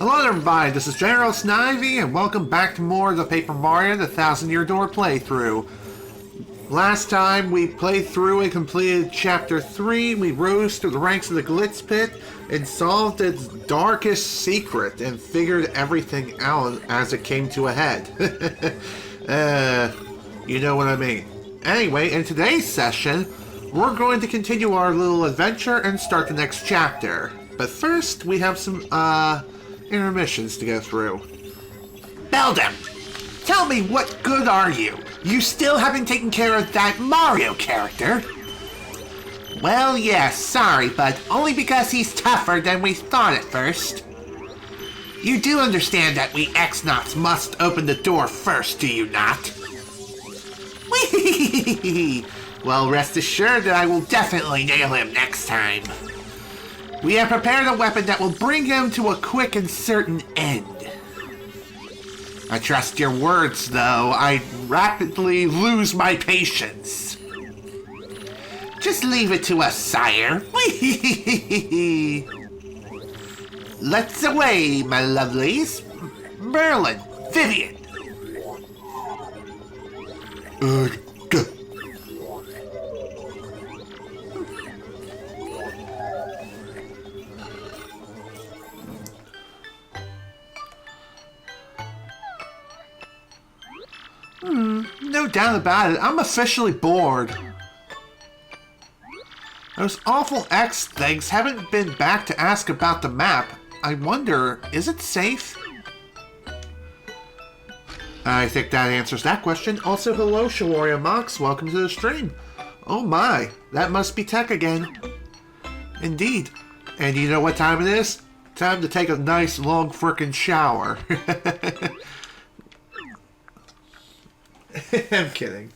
Hello everybody, this is General Snivy, and welcome back to more of the Paper Mario The Thousand Year Door playthrough. Last time we played through and completed Chapter 3, we rose through the ranks of the Glitz Pit and solved its darkest secret and figured everything out as it came to a head. You know what I mean. Anyway, in today's session, we're going to continue our little adventure and start the next chapter. But first, we have some, intermissions to go through. Beldam, tell me, what good are you? You still haven't taken care of that Mario character? Well, yes, sorry, but only because he's tougher than we thought at first. You do understand that we X-Nauts must open the door first, do you not? Whee! Well, rest assured that I will definitely nail him next time. We have prepared a weapon that will bring him to a quick and certain end. I trust your words, though. I rapidly lose my patience. Just leave it to us, sire. Let's away, my lovelies. Merlin, Vivian. No doubt about it, I'm officially bored. Those awful X things haven't been back to ask about the map. I wonder, is it safe? I think that answers that question. Also, hello, Shaloria Mox. Welcome to the stream. Oh my, that must be Tech again. Indeed. And you know what time it is? Time to take a nice long frickin' shower. I'm kidding.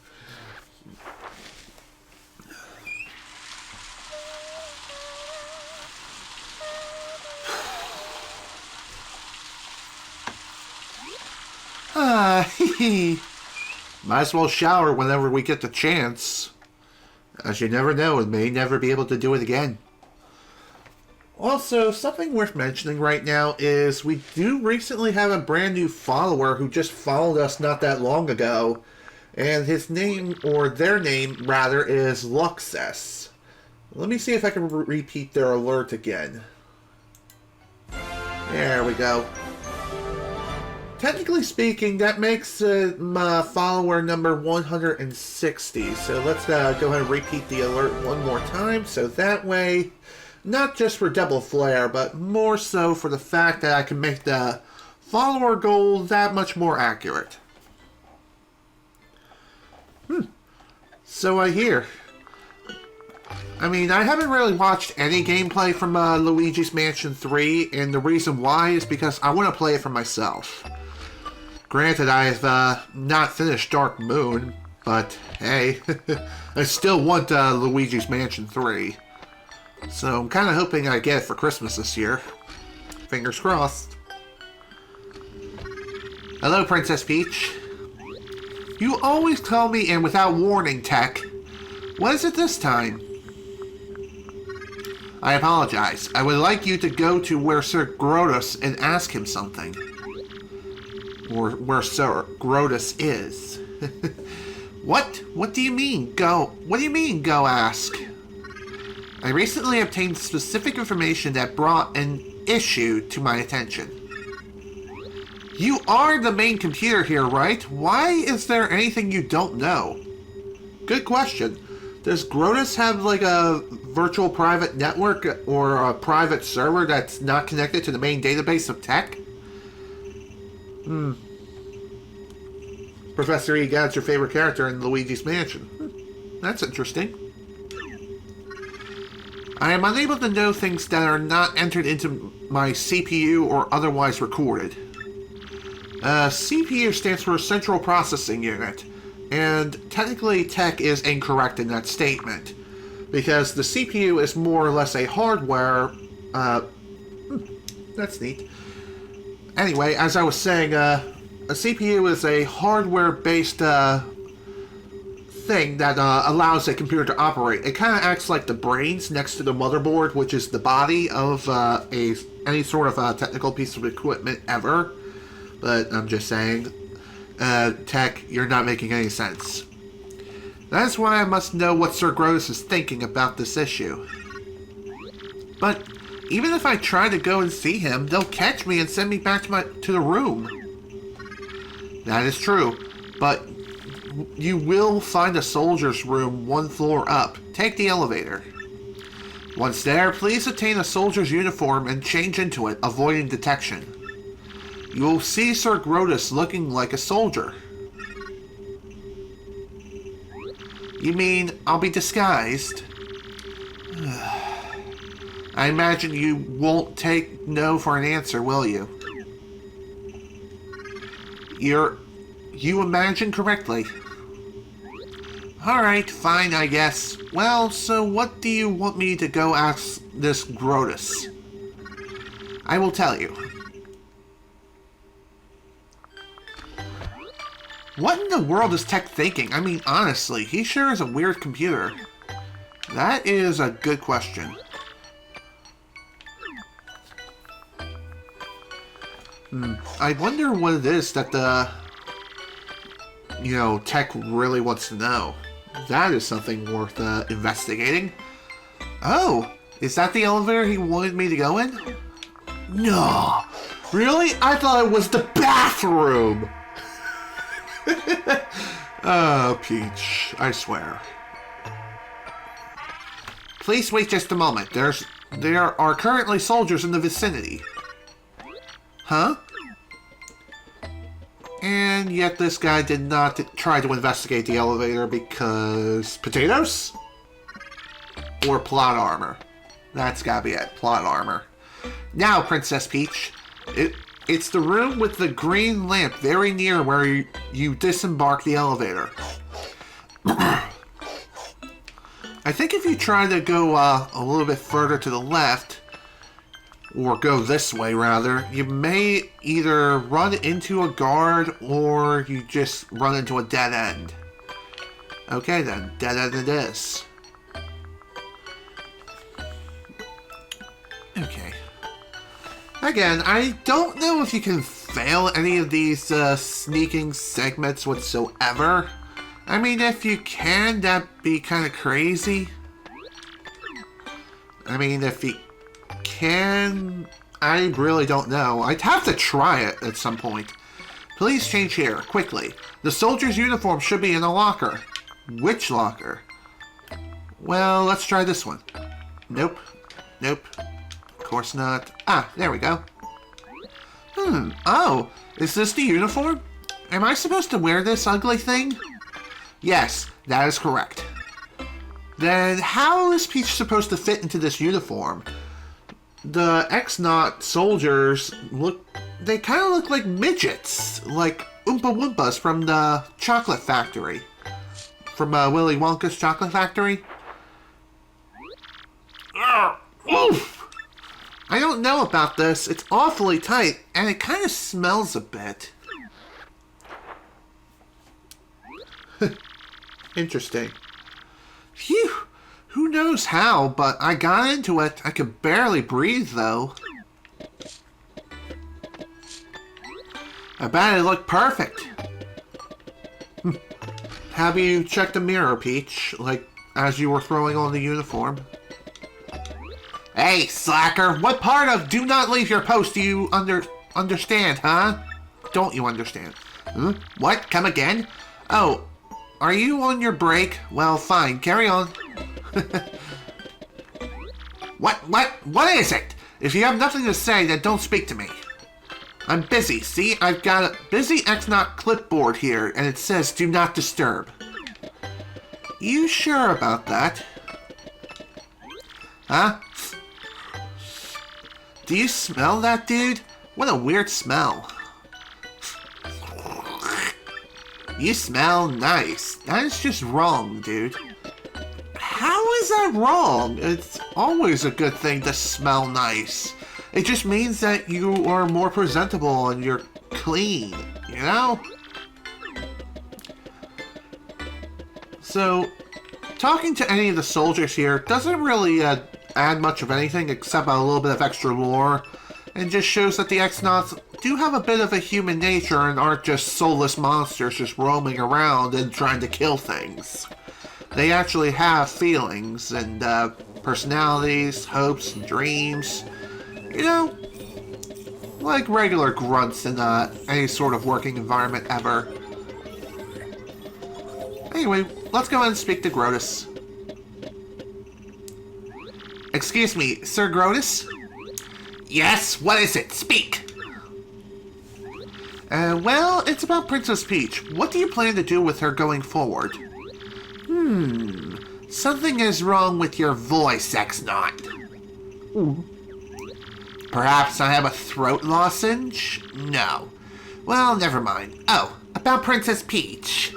Might as well shower whenever we get the chance. As you never know, we may never be able to do it again. Also, something worth mentioning right now is we do recently have a brand new follower who just followed us not that long ago. And his name, or their name, rather, is Luxus. Let me see if I can repeat their alert again. There we go. Technically speaking, that makes my follower number 160. So let's go ahead and repeat the alert one more time. So that way, not just for double flare, but more so for the fact that I can make the follower goal that much more accurate. So I hear. I mean, I haven't really watched any gameplay from Luigi's Mansion 3, and the reason why is because I want to play it for myself. Granted, I've not finished Dark Moon, but hey, I still want Luigi's Mansion 3. So I'm kind of hoping I get it for Christmas this year. Fingers crossed. Hello, Princess Peach. You always call me in without warning, Tech. What is it this time? I apologize. I would like you to go to where Sir Grotus and ask him something. Or where Sir Grotus is. What? What do you mean, go? What do you mean, go ask? I recently obtained specific information that brought an issue to my attention. You are the main computer here, right? Why is there anything you don't know? Good question. Does Grotus have like a virtual private network or a private server that's not connected to the main database of tech? Professor Egad's your favorite character in Luigi's Mansion. That's interesting. I am unable to know things that are not entered into my CPU or otherwise recorded. CPU stands for Central Processing Unit, and technically Tech is incorrect in that statement, because the CPU is more or less a hardware, that's neat. Anyway, as I was saying, a CPU is a hardware-based, thing that allows a computer to operate. It kind of acts like the brains next to the motherboard, which is the body of a any sort of technical piece of equipment ever, but I'm just saying, Tech, you're not making any sense. That's why I must know what Sir Grotus is thinking about this issue. But even if I try to go and see him, they'll catch me and send me back to the room. That is true, but you will find a soldier's room 1 floor up. Take the elevator. Once there, please obtain a soldier's uniform and change into it, avoiding detection. You will see Sir Grotus looking like a soldier. You mean I'll be disguised? I imagine you won't take no for an answer, will you? You imagine correctly. Alright, fine, I guess. Well, so what do you want me to go ask this Grotus? I will tell you. What in the world is Tech thinking? I mean, honestly, he sure is a weird computer. That is a good question. I wonder what it is that the, Tech really wants to know. That is something worth investigating. Oh, is that the elevator he wanted me to go in? No. Really? I thought it was the bathroom. Oh, Peach, I swear. Please wait just a moment. There are currently soldiers in the vicinity. Huh? And yet this guy did not try to investigate the elevator because... potatoes? Or plot armor. That's gotta be it. Plot armor. Now, Princess Peach. It's the room with the green lamp very near where you disembark the elevator. I think if you try to go a little bit further to the left, or go this way rather, you may either run into a guard or you just run into a dead end. Okay then, dead end it is. Okay. Again, I don't know if you can fail any of these sneaking segments whatsoever. I mean, if you can, that'd be kind of crazy. I mean, if you can, I really don't know. I'd have to try it at some point. Please change here, quickly. The soldier's uniform should be in a locker. Which locker? Well, let's try this one. Nope. Nope. Of course not. Ah, there we go. Oh, is this the uniform? Am I supposed to wear this ugly thing? Yes, that is correct. Then how is Peach supposed to fit into this uniform? The X-Nauts soldiers they kind of look like midgets, like Oompa Loompas from the chocolate factory. From Willy Wonka's chocolate factory. Oof! I don't know about this. It's awfully tight, and it kind of smells a bit. Interesting. Phew! Who knows how, but I got into it. I could barely breathe, though. I bet it looked perfect. Have you checked the mirror, Peach? Like, as you were throwing on the uniform? Hey, slacker! What part of do not leave your post do you understand, huh? Don't you understand? What? Come again? Oh, are you on your break? Well, fine. Carry on. What is it? If you have nothing to say, then don't speak to me. I'm busy. See, I've got a busy X-Naut clipboard here, and it says do not disturb. You sure about that? Huh? Do you smell that, dude? What a weird smell. You smell nice. That is just wrong, dude. How is that wrong? It's always a good thing to smell nice. It just means that you are more presentable and you're clean, you know? So, talking to any of the soldiers here doesn't really add much of anything except a little bit of extra lore. And just shows that the X-Nauts do have a bit of a human nature and aren't just soulless monsters just roaming around and trying to kill things. They actually have feelings and personalities, hopes, and dreams. You know, like regular grunts in any sort of working environment ever. Anyway, let's go ahead and speak to Grotus. Excuse me, Sir Grotus? Yes, what is it? Speak! Well, it's about Princess Peach. What do you plan to do with her going forward? Something is wrong with your voice, X-Naut. Perhaps I have a throat lozenge? No. Well, never mind. Oh, about Princess Peach.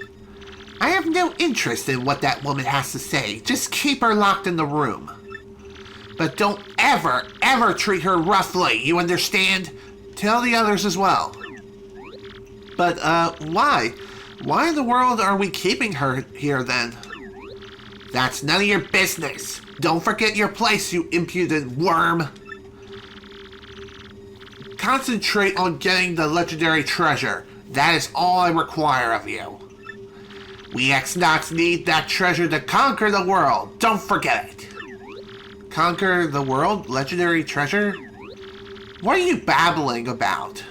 I have no interest in what that woman has to say. Just keep her locked in the room. But don't ever, ever treat her roughly, you understand? Tell the others as well. But, why? Why in the world are we keeping her here, then? That's none of your business. Don't forget your place, you impudent worm. Concentrate on getting the legendary treasure. That is all I require of you. We X-Nauts need that treasure to conquer the world. Don't forget it. Conquer the world? Legendary treasure? What are you babbling about?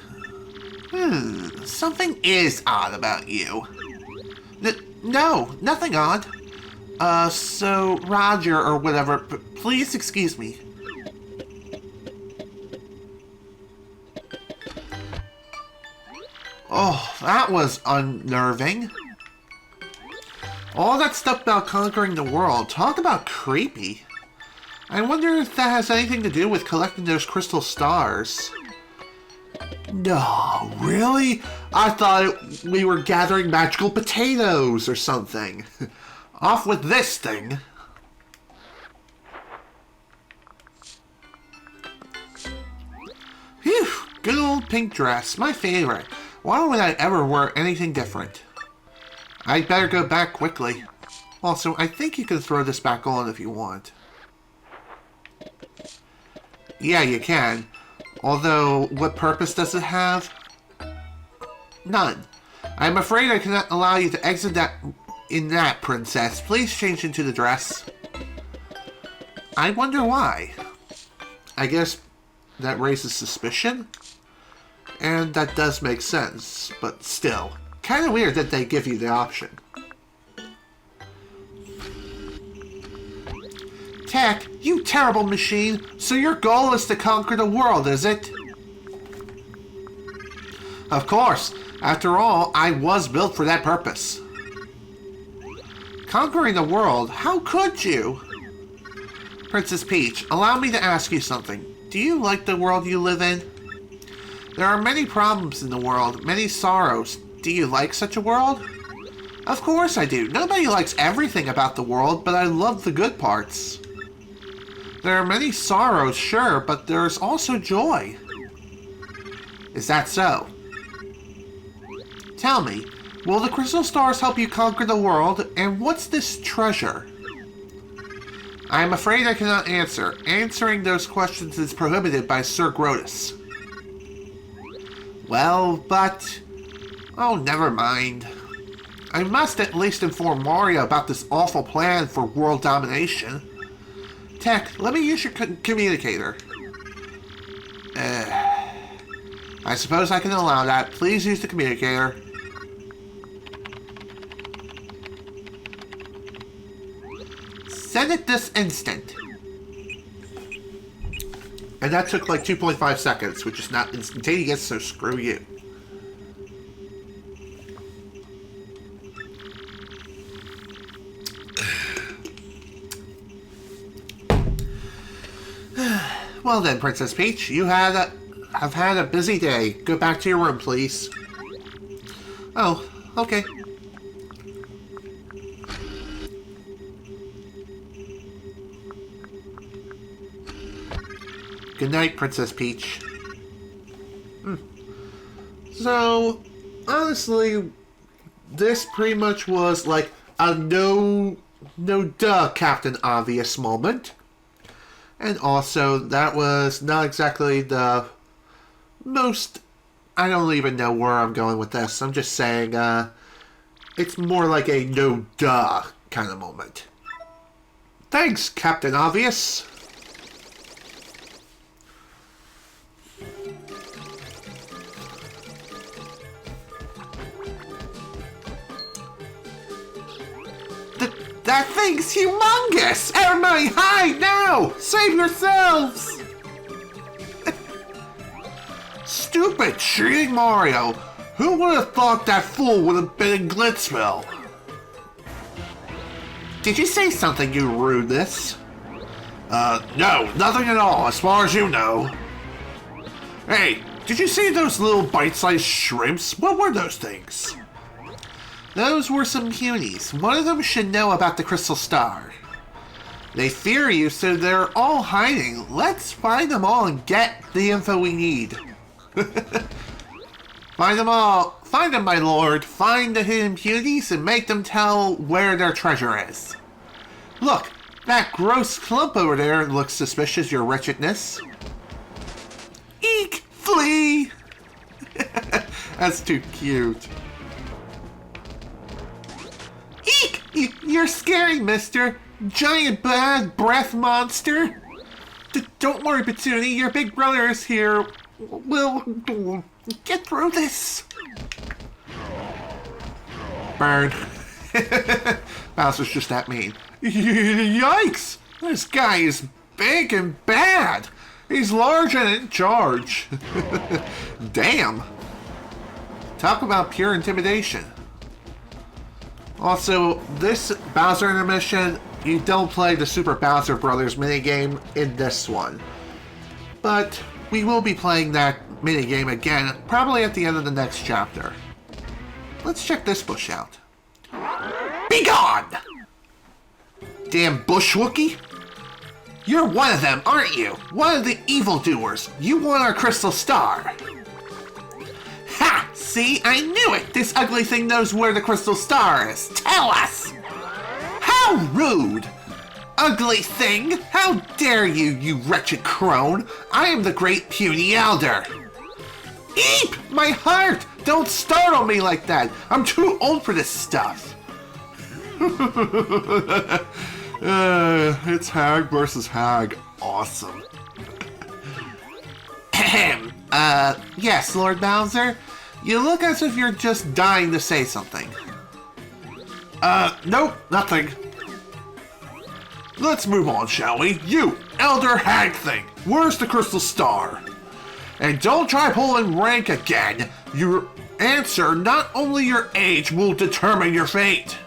Something is odd about you. No, nothing odd. So Roger or whatever, please excuse me. Oh, that was unnerving. All that stuff about conquering the world, talk about creepy. I wonder if that has anything to do with collecting those crystal stars. No, really? I thought we were gathering magical potatoes or something. Off with this thing. Phew, good old pink dress, my favorite. Why would I ever wear anything different? I'd better go back quickly. Also, I think you can throw this back on if you want. Yeah, you can. Although, what purpose does it have? None. I'm afraid I cannot allow you to exit in that, princess. Please change into the dress. I wonder why. I guess that raises suspicion? And that does make sense, but still. Kind of weird that they give you the option. Tech, you terrible machine! So your goal is to conquer the world, is it? Of course. After all, I was built for that purpose. Conquering the world? How could you? Princess Peach, allow me to ask you something. Do you like the world you live in? There are many problems in the world, many sorrows. Do you like such a world? Of course I do. Nobody likes everything about the world, but I love the good parts. There are many sorrows, sure, but there's also joy. Is that so? Tell me, will the crystal stars help you conquer the world, and what's this treasure? I am afraid I cannot answer. Answering those questions is prohibited by Sir Grotus. Well, but... Oh, never mind. I must at least inform Mario about this awful plan for world domination. Tech, let me use your communicator. I suppose I can allow that. Please use the communicator. Send it this instant. And that took like 2.5 seconds, which is not instantaneous, so screw you. Well then, Princess Peach, you have had a busy day. Go back to your room, please. Oh, okay. Good night, Princess Peach. So, honestly, this pretty much was like a no duh Captain Obvious moment. And also, that was not exactly the I don't even know where I'm going with this. I'm just saying, it's more like a no-duh kind of moment. Thanks, Captain Obvious. That thing's humongous! Everybody hide now! Save yourselves! Stupid cheating Mario! Who would have thought that fool would have been in Glitzville? Did you say something, you rudeness? No, nothing at all, as far as you know. Hey, did you see those little bite-sized shrimps? What were those things? Those were some cuties. One of them should know about the Crystal Star. They fear you, so they're all hiding. Let's find them all and get the info we need. Find them all. Find them, my lord. Find the hidden cuties and make them tell where their treasure is. Look, that gross clump over there looks suspicious, your wretchedness. Eek! Flee! That's too cute. Eek! You're scary, mister. Giant bad breath monster. Don't worry, Bitsuni. Your big brother is here. We'll get through this. Burn. Bowser's just that mean. Yikes! This guy is big and bad. He's large and in charge. Damn. Talk about pure intimidation. Also, this Bowser intermission, you don't play the Super Bowser Brothers minigame in this one. But we will be playing that minigame again, probably at the end of the next chapter. Let's check this bush out. Be gone! Damn bush Wookie! You're one of them, aren't you? One of the evildoers. You want our Crystal Star. Ha! See, I knew it! This ugly thing knows where the Crystal Star is. Tell us! How rude! Ugly thing! How dare you, you wretched crone! I am the great puny elder! Eep! My heart! Don't startle me like that! I'm too old for this stuff! It's Hag versus Hag. Awesome. Ahem. Yes, Lord Bowser? You look as if you're just dying to say something. Nope, nothing. Let's move on, shall we? You, Elder Hag thing, where's the Crystal Star? And don't try pulling rank again. Your answer, not only your age, will determine your fate.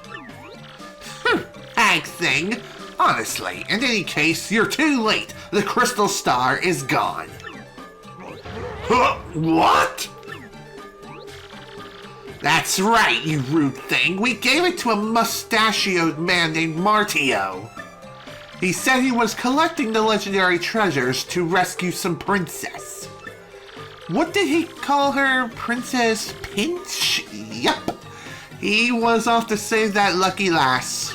Hag thing. Honestly, in any case, you're too late. The Crystal Star is gone. What? That's right, you rude thing. We gave it to a mustachioed man named Martio. He said he was collecting the legendary treasures to rescue some princess. What did he call her? Princess Pinch? Yup. He was off to save that lucky lass.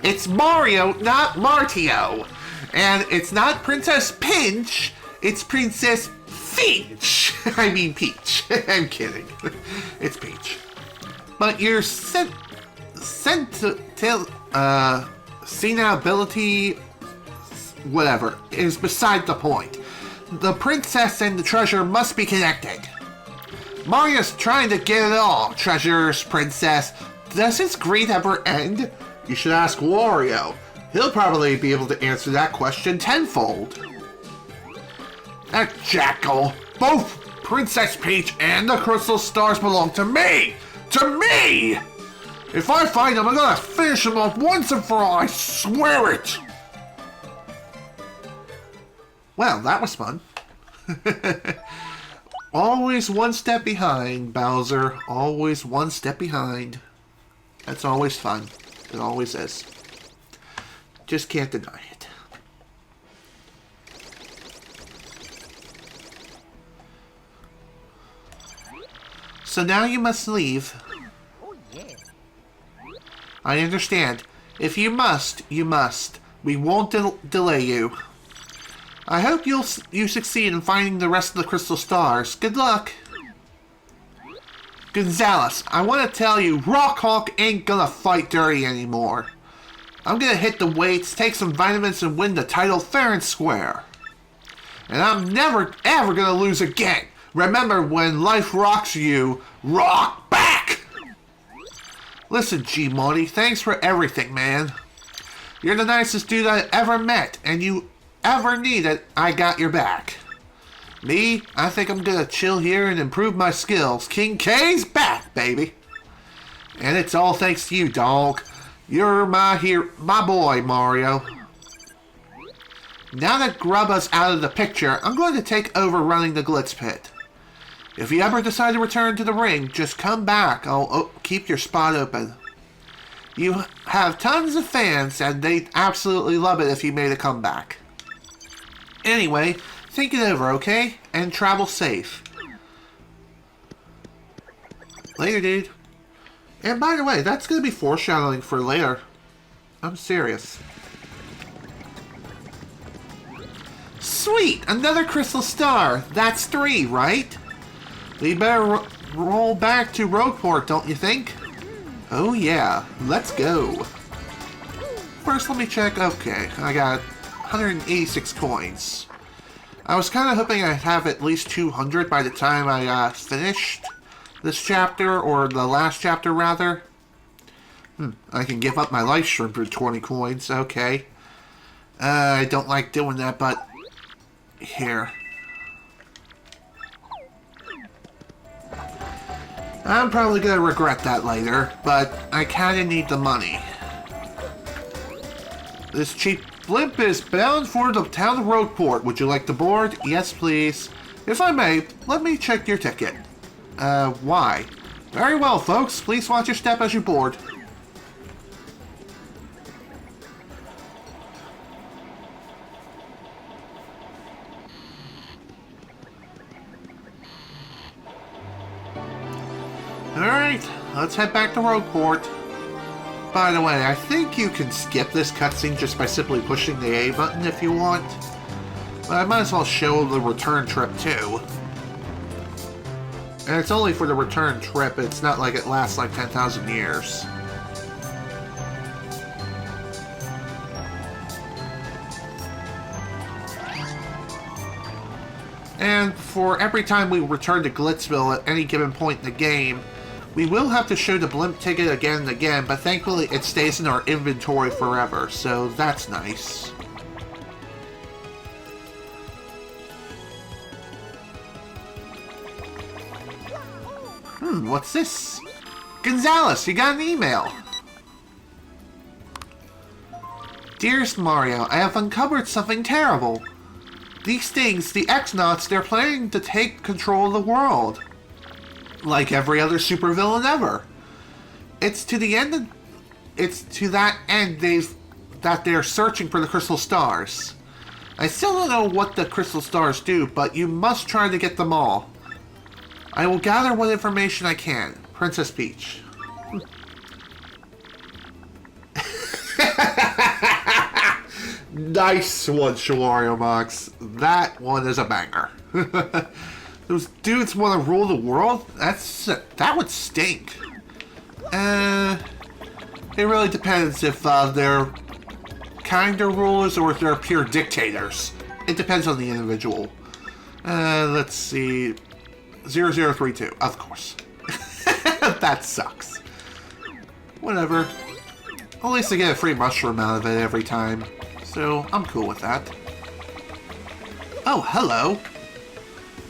It's Mario, not Martio. And it's not Princess Pinch, it's Princess Finch. I mean Peach. I'm kidding. It's Peach. But your senility, whatever, is beside the point. The princess and the treasure must be connected. Mario's trying to get it all. Treasures, princess. Does his greed ever end? You should ask Wario. He'll probably be able to answer that question tenfold. That jackal. Both Princess Peach and the Crystal Stars belong to me! To me! If I find them, I'm gonna finish them off once and for all, I swear it! Well, that was fun. Always one step behind, Bowser. Always one step behind. That's always fun. It always is. Just can't deny it. So now you must leave. I understand. If you must, you must. We won't delay you. I hope you succeed in finding the rest of the crystal stars. Good luck. Gonzalez, I want to tell you, Rockhawk ain't gonna fight dirty anymore. I'm gonna hit the weights, take some vitamins, and win the title fair and square. And I'm never, ever gonna lose again. Remember, when life rocks you, rock back! Listen, G-Money, thanks for everything, man. You're the nicest dude I ever met, and you ever need it, I got your back. Me, I think I'm gonna chill here and improve my skills. King K's back, baby. And it's all thanks to you, dog. You're my boy, Mario. Now that Grubba's out of the picture, I'm going to take over running the Glitz Pit. If you ever decide to return to the ring, just come back. I'll keep your spot open. You have tons of fans, and they'd absolutely love it if you made a comeback. Anyway, think it over, okay? And travel safe. Later, dude. And by the way, that's going to be foreshadowing for later. I'm serious. Sweet! Another crystal star. That's 3, right? We better roll back to Rougeport, don't you think? Oh yeah, let's go. First, let me check. Okay, I got 186 coins. I was kind of hoping I'd have at least 200 by the time I finished this chapter, or the last chapter rather. I can give up my life shrimp for 20 coins. Okay. I don't like doing that, but here. I'm probably gonna regret that later, but I kinda need the money. This cheap blimp is bound for the town of Rougeport. Would you like to board? Yes, please. If I may, let me check your ticket. Why? Very well, folks. Please watch your step as you board. Alright, let's head back to Rougeport. By the way, I think you can skip this cutscene just by simply pushing the A button if you want. But I might as well show the return trip too. And it's only for the return trip, it's not like it lasts like 10,000 years. And for every time we return to Glitzville at any given point in the game, we will have to show the blimp ticket again and again, but thankfully it stays in our inventory forever, so that's nice. What's this? Gonzalez, you got an email! Dearest Mario, I have uncovered something terrible. These things, the X-Nauts, they're planning to take control of the world. Like every other supervillain ever. It's to that end that they're searching for the crystal stars. I still don't know what the crystal stars do, but you must try to get them all. I will gather what information I can. Princess Peach. Nice one, Shawario Mox. That one is a banger. Those dudes want to rule the world? That would stink. It really depends if they're kind of rulers or if they're pure dictators. It depends on the individual. Let's see. 0032, of course. That sucks. Whatever. At least I get a free mushroom out of it every time. So, I'm cool with that. Oh, hello.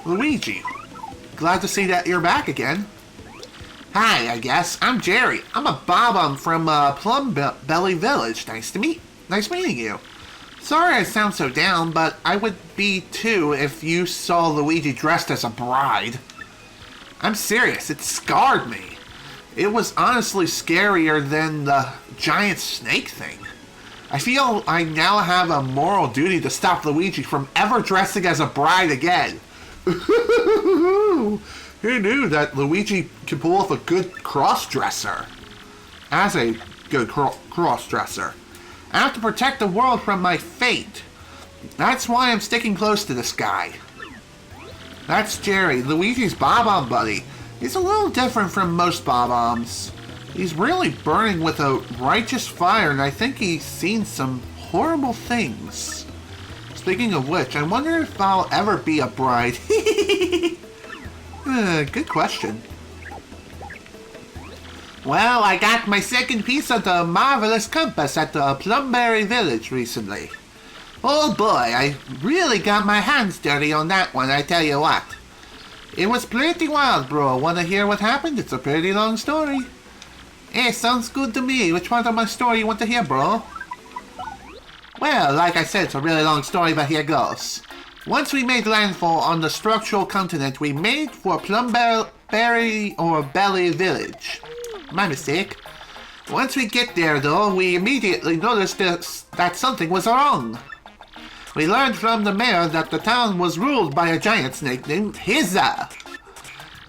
Luigi. Glad to see that you're back again. Hi, I guess. I'm Jerry. I'm a Bob-Omb from Plum Belly Village. Nice meeting you. Sorry I sound so down, but I would be too if you saw Luigi dressed as a bride. I'm serious, it scarred me. It was honestly scarier than the giant snake thing. I feel I now have a moral duty to stop Luigi from ever dressing as a bride again. Who knew that Luigi could pull off a good cross-dresser? As a good cross-dresser. I have to protect the world from my fate. That's why I'm sticking close to this guy. That's Jerry, Luigi's Bob-omb buddy. He's a little different from most Bob-ombs. He's really burning with a righteous fire, and I think he's seen some horrible things. Speaking of which, I wonder if I'll ever be a bride. Good question. Well, I got my second piece of the marvelous compass at the Plumberry Village recently. Oh boy, I really got my hands dirty on that one, I tell you what. It was pretty wild, bro. Wanna hear what happened? It's a pretty long story. Hey, sounds good to me. Which part of my story you want to hear, bro? Well, like I said, it's a really long story, but here goes. Once we made landfall on the structural continent, we made for Plumberry or Belly Village. My mistake. Once we get there, though, we immediately noticed that something was wrong. We learned from the mayor that the town was ruled by a giant snake named Hizza.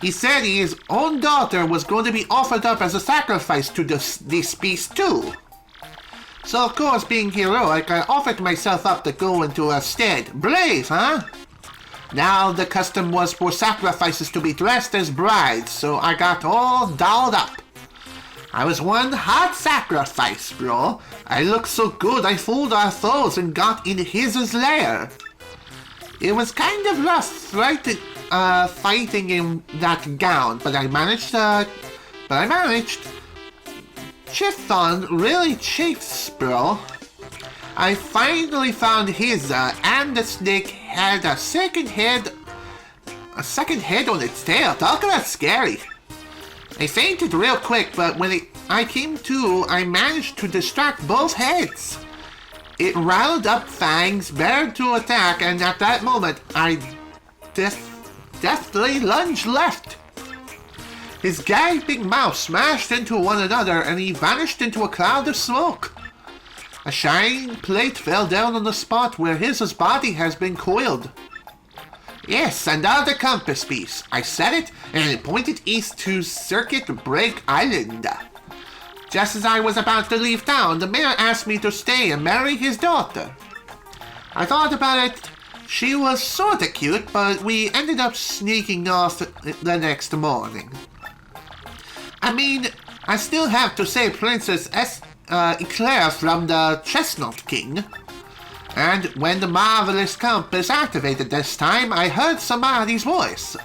He said his own daughter was going to be offered up as a sacrifice to this beast too. So of course, being heroic, I offered myself up to go into her stead. Brave, huh? Now the custom was for sacrifices to be dressed as brides, so I got all dolled up. I was one hot sacrifice, bro. I looked so good I fooled our foes and got in his lair. It was kind of rough fighting in that gown, but I managed. Chifton really chafes, bro. I finally found his, and the snake had a second head on its tail. Talk about scary. I fainted real quick, but when I came to, I managed to distract both heads. It riled up fangs, bared to attack, and at that moment, I deftly lunged left. His gaping mouth smashed into one another, and he vanished into a cloud of smoke. A shining plate fell down on the spot where his body has been coiled. Yes, another compass piece. I set it, and it pointed east to Circuit Break Island. Just as I was about to leave town, the mayor asked me to stay and marry his daughter. I thought about it. She was sorta cute, but we ended up sneaking off the next morning. I mean, I still have to say Princess Eclair from the Chestnut King. And when the marvelous compass activated this time, I heard somebody's voice.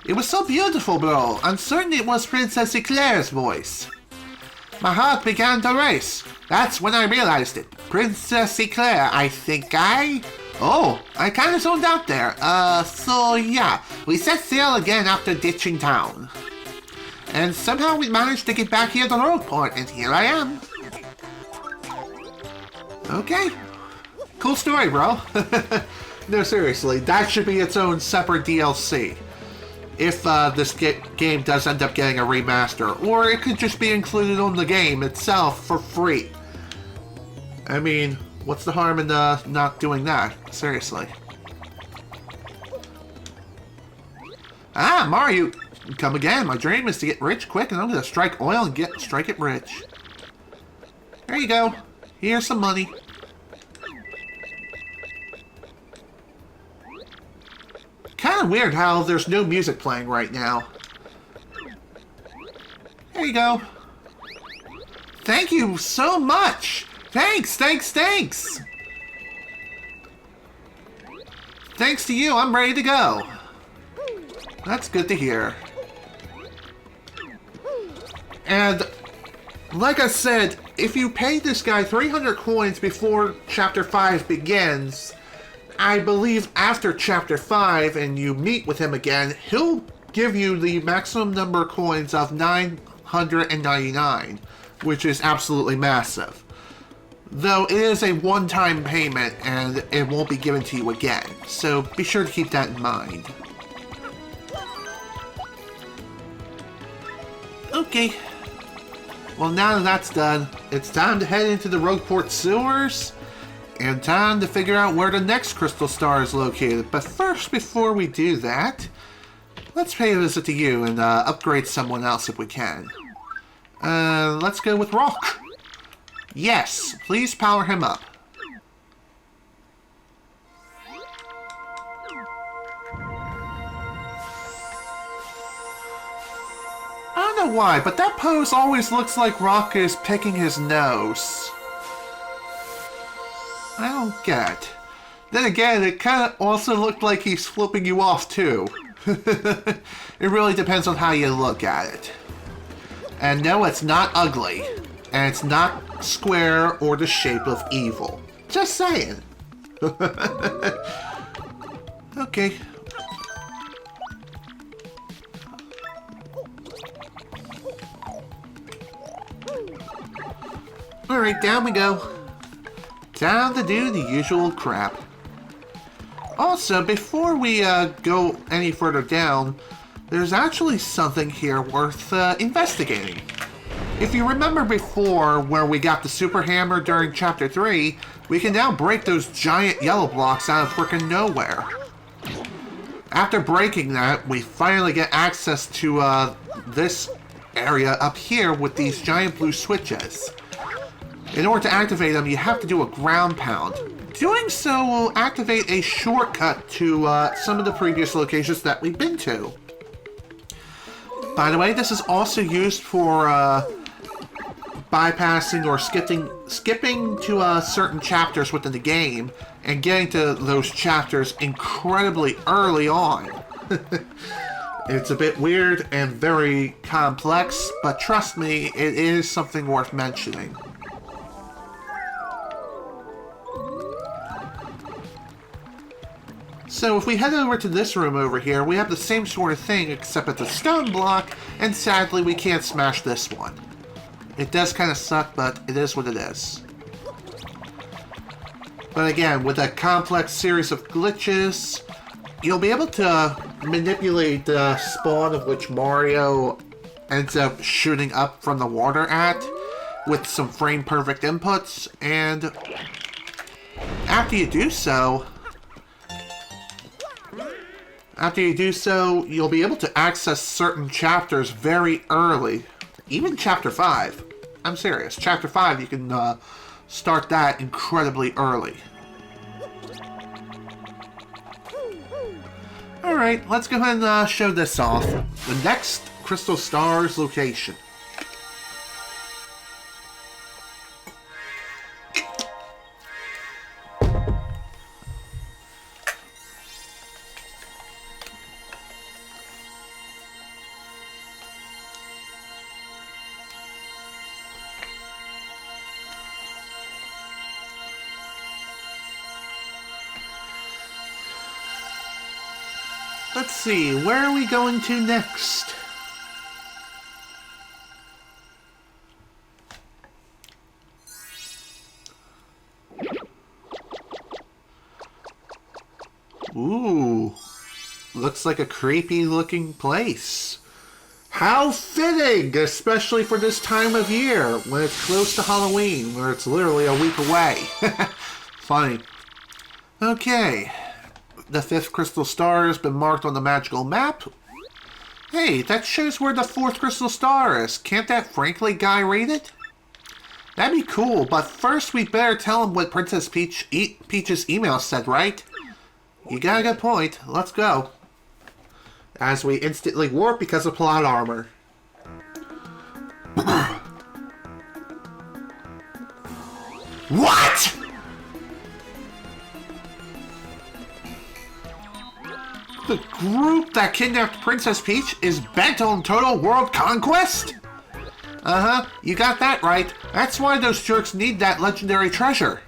It was so beautiful, bro. I'm certain it was Princess Eclair's voice. My heart began to race. That's when I realized it. Princess Eclair, I kinda zoned out there. So yeah, we set sail again after ditching town. And somehow we managed to get back here to Rougeport, and here I am. Okay. Cool story, bro. No, seriously, that should be its own separate DLC. If this game does end up getting a remaster, or it could just be included on the game itself for free. I mean, what's the harm in not doing that? Seriously. Ah, Mario, come again. My dream is to get rich quick, and I'm gonna strike oil and strike it rich. There you go. Here's some money. Kind of weird how there's no music playing right now. There you go. Thank you so much. Thanks. Thanks to you, I'm ready to go. That's good to hear. And like I said, if you pay this guy 300 coins before Chapter 5 begins, I believe after Chapter 5 and you meet with him again, he'll give you the maximum number of coins of 999, which is absolutely massive. Though it is a one-time payment and it won't be given to you again, so be sure to keep that in mind. Okay. Well, now that that's done, it's time to head into the Rougeport sewers. And time to figure out where the next crystal star is located. But first, before we do that, let's pay a visit to you and upgrade someone else if we can. Let's go with Rock. Yes, please power him up. know why, but that pose always looks like Rock is picking his nose. I don't get it. Then again, it kind of also looked like he's flipping you off too. It really depends on how you look at it. And no, it's not ugly. And it's not square or the shape of evil. Just saying. Okay. Alright, down we go. Time to do the usual crap. Also, before we go any further down, there's actually something here worth investigating. If you remember before where we got the super hammer during chapter 3, we can now break those giant yellow blocks out of frickin' nowhere. After breaking that, we finally get access to this area up here with these giant blue switches. In order to activate them, you have to do a ground pound. Doing so will activate a shortcut to some of the previous locations that we've been to. By the way, this is also used for bypassing or skipping to certain chapters within the game and getting to those chapters incredibly early on. It's a bit weird and very complex, but trust me, it is something worth mentioning. So if we head over to this room over here, we have the same sort of thing, except it's a stone block, and sadly we can't smash this one. It does kind of suck, but it is what it is. But again, with a complex series of glitches, you'll be able to manipulate the spawn of which Mario ends up shooting up from the water at, with some frame-perfect inputs, and after you do so, you'll be able to access certain chapters very early. Even Chapter 5. I'm serious. Chapter 5, you can start that incredibly early. Alright, let's go ahead and show this off. The next Crystal Stars location. Let's see, where are we going to next? Ooh, looks like a creepy looking place. How fitting, especially for this time of year, when it's close to Halloween, where it's literally a week away. Funny. Okay. The 5th crystal star has been marked on the magical map. Hey, that shows where the 4th crystal star is. Can't that Frankly guy read it? That'd be cool, but first we better tell him what Princess Peach's email said, right? You got a good point. Let's go. As we instantly warp because of plot armor. What?! The group that kidnapped Princess Peach is bent on total world conquest? Uh-huh, you got that right. That's why those jerks need that legendary treasure.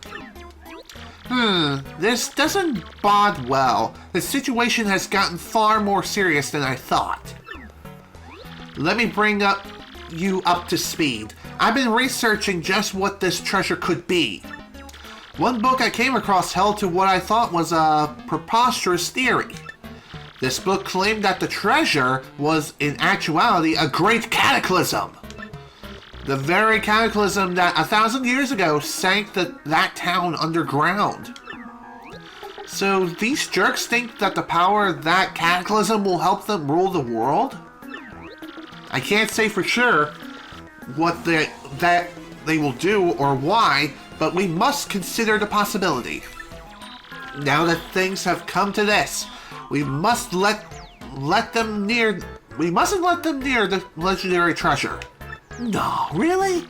This doesn't bode well. The situation has gotten far more serious than I thought. Let me bring you up to speed. I've been researching just what this treasure could be. One book I came across held to what I thought was a preposterous theory. This book claimed that the treasure was, in actuality, a great cataclysm. The very cataclysm that 1,000 years ago sank that town underground. So these jerks think that the power of that cataclysm will help them rule the world? I can't say for sure what that they will do or why, but we must consider the possibility. Now that things have come to this, we must let them near We mustn't let them near the legendary treasure. No, really?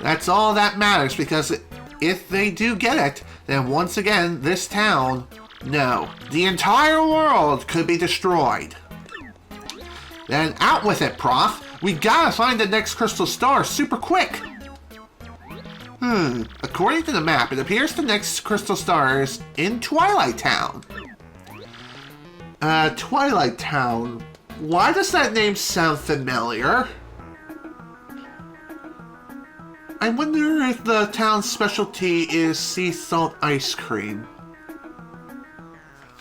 That's all that matters, because if they do get it, then once again, this town, no, the entire world could be destroyed. Then out with it, Prof. We gotta find the next crystal star super quick. According to the map, it appears the next crystal star is in Twighlight Town. Twighlight Town. Why does that name sound familiar? I wonder if the town's specialty is sea salt ice cream.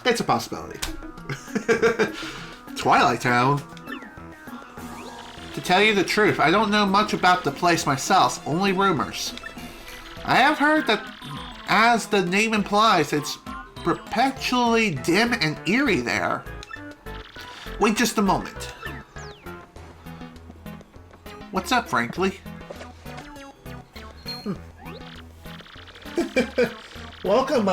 It's a possibility. Twighlight Town? To tell you the truth, I don't know much about the place myself, only rumors. I have heard that, as the name implies, it's perpetually dim and eerie there. Wait just a moment. What's up, frankly? Welcome,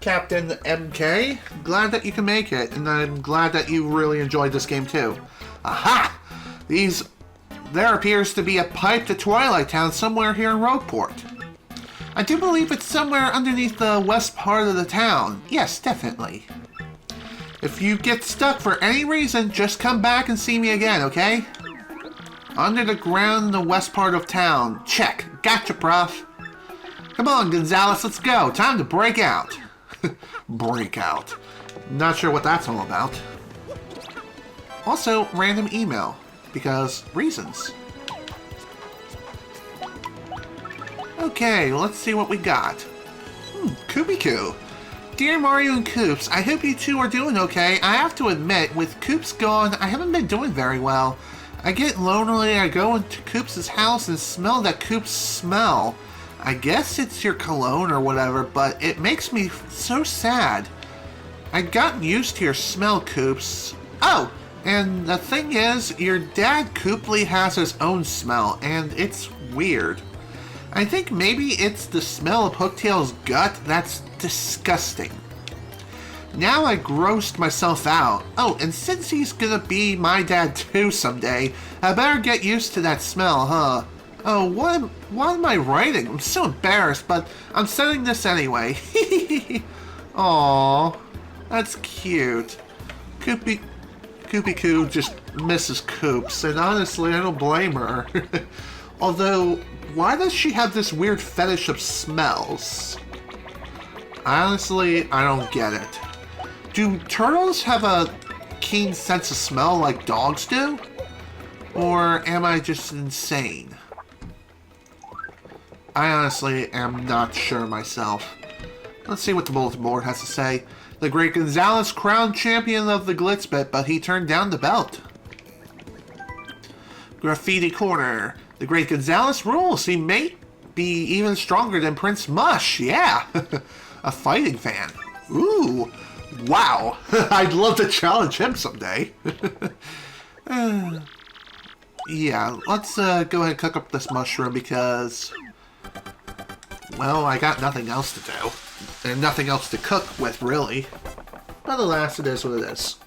Captain MK. Glad that you can make it, and I'm glad that you really enjoyed this game too. Aha! There appears to be a pipe to Twighlight Town somewhere here in Rougeport. I do believe it's somewhere underneath the west part of the town. Yes, definitely. If you get stuck for any reason, just come back and see me again, okay? Under the ground in the west part of town. Check. Gotcha, Prof. Come on, Gonzalez, let's go. Time to break out. Break out. Not sure what that's all about. Also, random email. Because reasons. Okay, let's see what we got. Koopy-Koo. Dear Mario and Koops, I hope you two are doing okay. I have to admit, with Koops gone, I haven't been doing very well. I get lonely, I go into Koops' house and smell that Koops smell. I guess it's your cologne or whatever, but it makes me so sad. I'd gotten used to your smell, Koops. Oh, and the thing is, your dad Kooply has his own smell, and it's weird. I think maybe it's the smell of Hooktail's gut that's disgusting. Now I grossed myself out. Oh, and since he's gonna be my dad too someday, I better get used to that smell, huh? Oh, what am I writing? I'm so embarrassed, but I'm sending this anyway. Aww, that's cute. Koopy-Koo just misses Koops, and honestly, I don't blame her. Although, why does she have this weird fetish of smells? Honestly, I don't get it. Do turtles have a keen sense of smell like dogs do? Or am I just insane? I honestly am not sure myself. Let's see what the bulletin board has to say. The great Gonzalez crowned champion of the Glitzbit, but he turned down the belt. Graffiti corner. The great Gonzalez rules. He may be even stronger than Prince Mush. Yeah. A fighting fan. Ooh. Wow. I'd love to challenge him someday. Yeah, let's go ahead and cook up this mushroom because, well, I got nothing else to do. And nothing else to cook with, really. But alas, it is what it is.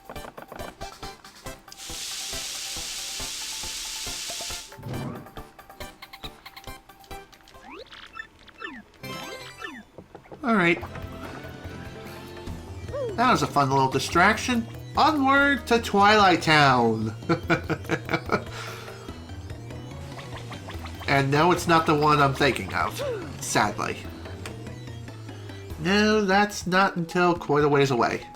Alright. That was a fun little distraction. Onward to Twighlight Town! And no, it's not the one I'm thinking of, sadly. No, that's not until quite a ways away.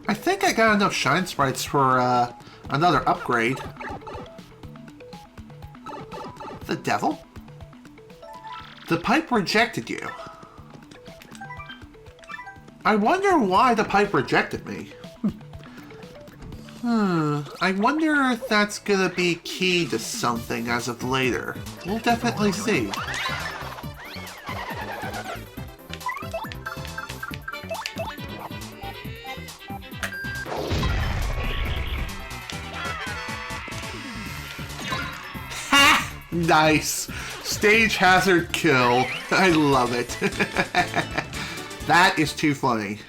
I think I got enough shine sprites for another upgrade. The devil? The pipe rejected you. I wonder why the pipe rejected me. I wonder if that's gonna be key to something as of later. We'll definitely see. Ha! Nice! Stage hazard kill. I love it. That is too funny.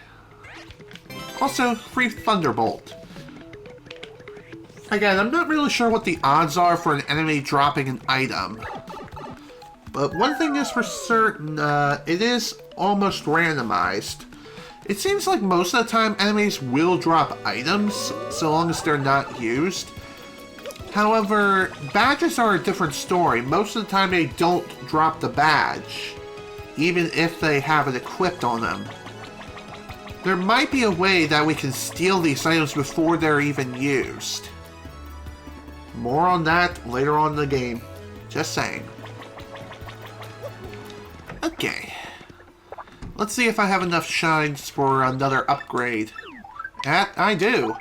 Also, free Thunderbolt. Again, I'm not really sure what the odds are for an enemy dropping an item. But one thing is for certain, it is almost randomized. It seems like most of the time enemies will drop items, so long as they're not used. However, badges are a different story. Most of the time they don't drop the badge, even if they have it equipped on them. There might be a way that we can steal these items before they're even used. More on that later on in the game. Just saying. Okay. Let's see if I have enough shines for another upgrade. I do.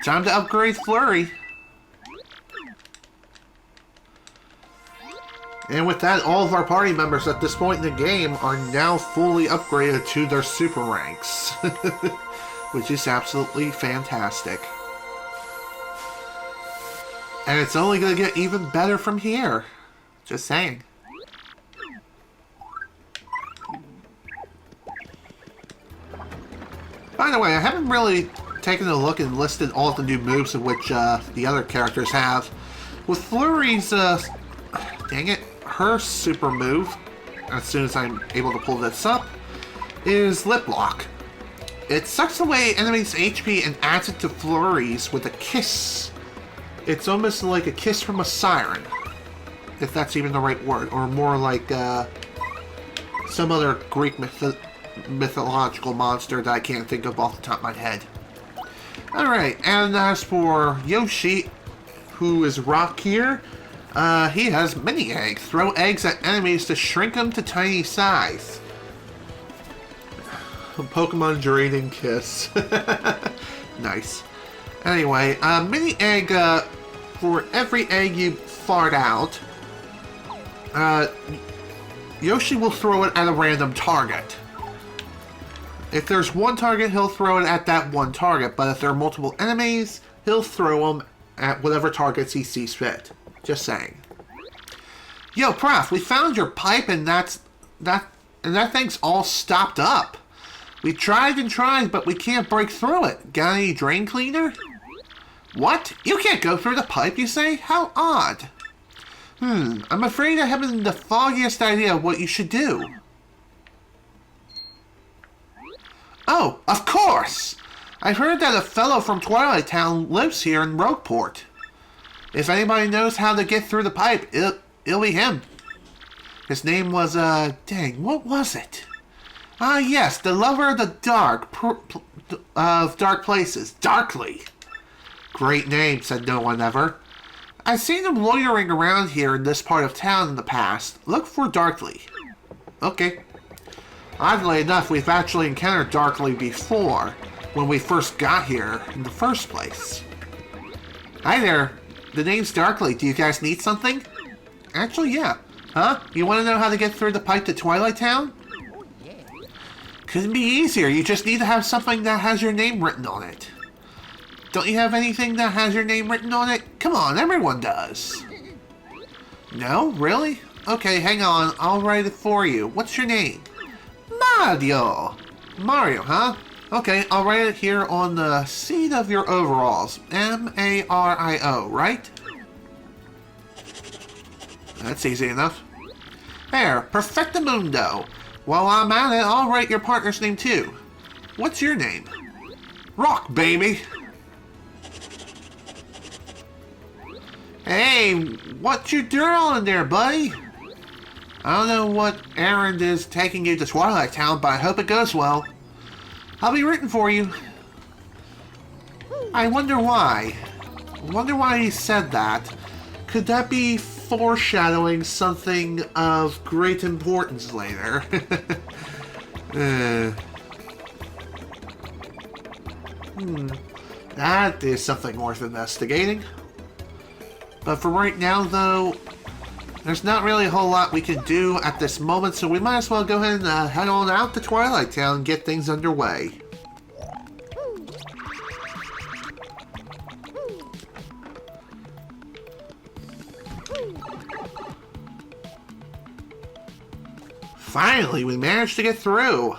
Time to upgrade Flurry. And with that, all of our party members at this point in the game are now fully upgraded to their super ranks. Which is absolutely fantastic. And it's only going to get even better from here. Just saying. By the way, I haven't really taken a look and listed all of the new moves of which the other characters have. With Flurry's, dang it, her super move, as soon as I'm able to pull this up, is Lip Lock. It sucks away enemies' HP and adds it to Flurry's with a kiss. It's almost like a kiss from a siren, if that's even the right word, or more like some other Greek mythological monster that I can't think of off the top of my head. Alright, and as for Yoshi, who is Rock here, he has mini eggs. Throw eggs at enemies to shrink them to tiny size. Pokemon Dreading Kiss. Nice. Anyway, mini egg, for every egg you fart out, Yoshi will throw it at a random target. If there's one target, he'll throw it at that one target, but if there are multiple enemies, he'll throw them at whatever targets he sees fit. Just saying. Yo, Prof, we found your pipe and that thing's all stopped up. We tried and tried, but we can't break through it. Got any drain cleaner? What? You can't go through the pipe, you say? How odd. I'm afraid I haven't the foggiest idea of what you should do. Oh, of course! I've heard that a fellow from Twighlight Town lives here in Rougeport. If anybody knows how to get through the pipe, it'll be him. His name was, dang, what was it? Ah, yes, the lover of the dark, of dark places, Darkly. Great name, said no one ever. I've seen him loitering around here in this part of town in the past. Look for Darkly. Okay. Oddly enough, we've actually encountered Darkly before, when we first got here in the first place. Hi there. The name's Darkly. Do you guys need something? Actually, yeah. Huh? You want to know how to get through the pipe to Twighlight Town? Couldn't be easier. You just need to have something that has your name written on it. Don't you have anything that has your name written on it? Come on, everyone does. No? Really? Okay, hang on. I'll write it for you. What's your name? Mario. Mario, huh? Okay, I'll write it here on the seat of your overalls. M-A-R-I-O, right? That's easy enough. There, Perfectamundo. While I'm at it, I'll write your partner's name too. What's your name? Rock, baby. Hey, what you doing there, buddy? I don't know what errand is taking you to Twighlight Town, but I hope it goes well. I'll be rooting for you. I wonder why. I wonder why he said that. Could that be foreshadowing something of great importance later? That is something worth investigating. But for right now, though, there's not really a whole lot we can do at this moment, so we might as well go ahead and head on out to Twighlight Town and get things underway. Finally, we managed to get through.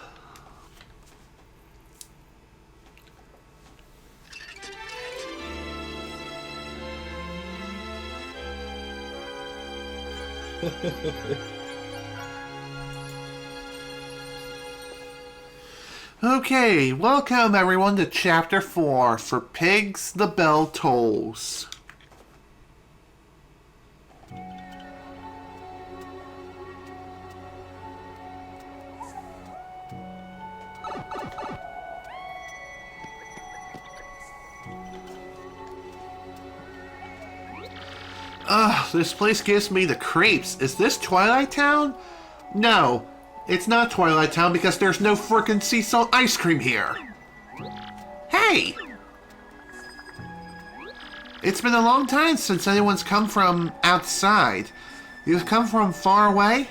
Okay, welcome everyone to Chapter 4 for Pigs the Bell Tolls. Ugh, this place gives me the creeps. Is this Twighlight Town? No, it's not Twighlight Town because there's no frickin' sea salt ice cream here. Hey! It's been a long time since anyone's come from outside. You've come from far away?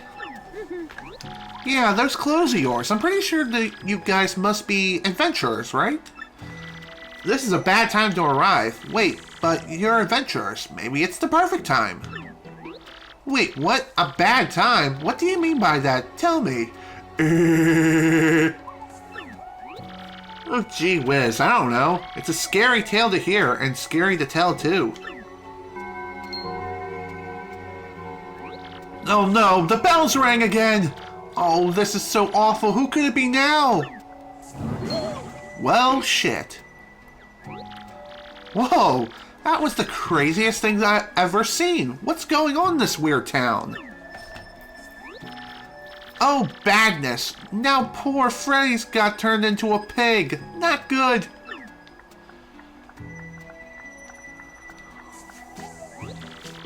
Yeah, those clothes of yours. I'm pretty sure that you guys must be adventurers, right? This is a bad time to arrive. Wait, but you're adventurers. Maybe it's the perfect time. Wait, what? A bad time? What do you mean by that? Tell me. Oh, gee whiz, I don't know. It's a scary tale to hear, and scary to tell, too. Oh no, the bells rang again! Oh, this is so awful. Who could it be now? Well, shit. Whoa, that was the craziest thing I've ever seen. What's going on in this weird town? Oh, badness. Now poor Freddy's got turned into a pig. Not good.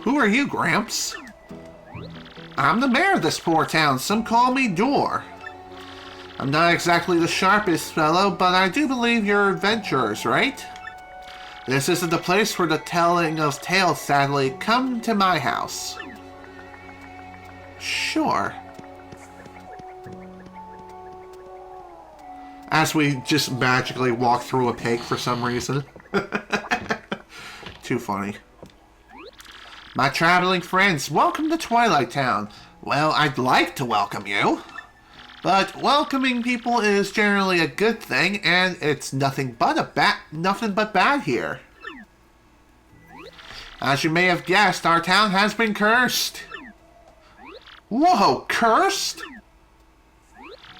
Who are you, Gramps? I'm the mayor of this poor town. Some call me Door. I'm not exactly the sharpest fellow, but I do believe you're adventurers, right? This isn't the place for the telling of tales, sadly. Come to my house. Sure. As we just magically walk through a pig for some reason. Too funny. My traveling friends, welcome to Twighlight Town. Well, I'd like to welcome you. But welcoming people is generally a good thing, and it's nothing but bad here. As you may have guessed, our town has been cursed. Whoa, cursed?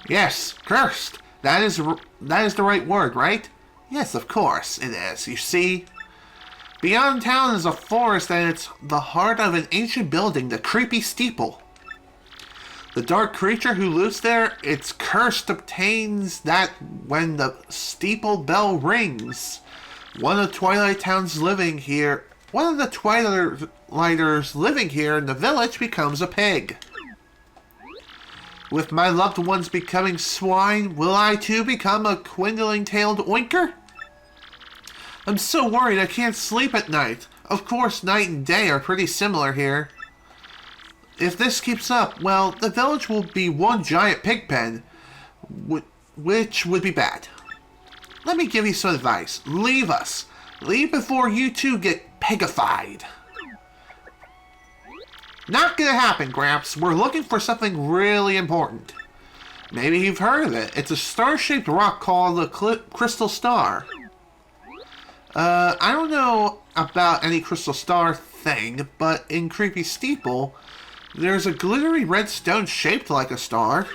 Yes, cursed. That is the right word, right? Yes, of course it is. You see, beyond town is a forest, and it's the heart of an ancient building, the Creepy Steeple. The dark creature who lives there, its curse obtains that when the steeple bell rings, one of the Twighlighters living here in the village becomes a pig. With my loved ones becoming swine, will I too become a quindling-tailed oinker? I'm so worried I can't sleep at night. Of course, night and day are pretty similar here. If this keeps up, well, the village will be one giant pig pen, which would be bad. Let me give you some advice. Leave us. Leave before you two get pigified. Not gonna happen, Gramps. We're looking for something really important. Maybe you've heard of it. It's a star-shaped rock called the Crystal Star. I don't know about any Crystal Star thing, but in Creepy Steeple, there's a glittery red stone shaped like a star.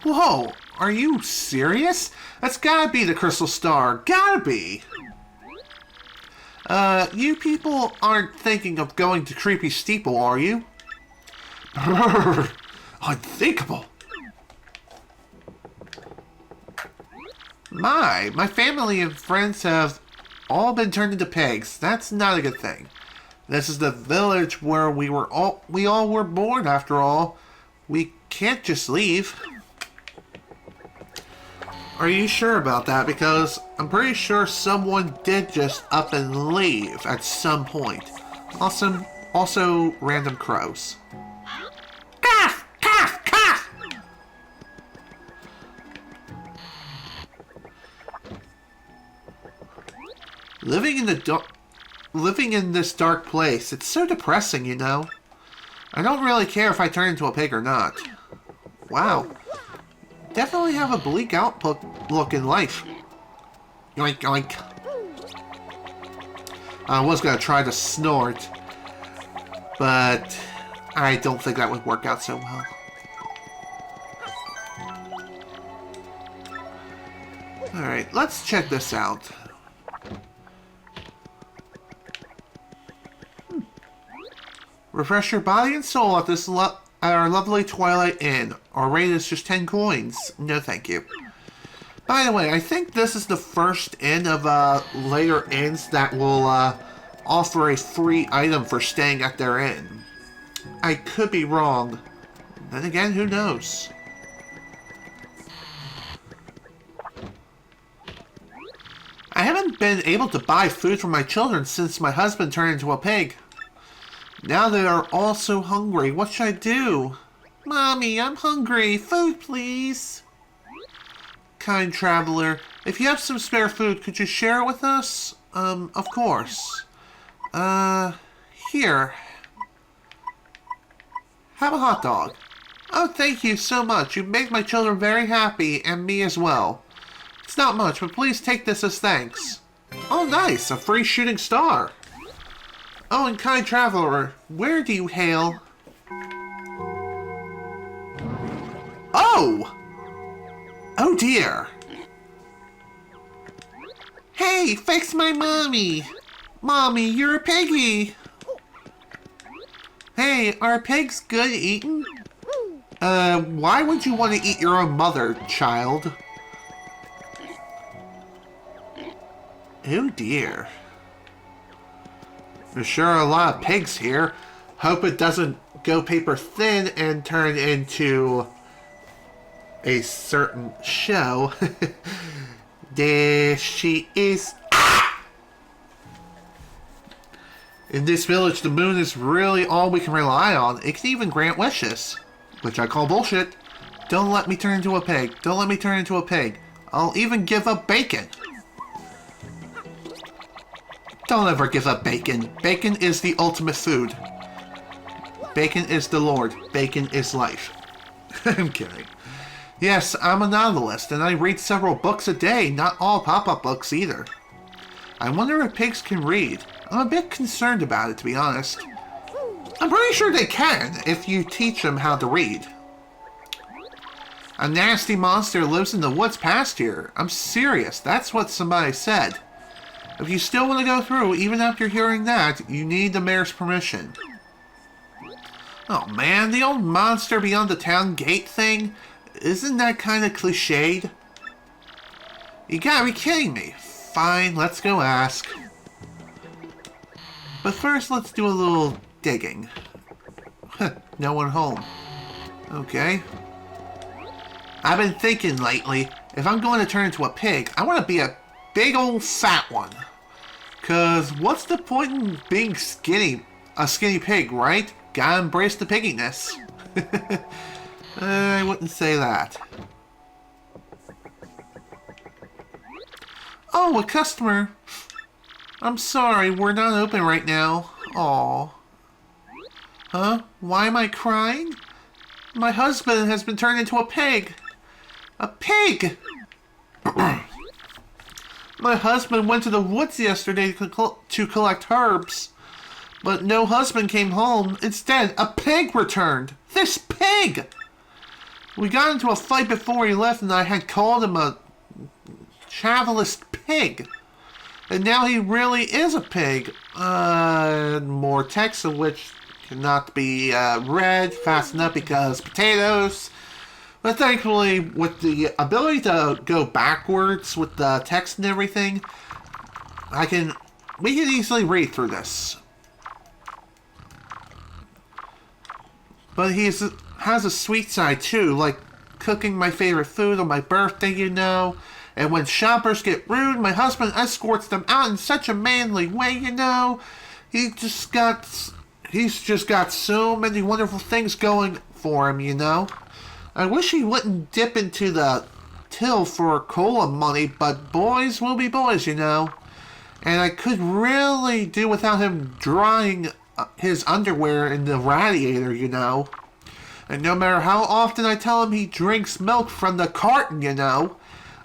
Whoa, are you serious? That's gotta be the Crystal Star. Gotta be. You people aren't thinking of going to Creepy Steeple, are you? Brrr, unthinkable. My family and friends have all been turned into pigs. That's not a good thing. This is the village where we all were born, after all. We can't just leave. Are you sure about that? Because I'm pretty sure someone did just up and leave at some point. Also random crows. Cough! Cough! Cough! Living in this dark place, it's so depressing, you know. I don't really care if I turn into a pig or not. Wow. Definitely have a bleak outlook in life. Yoink, yoink. I was gonna try to snort, but I don't think that would work out so well. Alright, let's check this out. Refresh your body and soul at this at our lovely Twighlight Inn. Our rate is just 10 coins. No thank you. By the way, I think this is the first inn of later inns that will offer a free item for staying at their inn. I could be wrong. Then again, who knows? I haven't been able to buy food for my children since my husband turned into a pig. Now they are all so hungry. What should I do? Mommy, I'm hungry. Food, please. Kind traveler, if you have some spare food, could you share it with us? Of course. Here. Have a hot dog. Oh, thank you so much. You make my children very happy, and me as well. It's not much, but please take this as thanks. Oh, nice. A free shooting star. Oh, and kind traveler, where do you hail? Oh! Oh dear. Hey, fix my mommy. Mommy, you're a piggy. Hey, are pigs good eating? Why would you want to eat your own mother, child? Oh dear. There's sure a lot of pigs here. Hope it doesn't go paper thin and turn into a certain show. There she is. Ah! In this village, the moon is really all we can rely on. It can even grant wishes, which I call bullshit. Don't let me turn into a pig. Don't let me turn into a pig. I'll even give up bacon. Don't ever give up bacon. Bacon is the ultimate food. Bacon is the Lord. Bacon is life. I'm kidding. Yes, I'm a novelist, and I read several books a day, not all pop-up books either. I wonder if pigs can read. I'm a bit concerned about it, to be honest. I'm pretty sure they can, if you teach them how to read. A nasty monster lives in the woods past here. I'm serious, that's what somebody said. If you still want to go through, even after hearing that, you need the mayor's permission. Oh man, the old monster beyond the town gate thing? Isn't that kind of cliched? You gotta be kidding me. Fine, let's go ask. But first, let's do a little digging. No one home. Okay. I've been thinking lately, if I'm going to turn into a pig, I want to be a big old fat one. Cause what's the point in being skinny? A skinny pig, right? Gotta embrace the pigginess. I wouldn't say that. Oh, a customer. I'm sorry, we're not open right now. Aw. Huh? Why am I crying? My husband has been turned into a pig. A pig! My husband went to the woods yesterday to collect herbs. But no husband came home. Instead, a pig returned. This pig! We got into a fight before he left, and I had called him a chavalist pig. And now he really is a pig. More text of which cannot be read fast enough because potatoes. But thankfully, with the ability to go backwards with the text and everything, we can easily read through this. But he has a sweet side too, like cooking my favorite food on my birthday, you know. And when shoppers get rude, my husband escorts them out in such a manly way, you know. He's just got so many wonderful things going for him, you know. I wish he wouldn't dip into the till for cola money, but boys will be boys, you know. And I could really do without him drying his underwear in the radiator, you know. And no matter how often I tell him he drinks milk from the carton, you know,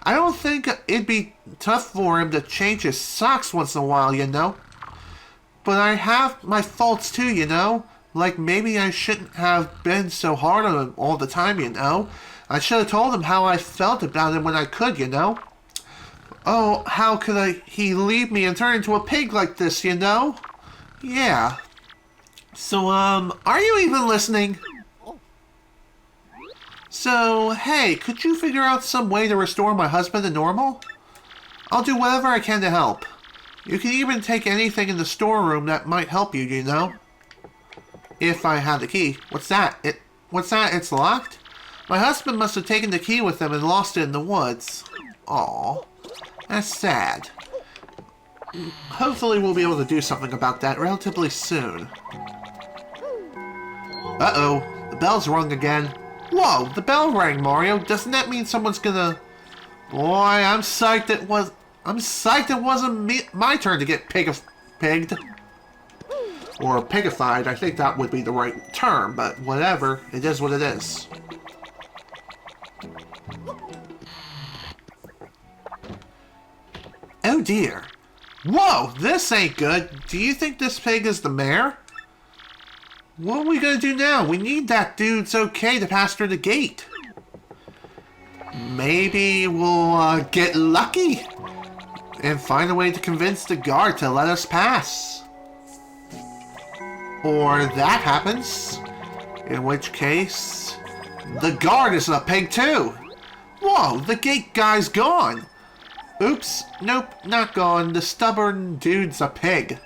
I don't think it'd be tough for him to change his socks once in a while, you know. But I have my faults too, you know. Like, maybe I shouldn't have been so hard on him all the time, you know? I should have told him how I felt about him when I could, you know? Oh, how could he leave me and turn into a pig like this, you know? Yeah. So, are you even listening? So, hey, could you figure out some way to restore my husband to normal? I'll do whatever I can to help. You can even take anything in the storeroom that might help you, you know? If I had the key. What's that? What's that? It's locked? My husband must have taken the key with him and lost it in the woods. Aw. That's sad. Hopefully we'll be able to do something about that relatively soon. Uh-oh. The bell's rung again. Whoa! The bell rang, Mario. Doesn't that mean someone's gonna... Boy, I'm psyched it wasn't my turn to get pigged. Or pigified. I think that would be the right term, but whatever. It is what it is. Oh dear. Whoa, this ain't good. Do you think this pig is the mayor? What are we gonna do now? We need that dude's okay to pass through the gate. Maybe we'll get lucky and find a way to convince the guard to let us pass. Or that happens, in which case the guard is a pig too. Whoa, the gate guy's gone. Oops, nope, not gone. The stubborn dude's a pig.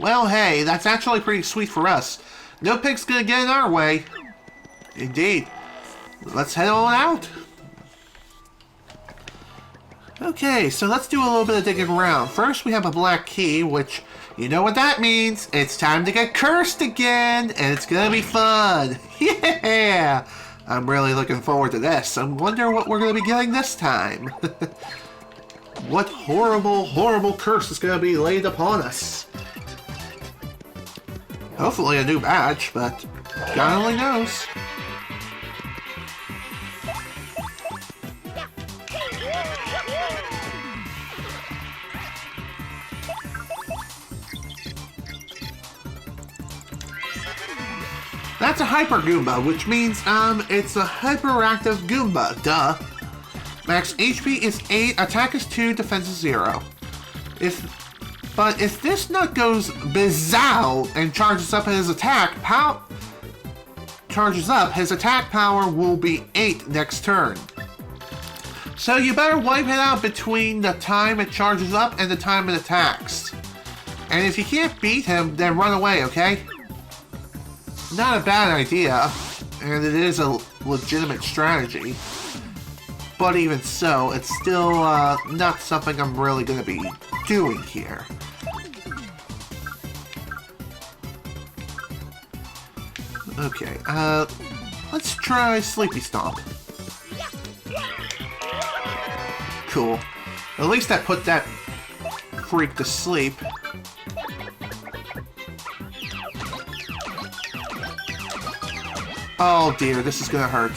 Well, hey, that's actually pretty sweet for us. No pig's gonna get in our way. Indeed. Let's head on out. Okay, so let's do a little bit of digging around. First, we have a black key, which, you know what that means. It's time to get cursed again, and it's gonna be fun. Yeah! I'm really looking forward to this. I wonder what we're gonna be getting this time. What horrible, horrible curse is going to be laid upon us? Hopefully a new badge, but God only knows. That's a Hyper Goomba, which means, it's a hyperactive Goomba, duh. Max HP is 8, attack is 2, defense is 0. But if this nut goes bizzow and charges up his attack power will be 8 next turn. So you better wipe it out between the time it charges up and the time it attacks. And if you can't beat him, then run away, okay? Not a bad idea, and it is a legitimate strategy. But even so, it's still not something I'm really going to be doing here. Okay, let's try Sleepy Stomp. Cool. At least I put that freak to sleep. Oh dear, this is gonna hurt.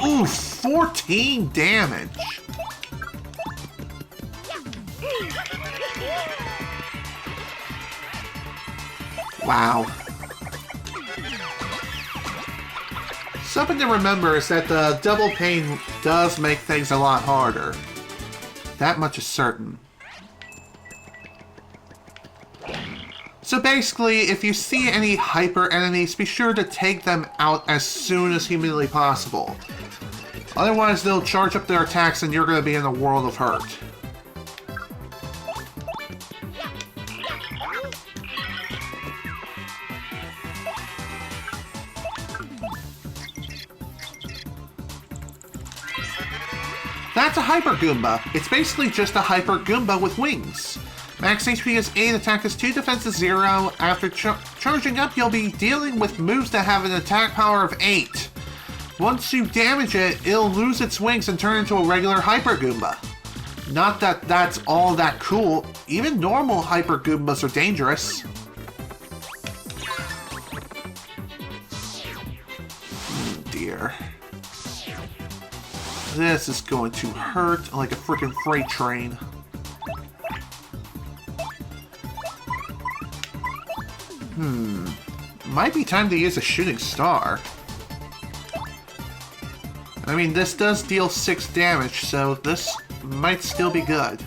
Ooh, 14 damage. Wow. Something to remember is that the double pain does make things a lot harder. That much is certain. So basically, if you see any hyper enemies, be sure to take them out as soon as humanly possible. Otherwise, they'll charge up their attacks and you're going to be in a world of hurt. That's a Hyper Goomba. It's basically just a Hyper Goomba with wings. Max HP is 8, attack is 2, defense is 0. After charging up, you'll be dealing with moves that have an attack power of 8. Once you damage it, it'll lose its wings and turn into a regular Hyper Goomba. Not that that's all that cool. Even normal Hyper Goombas are dangerous. Oh dear. This is going to hurt like a freaking freight train. Might be time to use a shooting star. I mean, this does deal 6 damage, so this might still be good.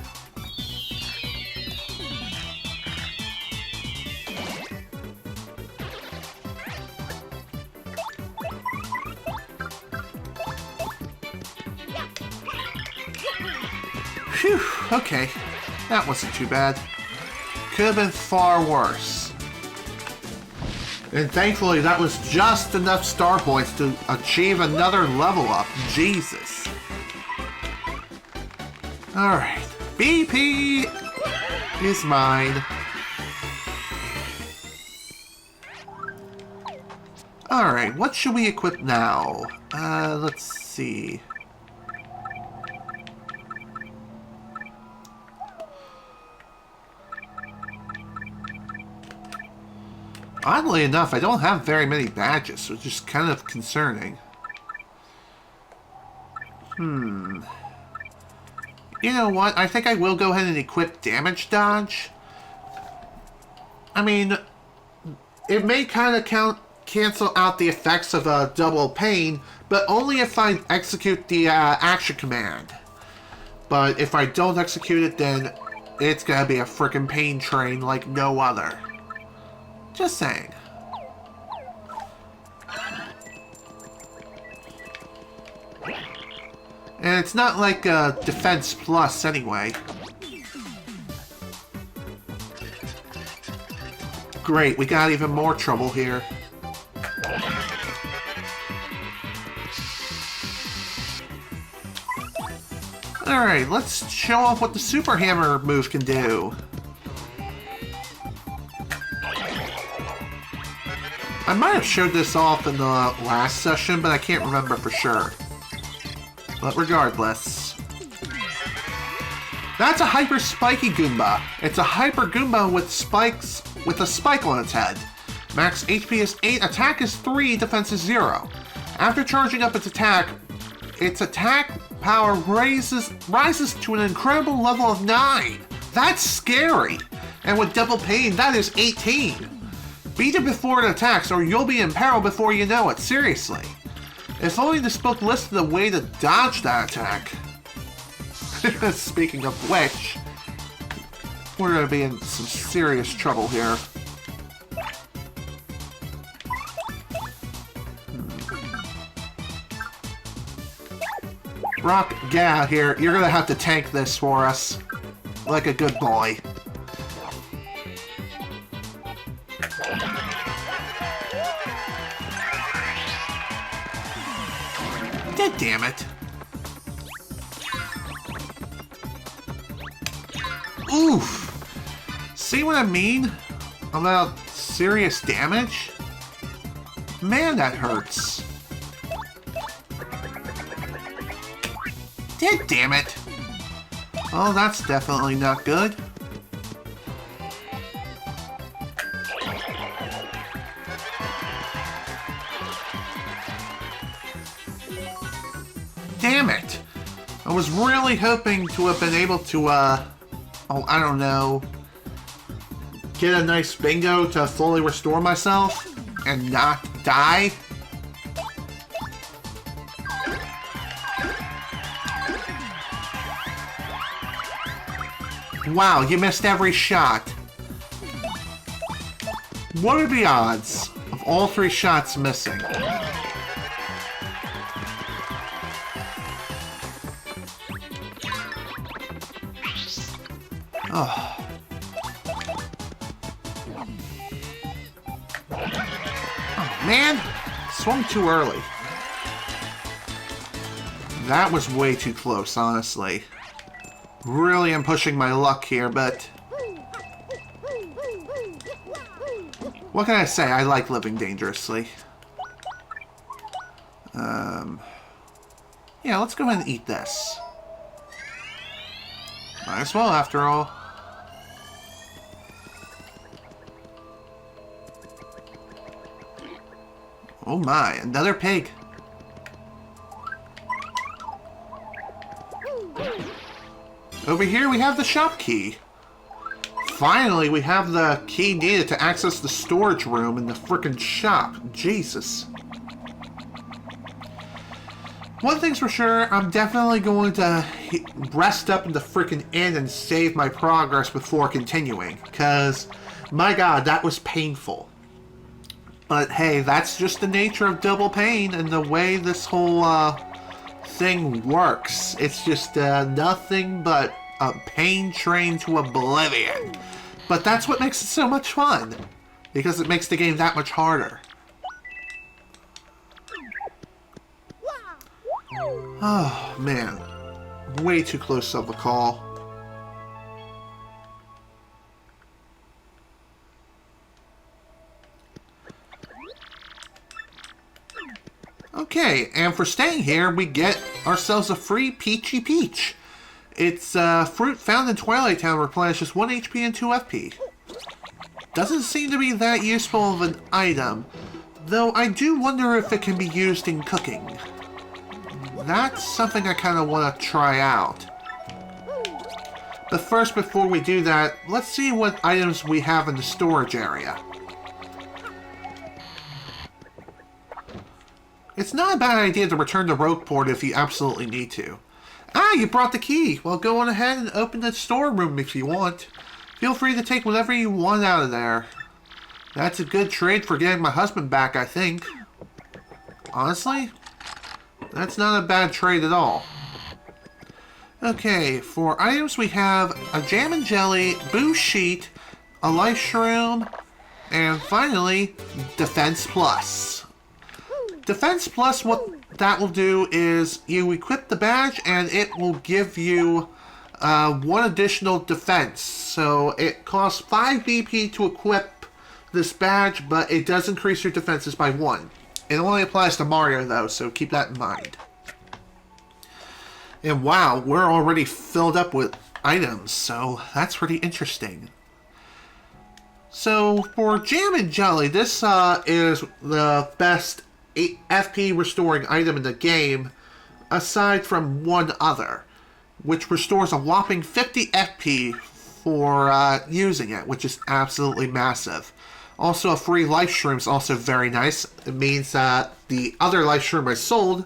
Phew, okay. That wasn't too bad. Could have been far worse. And thankfully, that was just enough star points to achieve another level up. Jesus. Alright. BP is mine. Alright, what should we equip now? Let's see. Oddly enough, I don't have very many badges, which is kind of concerning. You know what? I think I will go ahead and equip damage dodge. I mean, it may kind of cancel out the effects of a double pain, but only if I execute the action command. But if I don't execute it, then it's gonna be a frickin' pain train like no other. Just saying. And it's not like Defense Plus anyway. Great, we got even more trouble here. Alright, let's show off what the Super Hammer move can do. I might have showed this off in the last session, but I can't remember for sure. But regardless. That's a Hyper Spiky Goomba. It's a Hyper Goomba with spikes, with a spike on its head. Max HP is 8, attack is 3, defense is 0. After charging up its attack power rises to an incredible level of 9. That's scary. And with double pain, that is 18. Beat it before it attacks, or you'll be in peril before you know it. Seriously. If only this book listed a way to dodge that attack. Speaking of which, we're going to be in some serious trouble here. Rock Gah here, you're going to have to tank this for us. Like a good boy. Damn it. Oof. See what I mean about serious damage? Man, that hurts. Damn it. Oh, that's definitely not good. Damn it! I was really hoping to have been able to, I don't know, get a nice bingo to fully restore myself and not die. Wow, you missed every shot. What are the odds of all 3 shots missing? Oh. Oh, man! Swung too early. That was way too close, honestly. Really am pushing my luck here, but... what can I say? I like living dangerously. Yeah, let's go ahead and eat this. Might as well, after all. Oh my, another pig. Over here we have the shop key. finally, we have the key needed to access the storage room in the frickin' shop. Jesus. One thing's for sure, I'm definitely going to rest up in the frickin' inn and save my progress before continuing. Because, my god, that was painful. But hey, that's just the nature of double pain and the way this whole thing works. It's just nothing but a pain train to oblivion. But that's what makes it so much fun. Because it makes the game that much harder. Oh, man. Way too close to the call. Okay, and for staying here, we get ourselves a free Peachy Peach. It's fruit found in Twighlight Town, replenishes 1 HP and 2 FP. Doesn't seem to be that useful of an item, though I do wonder if it can be used in cooking. That's something I kind of want to try out. But first, before we do that, let's see what items we have in the storage area. It's not a bad idea to return to Rougeport if you absolutely need to. Ah, you brought the key! Well, go on ahead and open the storeroom if you want. Feel free to take whatever you want out of there. That's a good trade for getting my husband back, I think. Honestly, that's not a bad trade at all. Okay, for items we have a jam and jelly, boo sheet, a life shroom, and finally, Defense Plus. Defense Plus, what that will do is you equip the badge and it will give you 1 additional defense. So it costs 5 BP to equip this badge, but it does increase your defenses by 1. It only applies to Mario though, so keep that in mind. And wow, we're already filled up with items, so that's pretty interesting. So for Jam and Jelly, this is the best FP restoring item in the game, aside from one other, which restores a whopping 50 FP for using it, which is absolutely massive. Also, a free life shroom is also very nice. It means that the other life shroom I sold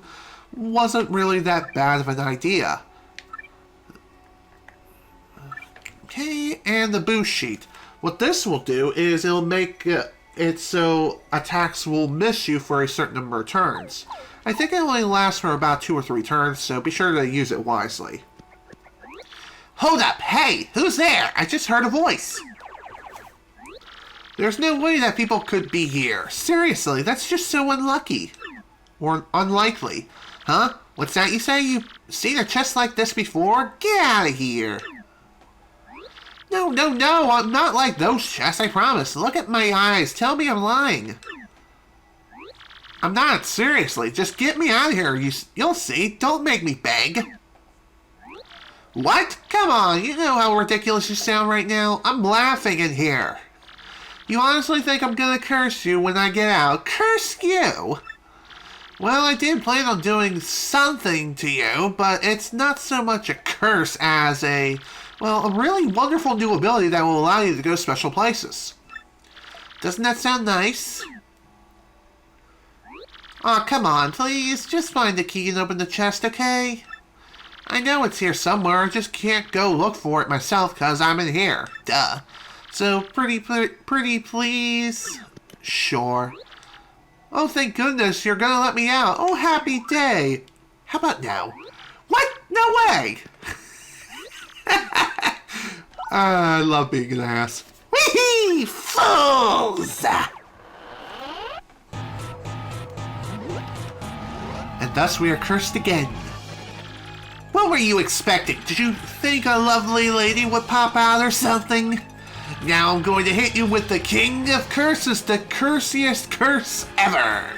wasn't really that bad of an idea. Okay, and the boost sheet. What this will do is it'll make it so attacks will miss you for a certain number of turns. I think it only lasts for about 2 or 3 turns, so be sure to use it wisely. Hold up! Hey! Who's there? I just heard a voice! There's no way that people could be here. Seriously, that's just so unlucky. Or unlikely. Huh? What's that you say? You've seen a chest like this before? Get out of here! No, I'm not like those chests, I promise. Look at my eyes. Tell me I'm lying. I'm not, seriously. Just get me out of here. You'll see. Don't make me beg. What? Come on, you know how ridiculous you sound right now. I'm laughing in here. You honestly think I'm gonna curse you when I get out? Curse you? Well, I did plan on doing something to you, but it's not so much a curse as a really wonderful new ability that will allow you to go special places. Doesn't that sound nice? Aw, come on, please. Just find the key and open the chest, okay? I know it's here somewhere, I just can't go look for it myself because I'm in here. Duh. So, pretty please? Sure. Oh, thank goodness, you're gonna let me out. Oh, happy day. How about now? What? No way! I love being an ass. Whee! Fools! And thus we are cursed again. What were you expecting? Did you think a lovely lady would pop out or something? Now I'm going to hit you with the king of curses, the cursiest curse ever.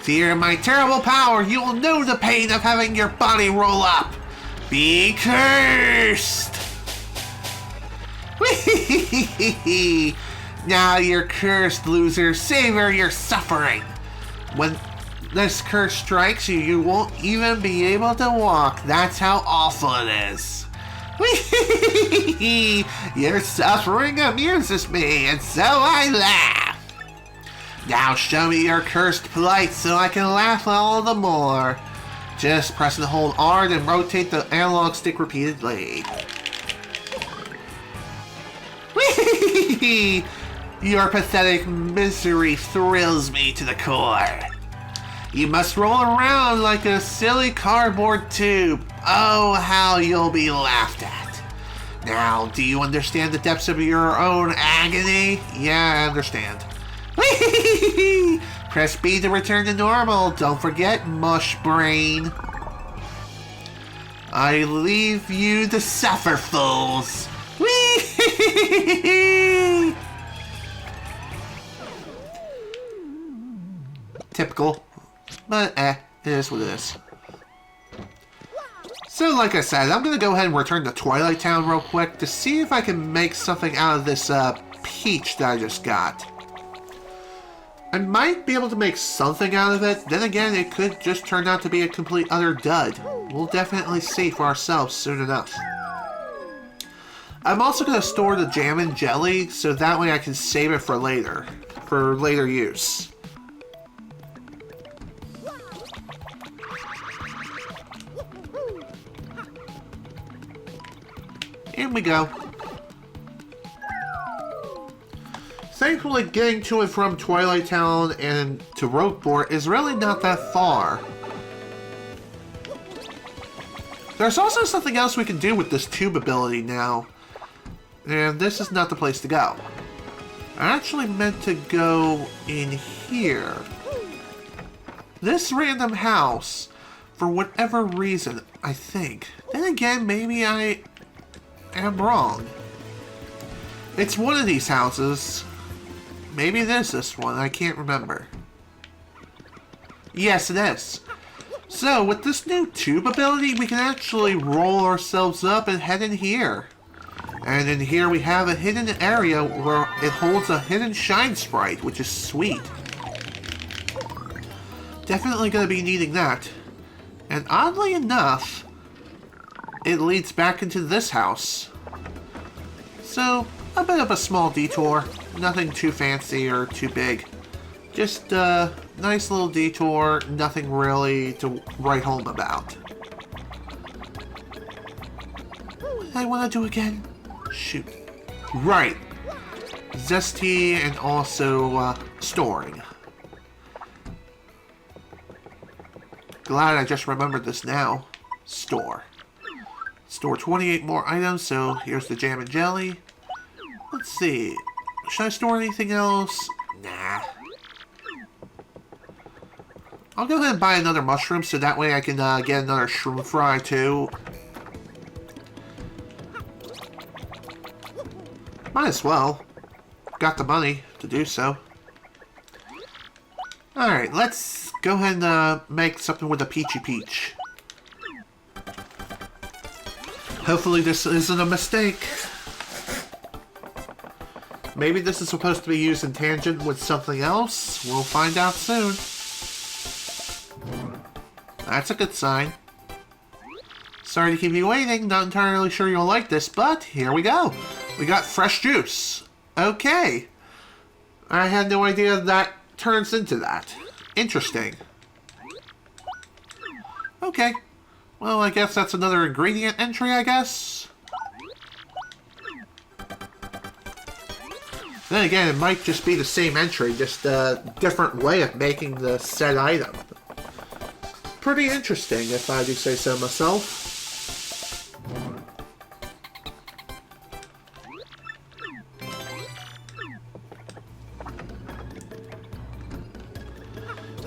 Fear my terrible power, you will know the pain of having your body roll up. Be cursed! Whee! Now you're cursed, loser. Savor your suffering. When this curse strikes you, you won't even be able to walk. That's how awful it is. Your suffering amuses me, and so I laugh. Now show me your cursed plight so I can laugh all the more. Just press and hold R and rotate the analog stick repeatedly. Your pathetic misery thrills me to the core. You must roll around like a silly cardboard tube. Oh, how you'll be laughed at. Now, do you understand the depths of your own agony? Yeah, I understand. Press B to return to normal. Don't forget, mush brain. I leave you to suffer, fools. Typical. But, it is what it is. So, like I said, I'm gonna go ahead and return to Twighlight Town real quick to see if I can make something out of this, peach that I just got. I might be able to make something out of it, then again, it could just turn out to be a complete utter dud. We'll definitely see for ourselves soon enough. I'm also gonna store the jam and jelly, so that way I can save it for later use. Here we go. Thankfully, getting to and from Twighlight Town and to Rougeport is really not that far. There's also something else we can do with this tube ability now. And this is not the place to go. I actually meant to go in here. This random house, for whatever reason, I think. Then again, maybe I am wrong. It's one of these houses. Maybe it is this one. I can't remember. Yes, it is. So, with this new tube ability, we can actually roll ourselves up and head in here. And in here we have a hidden area where it holds a hidden shine sprite, which is sweet. Definitely going to be needing that. And oddly enough, it leads back into this house. So, a bit of a small detour. Nothing too fancy or too big. Just a nice little detour, nothing really to write home about. What did I want to do again? Shoot. Right. Zesty and also storing. Glad I just remembered this now. Store. Store 28 more items, so here's the jam and jelly. Let's see. Should I store anything else? Nah. I'll go ahead and buy another mushroom so that way I can get another shroom fry too. Might as well. Got the money to do so. Alright, let's go ahead and make something with a peachy peach. Hopefully this isn't a mistake. Maybe this is supposed to be used in tangent with something else. We'll find out soon. That's a good sign. Sorry to keep you waiting. Not entirely sure you'll like this, but here we go. We got fresh juice. Okay. I had no idea that turns into that. Interesting. Okay. Well, I guess that's another ingredient entry, I guess. Then again, it might just be the same entry, just a different way of making the said item. Pretty interesting, if I do say so myself.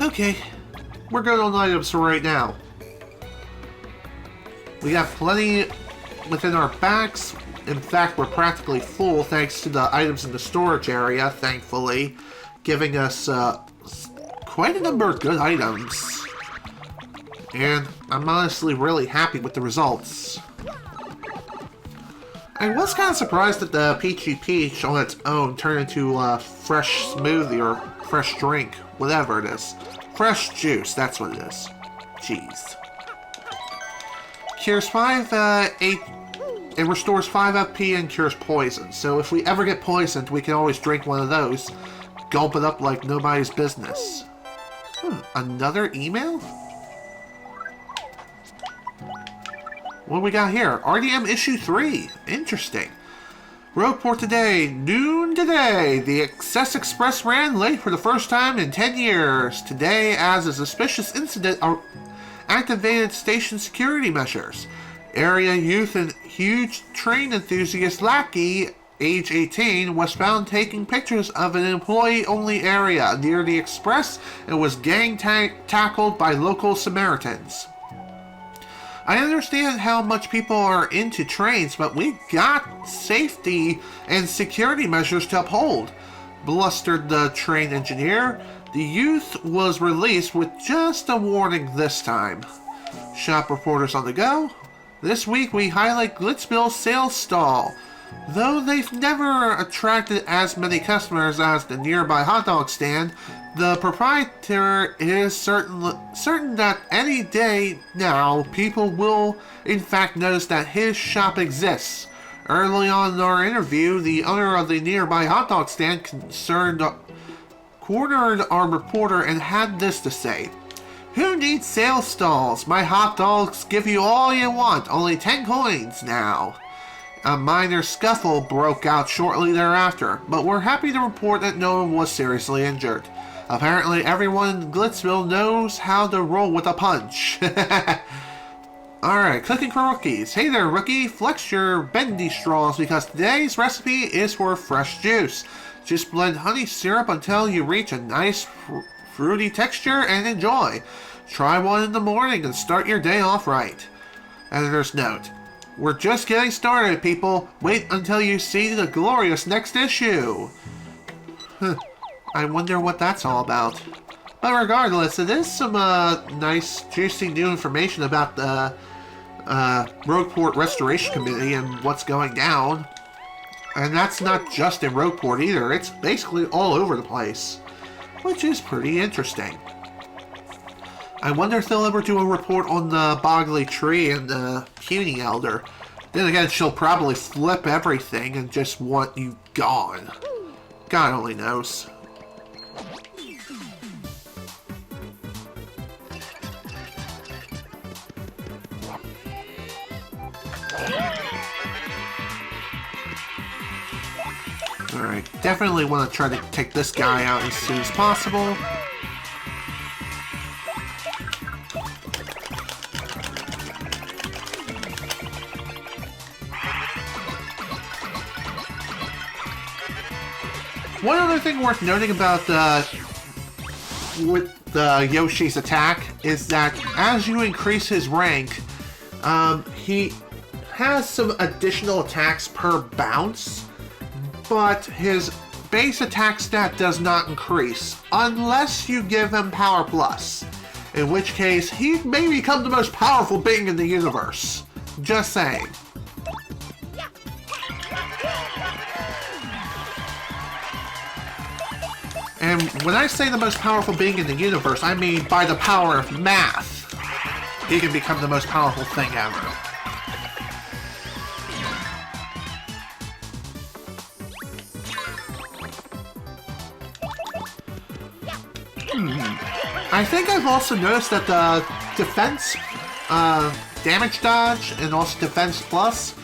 Okay, we're good on items for right now. We have plenty within our backs. In fact, we're practically full thanks to the items in the storage area, thankfully, giving us quite a number of good items. And I'm honestly really happy with the results. I was kind of surprised that the Peachy Peach on its own turned into a fresh smoothie or fresh drink, whatever it is. Fresh juice, that's what it is. Jeez. Cures 5, 8 it restores 5 FP and cures poison. So if we ever get poisoned, we can always drink one of those. Gulp it up like nobody's business. Another email? What do we got here? RDM issue 3. Interesting. Rougeport today, noon today. The Excess Express ran late for the first time in 10 years. Today, as a suspicious incident, activated station security measures. Area youth and huge train enthusiast lackey, age 18, was found taking pictures of an employee-only area near the express and was gang-tackled by local Samaritans. I understand how much people are into trains, but we got safety and security measures to uphold, blustered the train engineer. The youth was released with just a warning this time. Shop reporters on the go. This week we highlight Glitzbill's sales stall. Though they've never attracted as many customers as the nearby hot dog stand, the proprietor is certain that any day now people will in fact notice that his shop exists. Early on in our interview, the owner of the nearby hot dog stand cornered our reporter and had this to say. Who needs sales stalls? My hot dogs give you all you want, only 10 coins now. A minor scuffle broke out shortly thereafter, but we're happy to report that no one was seriously injured. Apparently everyone in Glitzville knows how to roll with a punch. Alright, cooking for rookies. Hey there, rookie. Flex your bendy straws because today's recipe is for fresh juice. Just blend honey syrup until you reach a nice fruity texture and enjoy. Try one in the morning and start your day off right. Editor's note. We're just getting started, people. Wait until you see the glorious next issue. I wonder what that's all about. But regardless, it is some nice, juicy new information about the Rougeport Restoration Committee and what's going down. And that's not just in Rougeport either. It's basically all over the place, which is pretty interesting. I wonder if they'll ever do a report on the Boggly Tree and the Puny Elder. Then again, she'll probably flip everything and just want you gone. God only knows. Alright, definitely want to try to take this guy out as soon as possible. One other thing worth noting about with Yoshi's attack is that as you increase his rank, he has some additional attacks per bounce, but his base attack stat does not increase unless you give him Power Plus, in which case he may become the most powerful being in the universe. Just saying. And when I say the most powerful being in the universe, I mean by the power of math. He can become the most powerful thing ever. I think I've also noticed that the defense, damage dodge, and also defense plus,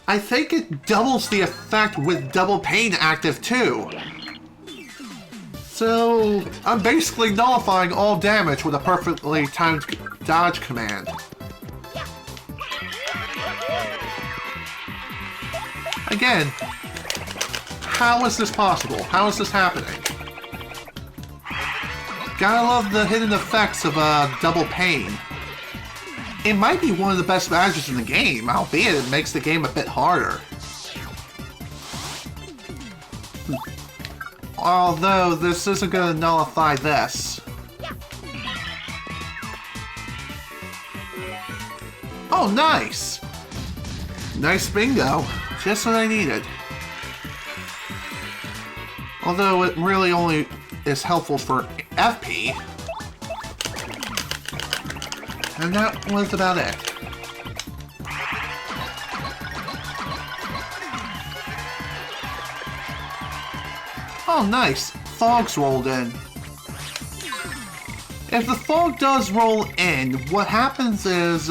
I think it doubles the effect with double pain active too. So, I'm basically nullifying all damage with a perfectly timed dodge command. Again, how is this possible? How is this happening? Gotta love the hidden effects of double pain. It might be one of the best badges in the game, albeit it makes the game a bit harder. Although, this isn't going to nullify this. Oh, nice! Nice bingo. Just what I needed. Although, it really only is helpful for FP. And that was about it. Oh, nice. Fog's rolled in. If the fog does roll in, what happens is,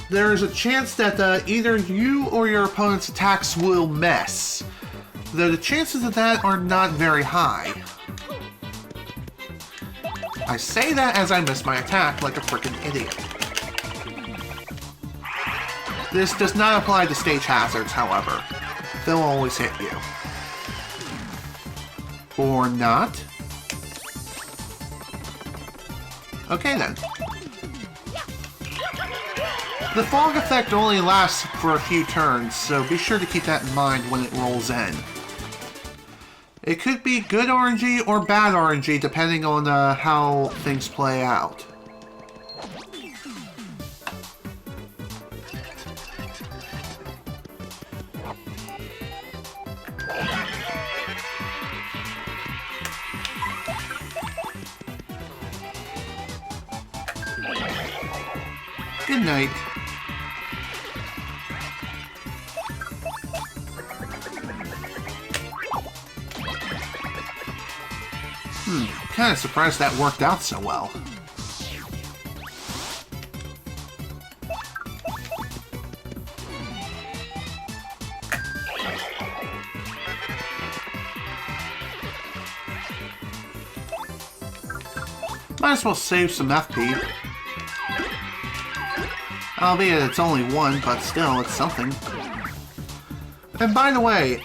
there is a chance that either you or your opponent's attacks will miss. Though the chances of that are not very high. I say that as I miss my attack like a freaking idiot. This does not apply to stage hazards, however. They'll always hit you. Or not. Okay then. The fog effect only lasts for a few turns, so be sure to keep that in mind when it rolls in. It could be good RNG or bad RNG depending on how things play out. Good night. Kind of surprised that worked out so well. Might as well save some FP. Albeit it's only one, but still, it's something. And by the way,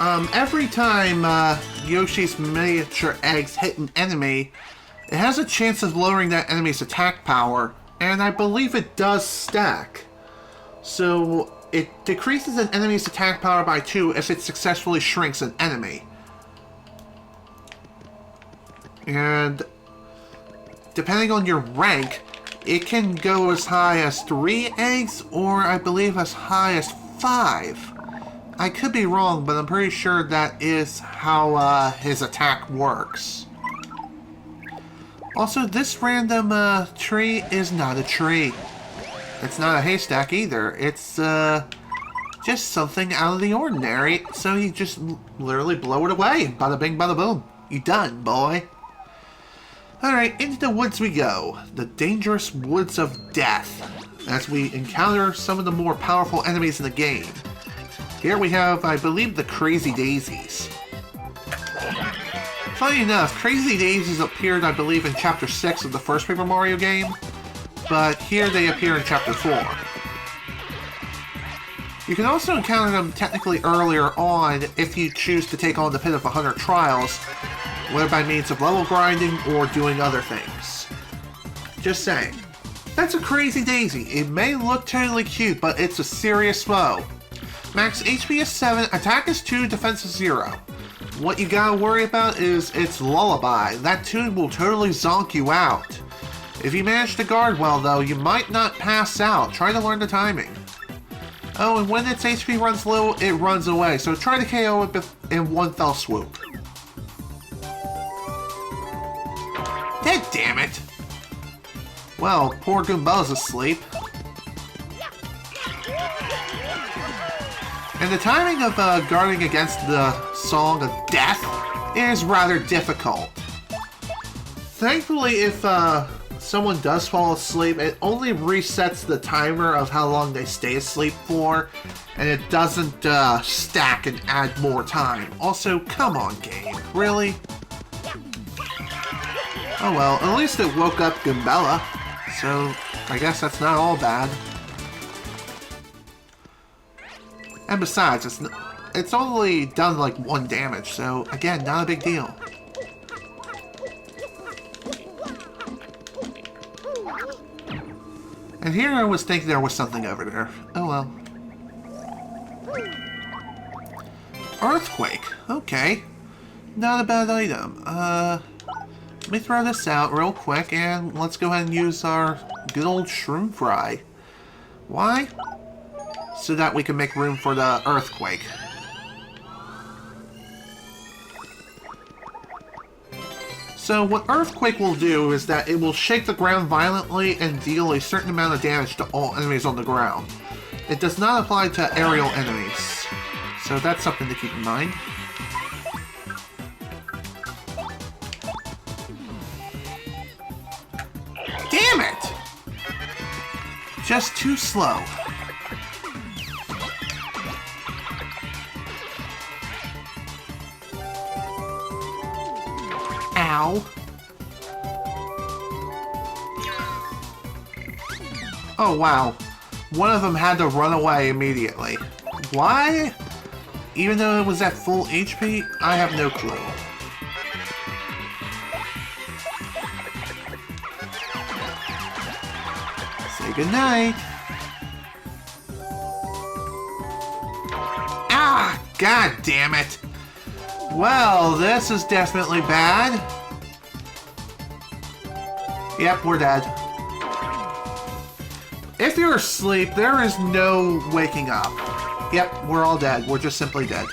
every time Yoshi's miniature eggs hit an enemy, it has a chance of lowering that enemy's attack power, and I believe it does stack. So it decreases an enemy's attack power by 2 if it successfully shrinks an enemy. And depending on your rank, it can go as high as 3 eggs, or I believe as high as 5. I could be wrong, but I'm pretty sure that is how his attack works. Also, this random tree is not a tree. It's not a haystack either. It's just something out of the ordinary. So you just literally blow it away. Bada bing, bada boom. You done, boy. Alright, into the woods we go. The dangerous woods of death. As we encounter some of the more powerful enemies in the game. Here we have, I believe, the Crazy Daisies. Funny enough, Crazy Daisies appeared, I believe, in Chapter 6 of the first Paper Mario game, but here they appear in Chapter 4. You can also encounter them technically earlier on if you choose to take on the Pit of 100 Trials, whether by means of level grinding or doing other things. Just saying. That's a Crazy Daisy. It may look totally cute, but it's a serious foe. Max HP is 7, attack is 2, defense is 0. What you gotta worry about is its lullaby. That tune will totally zonk you out. If you manage to guard well though, you might not pass out. Try to learn the timing. Oh, and when its HP runs low, it runs away, so try to KO it in one fell swoop. Damn it! Well, poor Goomba's asleep. And the timing of guarding against the Song of Death is rather difficult. Thankfully, if someone does fall asleep, it only resets the timer of how long they stay asleep for, and it doesn't stack and add more time. Also, come on, game. Really? Oh well, at least it woke up Goombella, so I guess that's not all bad. And besides, it's only done like 1 damage, so again, not a big deal. And here I was thinking there was something over there. Oh well. Earthquake. Okay. Not a bad item. Let me throw this out real quick and let's go ahead and use our good old shroom fry. Why? So that we can make room for the earthquake. So what earthquake will do is that it will shake the ground violently and deal a certain amount of damage to all enemies on the ground. It does not apply to aerial enemies. So that's something to keep in mind. Damn it! Just too slow. Ow. Oh, wow. One of them had to run away immediately. Why? Even though it was at full HP? I have no clue. Say goodnight. Ah! God damn it! Well, this is definitely bad. Yep, we're dead. If you're asleep, there is no waking up. Yep, we're all dead. We're just simply dead.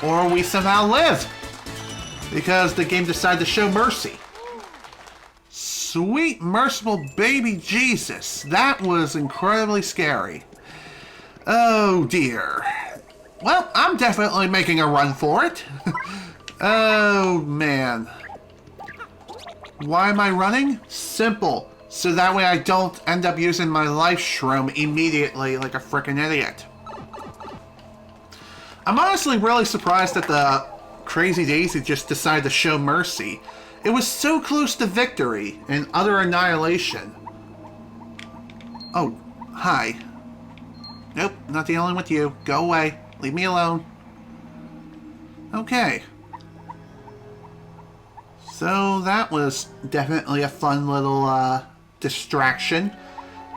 Or we somehow lived. Because the game decided to show mercy. Sweet, merciful baby Jesus. That was incredibly scary. Oh, dear. Well, I'm definitely making a run for it. Oh, man. Why am I running? Simple. So that way I don't end up using my life shroom immediately like a frickin' idiot. I'm honestly really surprised that the Crazy Daisy just decided to show mercy. It was so close to victory and utter annihilation. Oh, hi. Nope, not dealing with you. Go away. Leave me alone. Okay. So that was definitely a fun little distraction.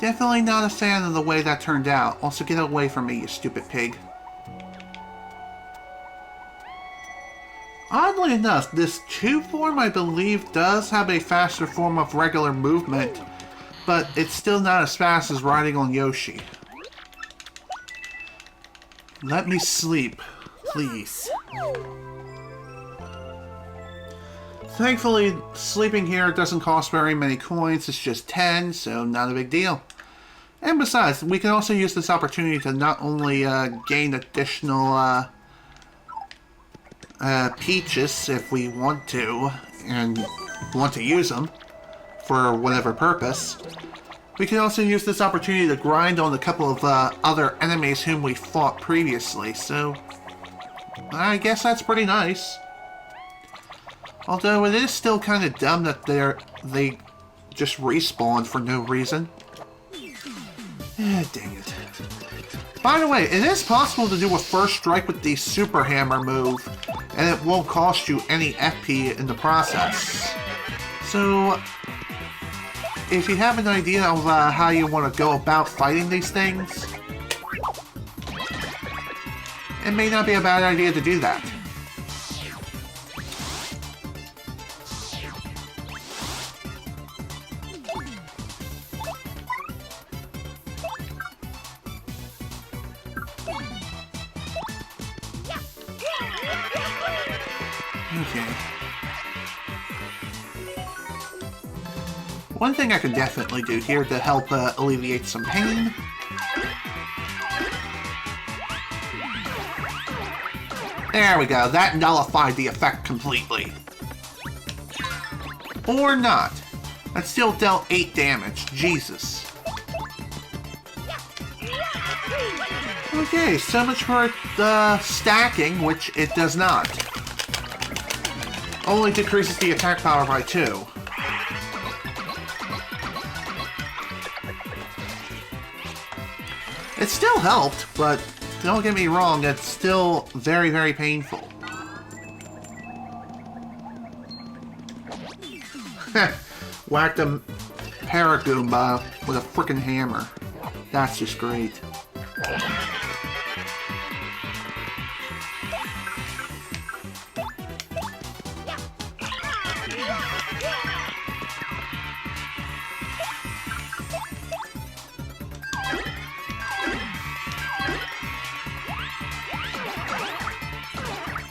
Definitely not a fan of the way that turned out. Also, get away from me, you stupid pig. Oddly enough, this tube form, I believe, does have a faster form of regular movement, but it's still not as fast as riding on Yoshi. Let me sleep, please. Thankfully, sleeping here doesn't cost very many coins. It's just 10, so not a big deal. And besides, we can also use this opportunity to not only gain additional peaches if we want to, and want to use them for whatever purpose. We can also use this opportunity to grind on a couple of other enemies whom we fought previously, so I guess that's pretty nice. Although it is still kind of dumb that they just respawn for no reason. Dang it. By the way, it is possible to do a first strike with the Super Hammer move, and it won't cost you any FP in the process. So, if you have an idea of how you want to go about fighting these things, it may not be a bad idea to do that. Okay. One thing I could definitely do here to help alleviate some pain. There we go, that nullified the effect completely. Or not. That still dealt 8 damage, Jesus. Okay, so much for the stacking, which it does not. Only decreases the attack power by 2. It still helped, but don't get me wrong, it's still very, very painful. Whacked a Paragoomba with a frickin' hammer. That's just great.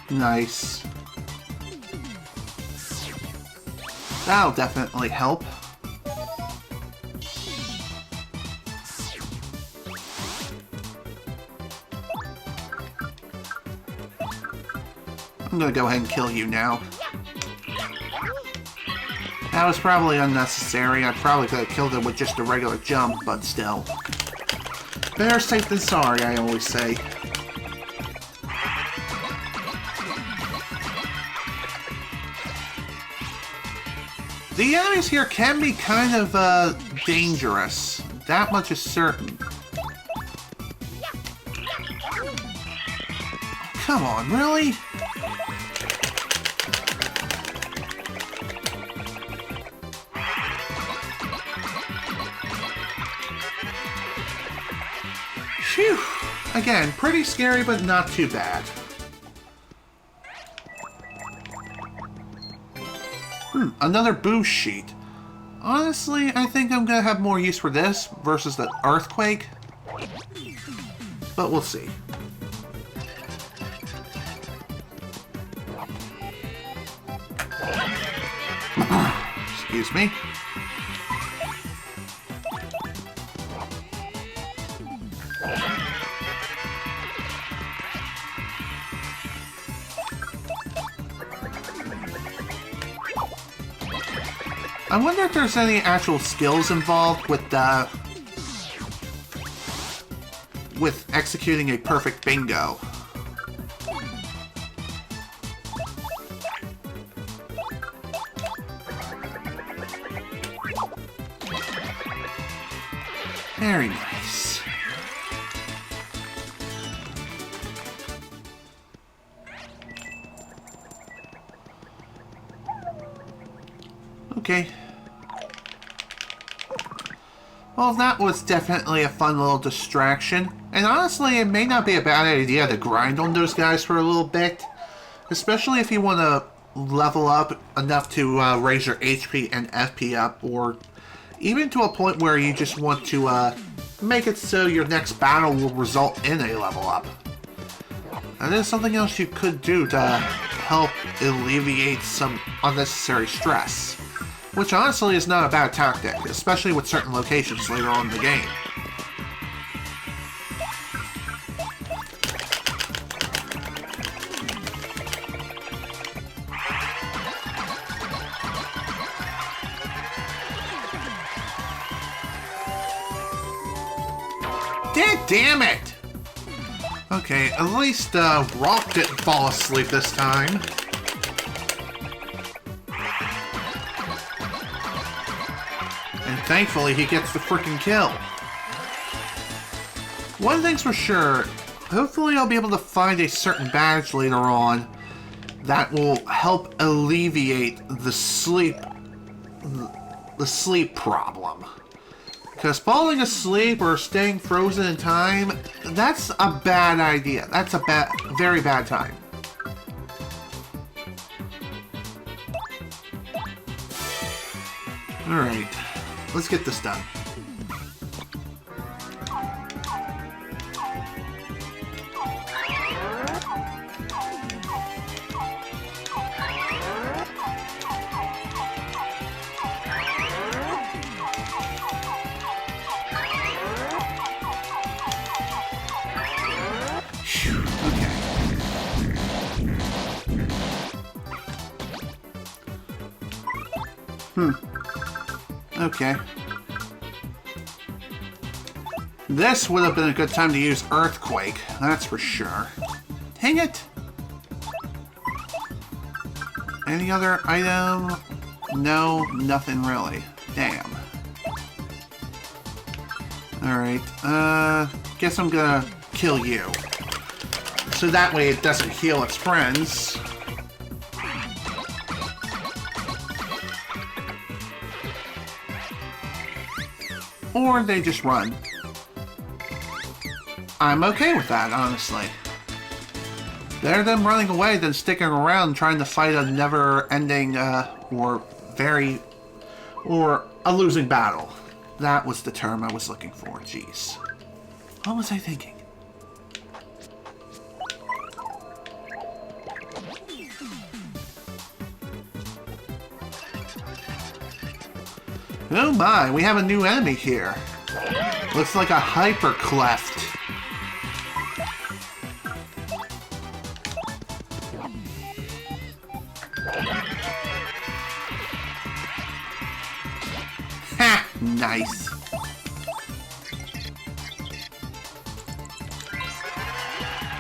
Nice. That'll definitely help. I'm gonna go ahead and kill you now. That was probably unnecessary. I probably could have killed him with just a regular jump, but still. Better safe than sorry, I always say. The enemies here can be kind of, dangerous. That much is certain. Come on, really? Phew! Again, pretty scary, but not too bad. Another boost sheet. Honestly, I think I'm gonna have more use for this versus the earthquake. But we'll see. Excuse me. I wonder if there's any actual skills involved with executing a perfect bingo. Very nice. Okay. Well, that was definitely a fun little distraction. And honestly, it may not be a bad idea to grind on those guys for a little bit. Especially if you want to level up enough to raise your HP and FP up, or even to a point where you just want to make it so your next battle will result in a level up. And there's something else you could do to help alleviate some unnecessary stress. Which honestly is not a bad tactic, especially with certain locations later on in the game. Damn it! Okay, at least Rock didn't fall asleep this time. And thankfully he gets the freaking kill. One thing's for sure, hopefully I'll be able to find a certain badge later on that will help alleviate the sleep problem. Because falling asleep or staying frozen in time, that's a bad idea. That's a very bad time. Alright, let's get this done. Okay. This would have been a good time to use Earthquake, that's for sure. Dang it! Any other item? No, nothing really. Damn. Alright, guess I'm gonna kill you. So that way it doesn't heal its friends. Or they just run. I'm okay with that, honestly. Better them running away than sticking around trying to fight a never-ending, or a losing battle. That was the term I was looking for, jeez. What was I thinking? Oh my, we have a new enemy here. Looks like a hyper cleft. Nice.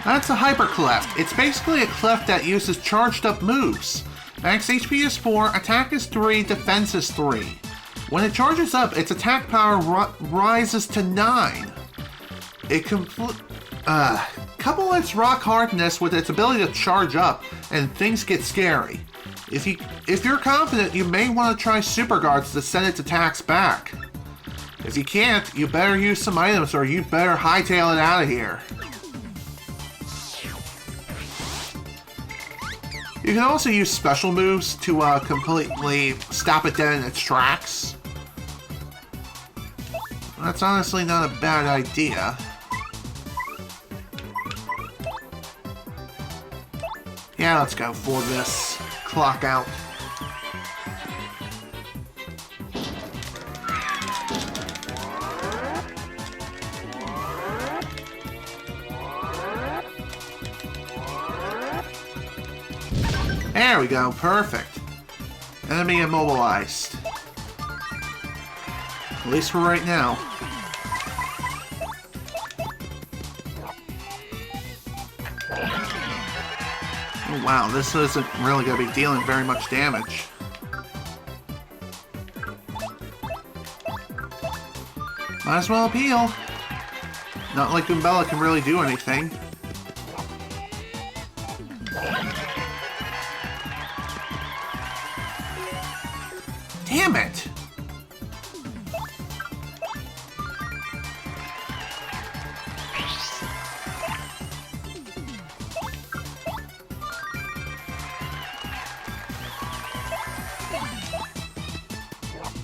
That's a hyper clef. It's basically a clef that uses charged up moves. Max HP is 4, attack is 3, defense is 3. When it charges up, its attack power rises to 9. It couple its rock hardness with its ability to charge up, and things get scary. If you're confident, you may want to try Super Guards to send its attacks back. If you can't, you better use some items or you better hightail it out of here. You can also use special moves to completely stop it dead in its tracks. That's honestly not a bad idea. Yeah, let's go for this. Clock out. There we go, perfect. Enemy immobilized. At least for right now. Oh wow, this isn't really going to be dealing very much damage. Might as well appeal. Not like Goombella can really do anything. Damn it!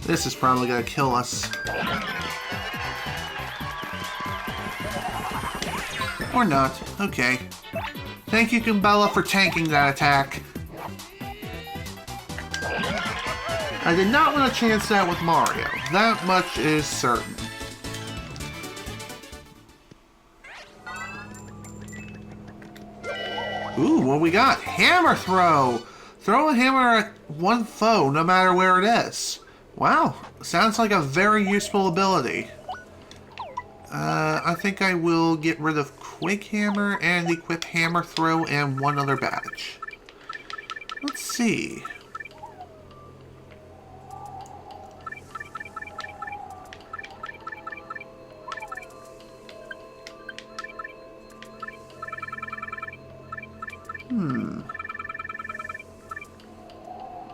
This is probably gonna kill us. Or not. Okay. Thank you, Goombella, for tanking that attack. I did not want to chance that with Mario. That much is certain. Ooh, what we got? Hammer throw! Throw a hammer at one foe, no matter where it is. Wow, sounds like a very useful ability. I think I will get rid of Quick Hammer and equip Hammer Throw and one other badge. Let's see.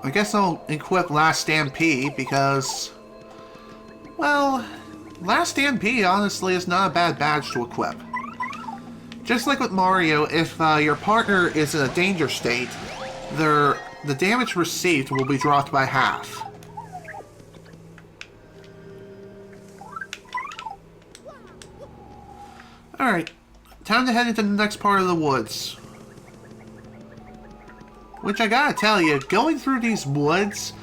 I guess I'll equip Last Stand P because, well, Last Stand P honestly is not a bad badge to equip. Just like with Mario, if your partner is in a danger state, the damage received will be dropped by half. Alright, time to head into the next part of the woods. Which I gotta tell you, going through these woods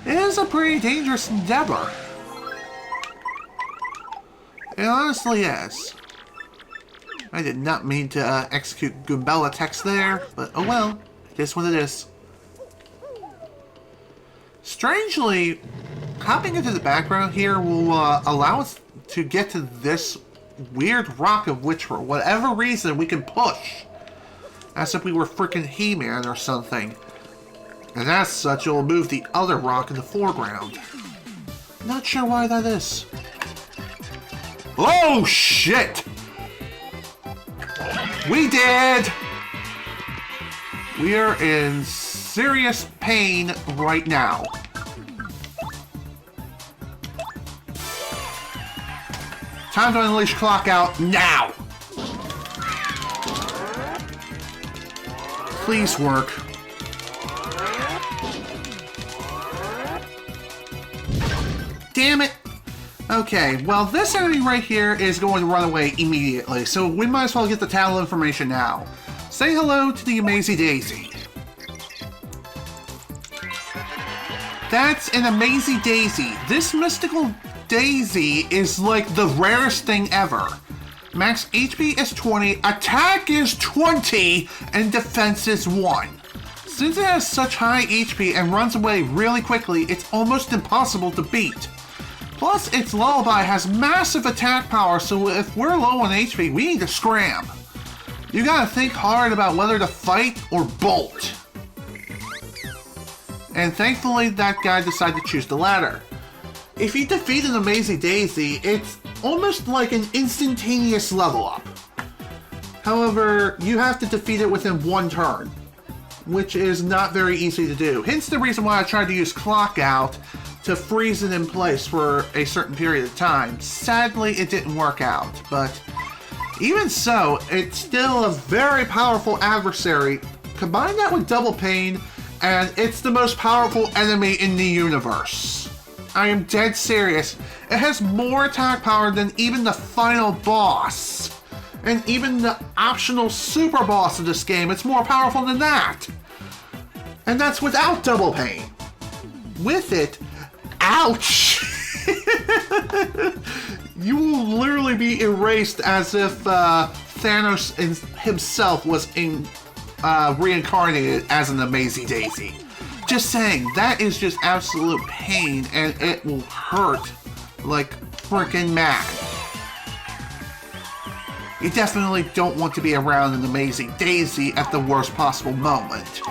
is a pretty dangerous endeavor. It honestly is. I did not mean to execute Goombella text there, but oh well, it is what it is. Strangely, hopping into the background here will allow us to get to this weird rock of which, for whatever reason, we can push. As if we were freaking He-Man or something. And as such, it will move the other rock in the foreground. Not sure why that is. Oh, shit! We did! We are in serious pain right now. Time to unleash clock out now! Please work. Damn it! Okay, well this enemy right here is going to run away immediately, so we might as well get the tattle information now. Say hello to the Amazing Daisy. That's an Amazing Daisy. This mystical Daisy is like the rarest thing ever. Max HP is 20, attack is 20, and defense is 1. Since it has such high HP and runs away really quickly, it's almost impossible to beat. Plus, its lullaby has massive attack power, so if we're low on HP, we need to scram. You gotta think hard about whether to fight or bolt. And thankfully, that guy decided to choose the latter. If you defeat an Amazing Daisy, it's almost like an instantaneous level up. However, you have to defeat it within one turn, which is not very easy to do. Hence the reason why I tried to use Clock Out to freeze it in place for a certain period of time. Sadly, it didn't work out, but even so, it's still a very powerful adversary. Combine that with Double Pain, and it's the most powerful enemy in the universe. I am dead serious. It has more attack power than even the final boss. And even the optional super boss of this game, it's more powerful than that. And that's without Double Pain. With it, ouch! You will literally be erased as if Thanos himself was reincarnated as an Amazing Daisy. Just saying, that is just absolute pain, and it will hurt like freaking mad. You definitely don't want to be around an Amazing Daisy at the worst possible moment.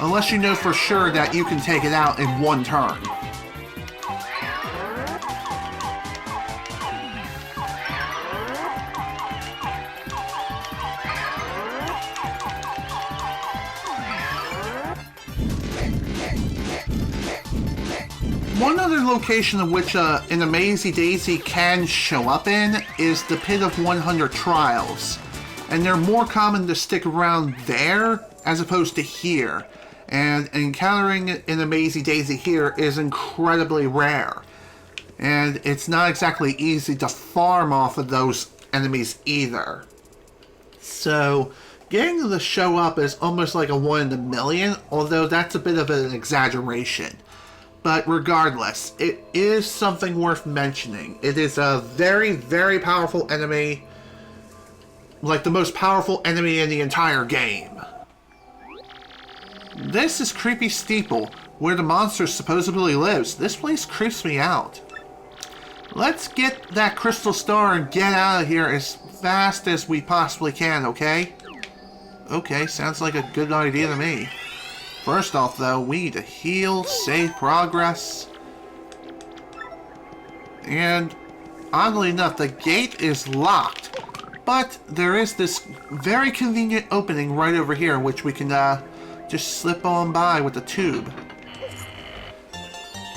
Unless you know for sure that you can take it out in one turn. One other location in which an Amazing Daisy can show up in is the Pit of 100 Trials. And they're more common to stick around there as opposed to here. And encountering an Amazing Daisy here is incredibly rare. And it's not exactly easy to farm off of those enemies either. So getting them to show up is almost like a 1 in a million, although that's a bit of an exaggeration. But regardless, it is something worth mentioning. It is a very, very powerful enemy. Like the most powerful enemy in the entire game. This is Creepy Steeple, where the monster supposedly lives. This place creeps me out. Let's get that crystal star and get out of here as fast as we possibly can, okay? Okay, sounds like a good idea to me. First off, though, we need to heal, save progress. And, oddly enough, the gate is locked. But there is this very convenient opening right over here, which we can just slip on by with the tube.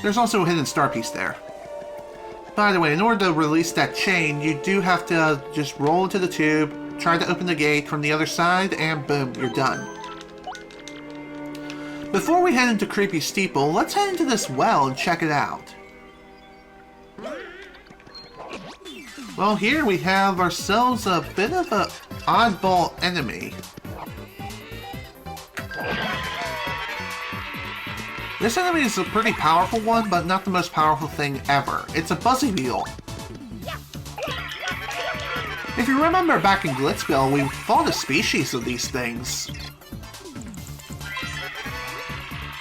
There's also a hidden star piece there. By the way, in order to release that chain, you do have to just roll into the tube, try to open the gate from the other side, and boom, you're done. Before we head into Creepy Steeple, let's head into this well and check it out. Well, here we have ourselves a bit of an oddball enemy. This enemy is a pretty powerful one, but not the most powerful thing ever. It's a Buzzy Beetle. If you remember back in Glitzville, we fought a species of these things.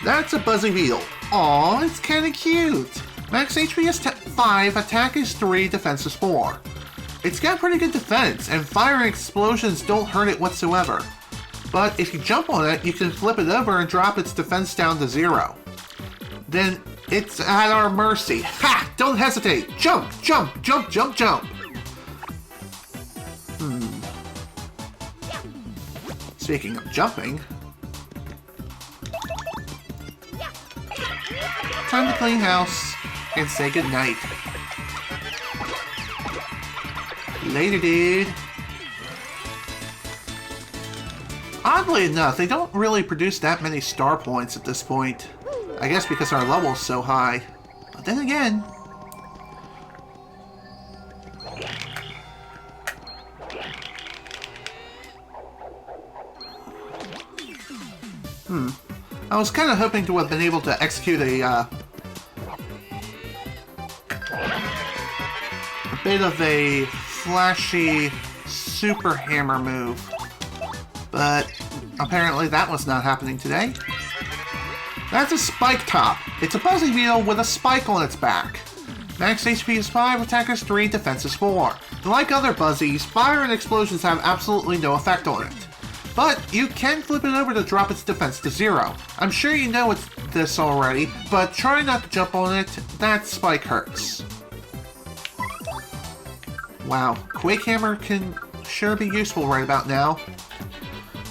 That's a Buzzy Beetle. Aw, it's kinda cute. Max HP is 5, attack is 3, defense is 4. It's got pretty good defense, and fire and explosions don't hurt it whatsoever. But if you jump on it, you can flip it over and drop its defense down to 0. Then it's at our mercy. Ha! Don't hesitate! Jump! Jump! Jump! Jump! Jump! Speaking of jumping... time to clean house and say goodnight. Later, dude. Oddly enough, they don't really produce that many star points at this point. I guess because our level's so high. But then again... I was kind of hoping to have been able to execute a bit of a flashy super hammer move, but apparently that was not happening today. That's a spike top. It's a Buzzy Beetle with a spike on its back. Max HP is 5, attack is 3, defense is 4. Like other Buzzies, fire and explosions have absolutely no effect on it. But you can flip it over to drop its defense to 0. I'm sure you know this already, but try not to jump on it, that spike hurts. Wow, Quake Hammer can sure be useful right about now.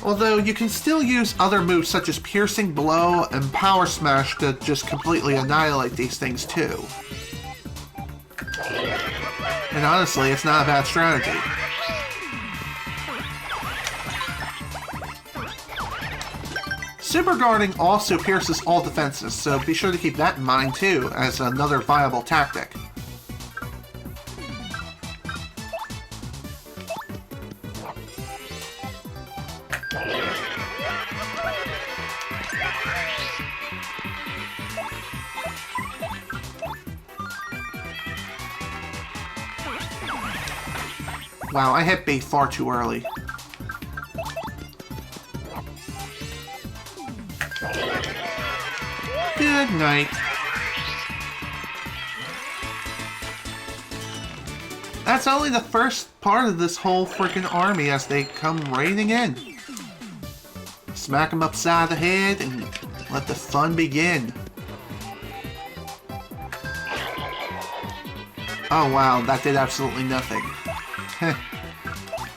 Although you can still use other moves such as Piercing Blow and Power Smash to just completely annihilate these things too. And honestly, it's not a bad strategy. Super Guarding also pierces all defenses, so be sure to keep that in mind too, as another viable tactic. Wow, I hit bait far too early. Good night. That's only the first part of this whole freaking army as they come raining in. Smack them upside the head and let the fun begin. Oh wow, that did absolutely nothing.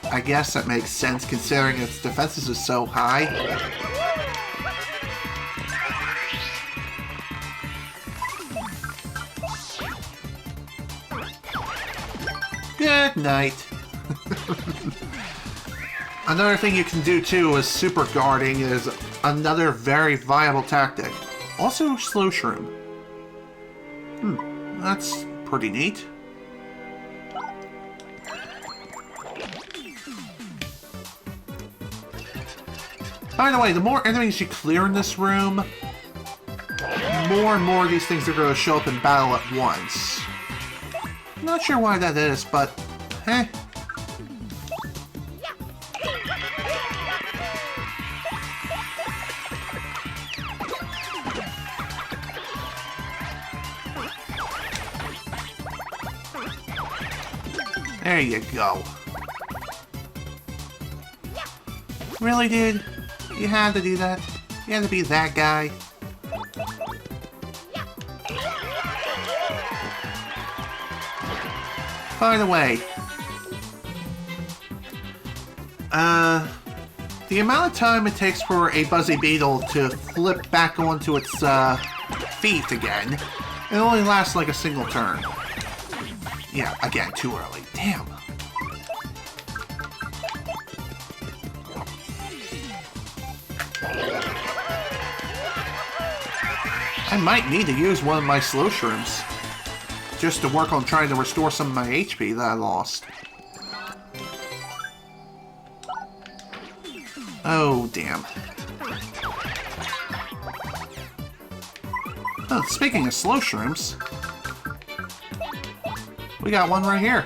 I guess that makes sense considering its defenses are so high. Good night. Another thing you can do too is super guarding is another very viable tactic. Also slow shroom. That's pretty neat. By the way, the more enemies you clear in this room, more and more of these things are going to show up in battle at once. Not sure why that is, but There you go. Really, dude? You had to do that? You had to be that guy? By the way, the amount of time it takes for a Buzzy Beetle to flip back onto its feet again, it only lasts like a single turn. Yeah, again, too early. Damn. I might need to use one of my slow shrooms just to work on trying to restore some of my HP that I lost. Oh, damn. Oh, speaking of slow shrooms, we got one right here.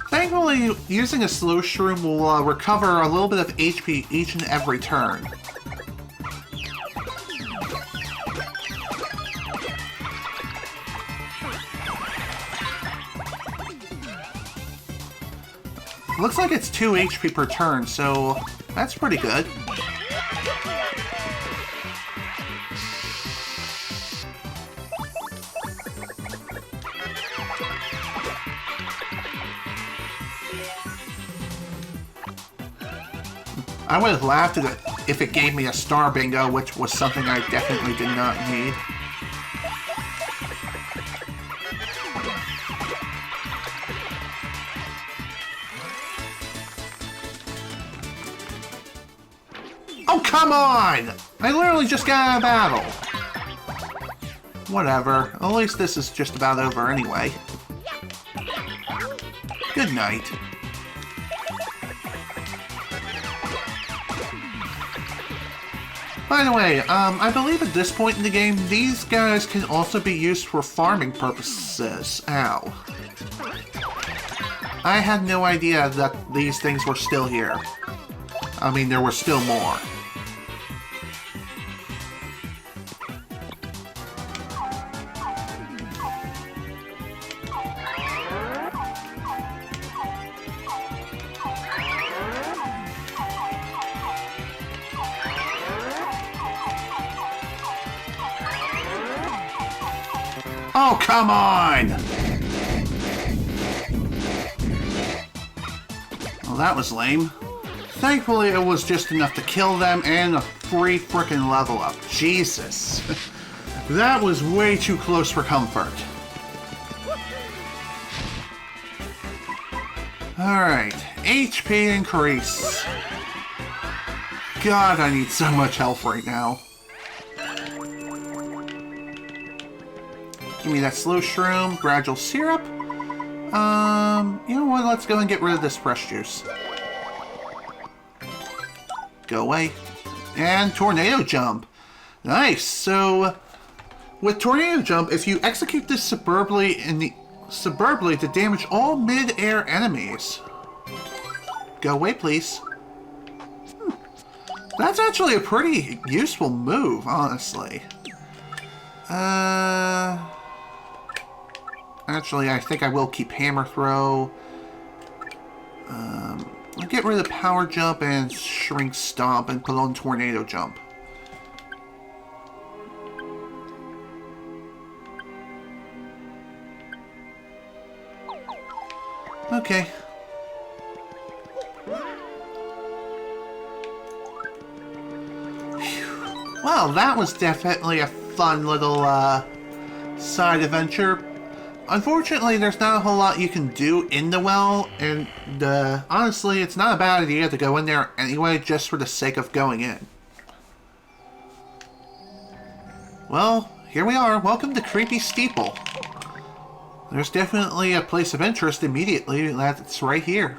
Thankfully, using a slow shroom will recover a little bit of HP each and every turn. Looks like it's 2 HP per turn, so that's pretty good. I would have laughed at it if it gave me a star bingo, which was something I definitely did not need. Oh, come on! I literally just got out of battle. Whatever. At least this is just about over anyway. Good night. By the way, I believe at this point in the game, these guys can also be used for farming purposes. Ow. I had no idea that these things were still here. I mean, there were still more. Oh, come on! Well, that was lame. Thankfully, it was just enough to kill them and a free frickin' level up. Jesus. That was way too close for comfort. Alright, HP increase. God, I need so much health right now. Give me that slow shroom, gradual syrup. You know what, let's go and get rid of this fresh juice. Go away. And tornado jump. Nice, so with tornado jump, if you execute this superbly to damage all mid-air enemies. Go away, please. That's actually a pretty useful move, honestly. Actually, I think I will keep Hammer Throw. I'll get rid of Power Jump and Shrink Stomp and put on Tornado Jump. Okay. Well, that was definitely a fun little side adventure. Unfortunately, there's not a whole lot you can do in the well, and honestly, it's not a bad idea to go in there anyway, just for the sake of going in. Well, here we are. Welcome to Creepy Steeple. There's definitely a place of interest immediately. That's right here.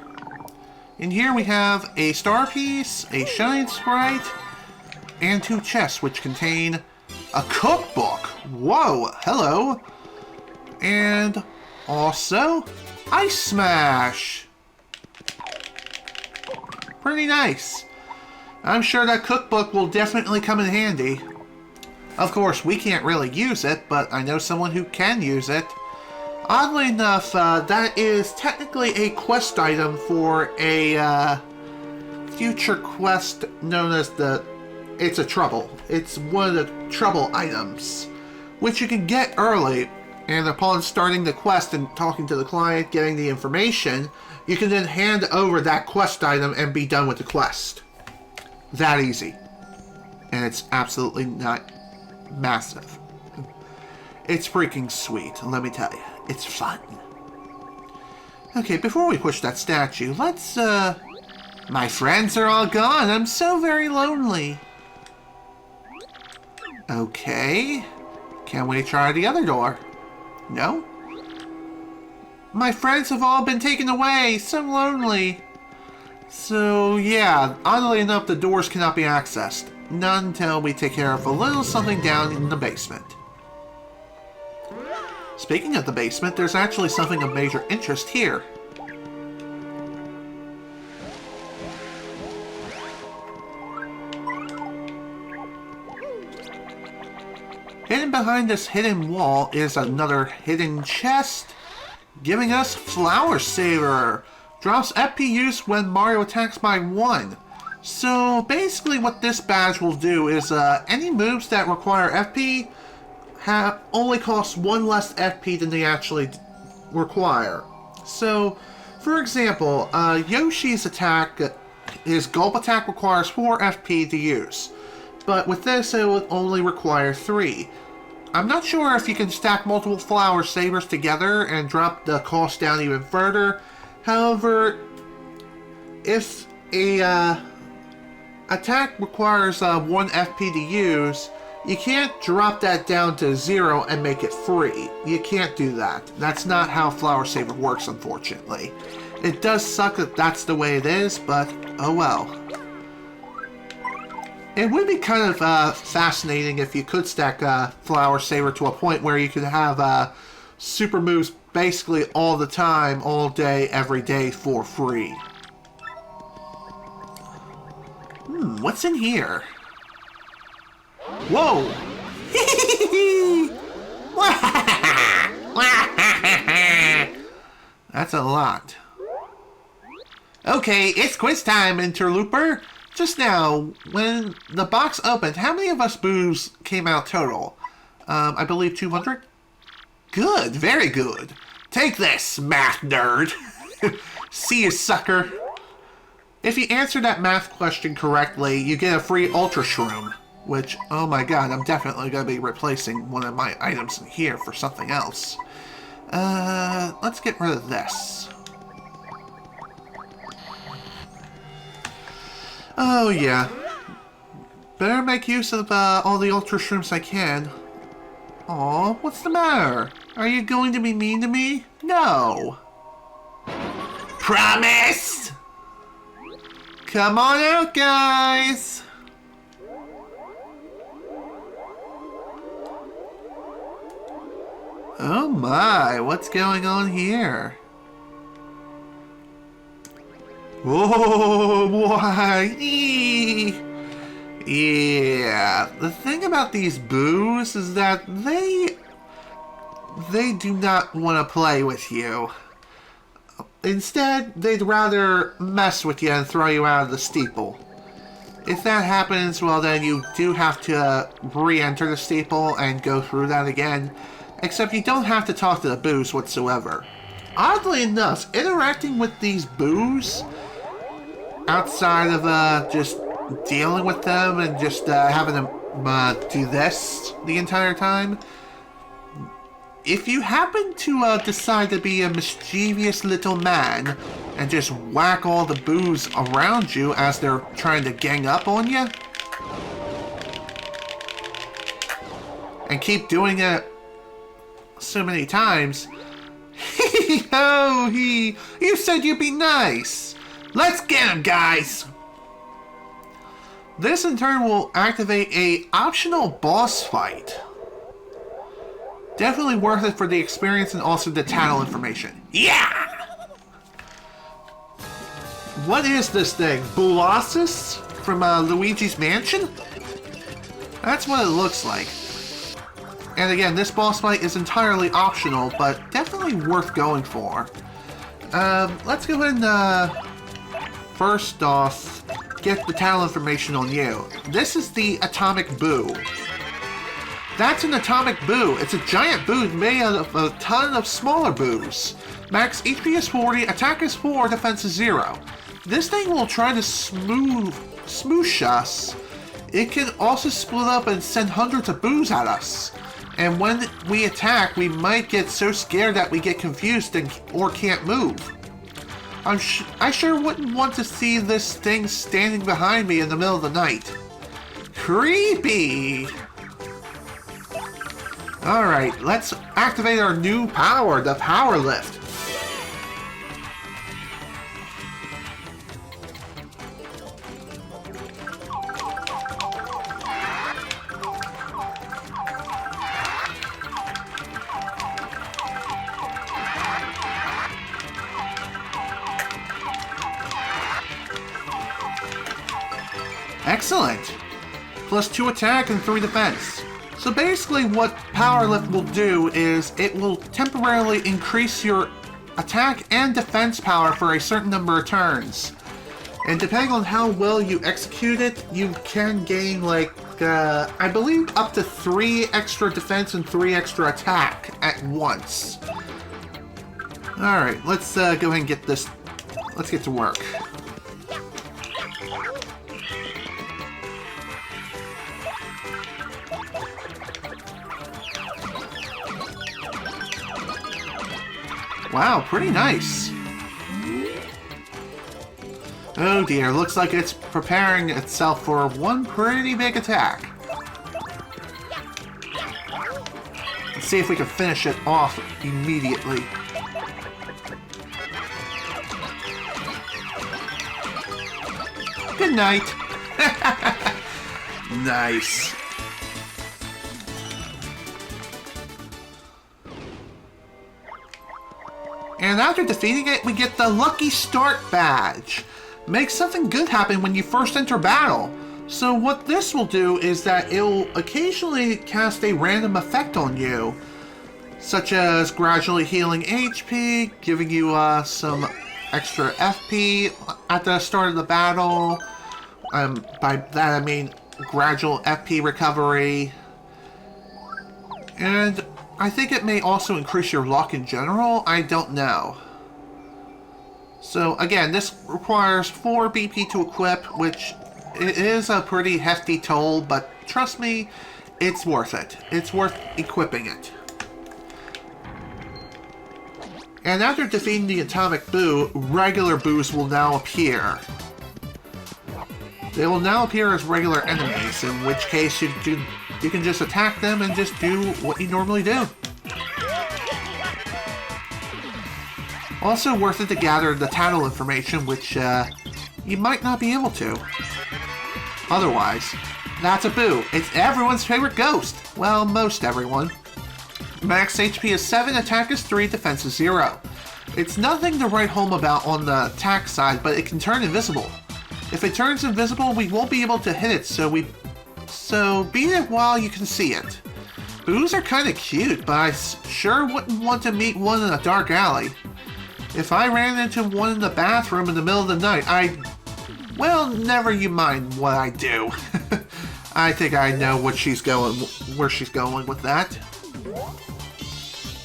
In here we have a star piece, a shine sprite, and 2 chests which contain a cookbook. Whoa, hello. And also Ice Smash. Pretty nice. I'm sure that cookbook will definitely come in handy. Of course, we can't really use it, but I know someone who can use it. Oddly enough, that is technically a quest item for a future quest known as it's a trouble. It's one of the trouble items, which you can get early, and upon starting the quest and talking to the client, getting the information, you can then hand over that quest item and be done with the quest. That easy. And it's absolutely not massive. It's freaking sweet, let me tell you. It's fun. Okay, before we push that statue, let's, my friends are all gone. I'm so very lonely. Okay. Can we try the other door? No? My friends have all been taken away. So lonely. So, yeah, oddly enough, the doors cannot be accessed. Not until we take care of a little something down in the basement. Speaking of the basement, there's actually something of major interest here. Hidden behind this hidden wall is another hidden chest, giving us Flower Saver. Drops FP use when Mario attacks by 1. So basically what this badge will do is any moves that require FP only cost 1 less FP than they actually require. So, for example, Yoshi's attack, his gulp attack requires 4 FP to use. But with this, it would only require 3. I'm not sure if you can stack multiple Flower Sabers together and drop the cost down even further. However, if a attack requires 1 FP to use, you can't drop that down to 0 and make it free. You can't do that. That's not how Flower Saver works, unfortunately. It does suck that that's the way it is, but oh well. It would be kind of fascinating if you could stack Flower Saver to a point where you could have super moves basically all the time, all day, every day for free. What's in here? Whoa! That's a lot. Okay, it's quiz time, Interlooper. Just now, when the box opened, how many of us boos came out total? I believe 200? Good, very good. Take this, math nerd. See you, sucker. If you answer that math question correctly, you get a free Ultra Shroom. Which, oh my god, I'm definitely going to be replacing one of my items in here for something else. Let's get rid of this. Oh yeah. Better make use of all the Ultra Shrooms I can. Aw, what's the matter? Are you going to be mean to me? No. Promise! Come on out, guys! Oh my, what's going on here? Oh, why? Yeah, the thing about these boos is that they do not want to play with you. Instead, they'd rather mess with you and throw you out of the steeple. If that happens, well then you do have to re-enter the steeple and go through that again. Except you don't have to talk to the boos whatsoever. Oddly enough, interacting with these boos, outside of just dealing with them and just having them do this the entire time, if you happen to decide to be a mischievous little man and just whack all the boos around you as they're trying to gang up on you, and keep doing it so many times, you said you'd be nice. Let's get him, guys. This in turn will activate a optional boss fight. Definitely worth it for the experience and also the title information. Yeah! What is this thing? Boolossus from Luigi's Mansion? That's what it looks like. And again, this boss fight is entirely optional, but definitely worth going for. Let's go ahead and, first off, get the title information on you. This is the Atomic Boo. That's an Atomic Boo. It's a giant boo made out of a ton of smaller boos. Max HP is 40, attack is 4, defense is 0. This thing will try to smoosh us. It can also split up and send hundreds of boos at us. And when we attack, we might get so scared that we get confused or can't move. I sure wouldn't want to see this thing standing behind me in the middle of the night. Creepy! Alright, let's activate our new power, the Power Lift. Excellent! Plus 2 attack and 3 defense. So basically what Power Lift will do is it will temporarily increase your attack and defense power for a certain number of turns. And depending on how well you execute it, you can gain like, I believe up to 3 extra defense and 3 extra attack at once. Alright, let's go ahead and get this, let's get to work. Wow, pretty nice. Oh dear, looks like it's preparing itself for one pretty big attack. Let's see if we can finish it off immediately. Good night. Nice. And after defeating it, we get the Lucky Start badge. Makes something good happen when you first enter battle. So what this will do is that it will occasionally cast a random effect on you, such as gradually healing HP, giving you some extra FP at the start of the battle. By that I mean gradual FP recovery. And I think it may also increase your luck in general. I don't know. So again, this requires 4 BP to equip, which it is a pretty hefty toll, but trust me, it's worth it. It's worth equipping it. And after defeating the Atomic Boo, regular boos will now appear. They will now appear as regular enemies, in which case you can just attack them and just do what you normally do. Also worth it to gather the tattle information, which you might not be able to. Otherwise, that's a Boo. It's everyone's favorite ghost. Well, most everyone. Max HP is 7, attack is 3, defense is 0. It's nothing to write home about on the attack side, but it can turn invisible. If it turns invisible, we won't be able to hit it, so beat it while you can see it. Boos are kinda cute, but I sure wouldn't want to meet one in a dark alley. If I ran into one in the bathroom in the middle of the night, well, never you mind what I do. I think I know where she's going with that.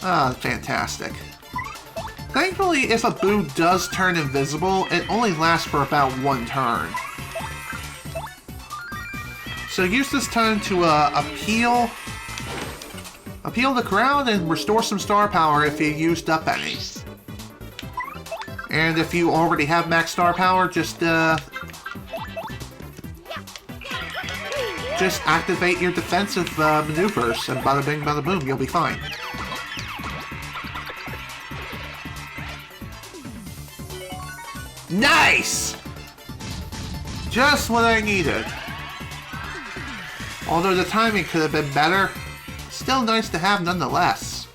Ah, fantastic. Thankfully, if a Boo does turn invisible, it only lasts for about 1 turn. So use this time to appeal the crowd and restore some star power if you used up any. And if you already have max star power, just activate your defensive maneuvers, and bada bing, bada boom, you'll be fine. Nice! Just what I needed. Although the timing could have been better, still nice to have nonetheless.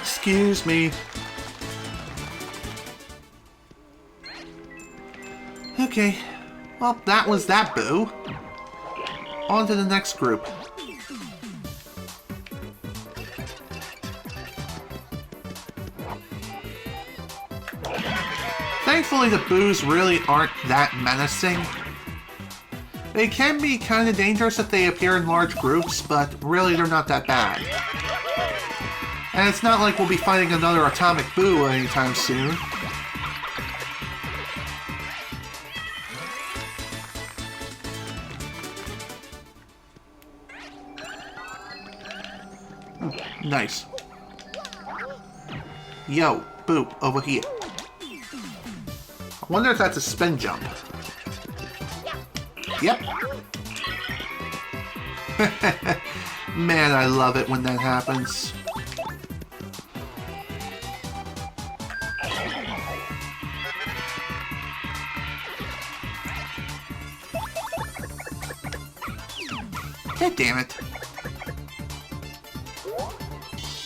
Excuse me. Okay, well, that was that Boo. On to the next group. Thankfully, the Boos really aren't that menacing. They can be kind of dangerous if they appear in large groups, but really they're not that bad. And it's not like we'll be fighting another Atomic Boo anytime soon. Nice. Yo, Boo, over here. I wonder if that's a spin jump. Yep. Man, I love it when that happens. God damn it.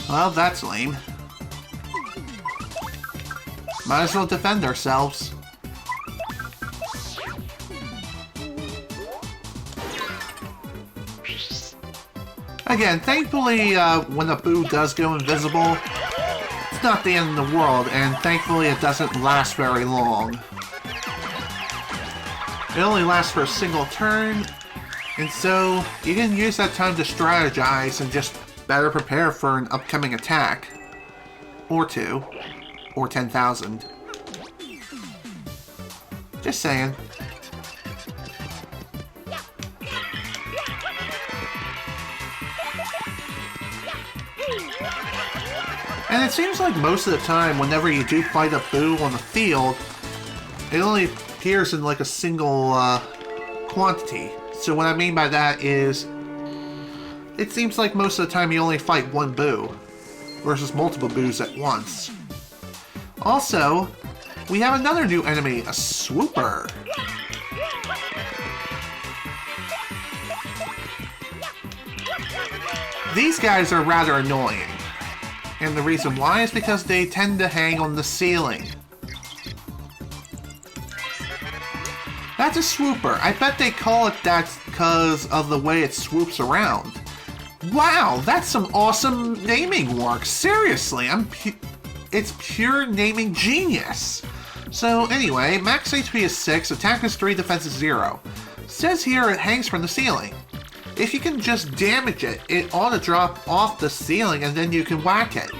Well, that's lame. Might as well defend ourselves. Again, thankfully, when a Boo does go invisible, it's not the end of the world, and thankfully it doesn't last very long. It only lasts for a single turn, and so you can use that time to strategize and just better prepare for an upcoming attack. Or 2. Or 10,000. Just saying. And it seems like most of the time, whenever you do fight a Boo on the field, it only appears in like a single quantity. So what I mean by that is, it seems like most of the time you only fight one Boo, versus multiple Boos at once. Also, we have another new enemy, a Swooper. These guys are rather annoying. And the reason why is because they tend to hang on the ceiling. That's a swooper. I bet they call it that because of the way it swoops around. Wow, that's some awesome naming work. Seriously, it's pure naming genius. So anyway, max HP is 6, attack is 3, defense is 0. Says here it hangs from the ceiling. If you can just damage it, it ought to drop off the ceiling and then you can whack it.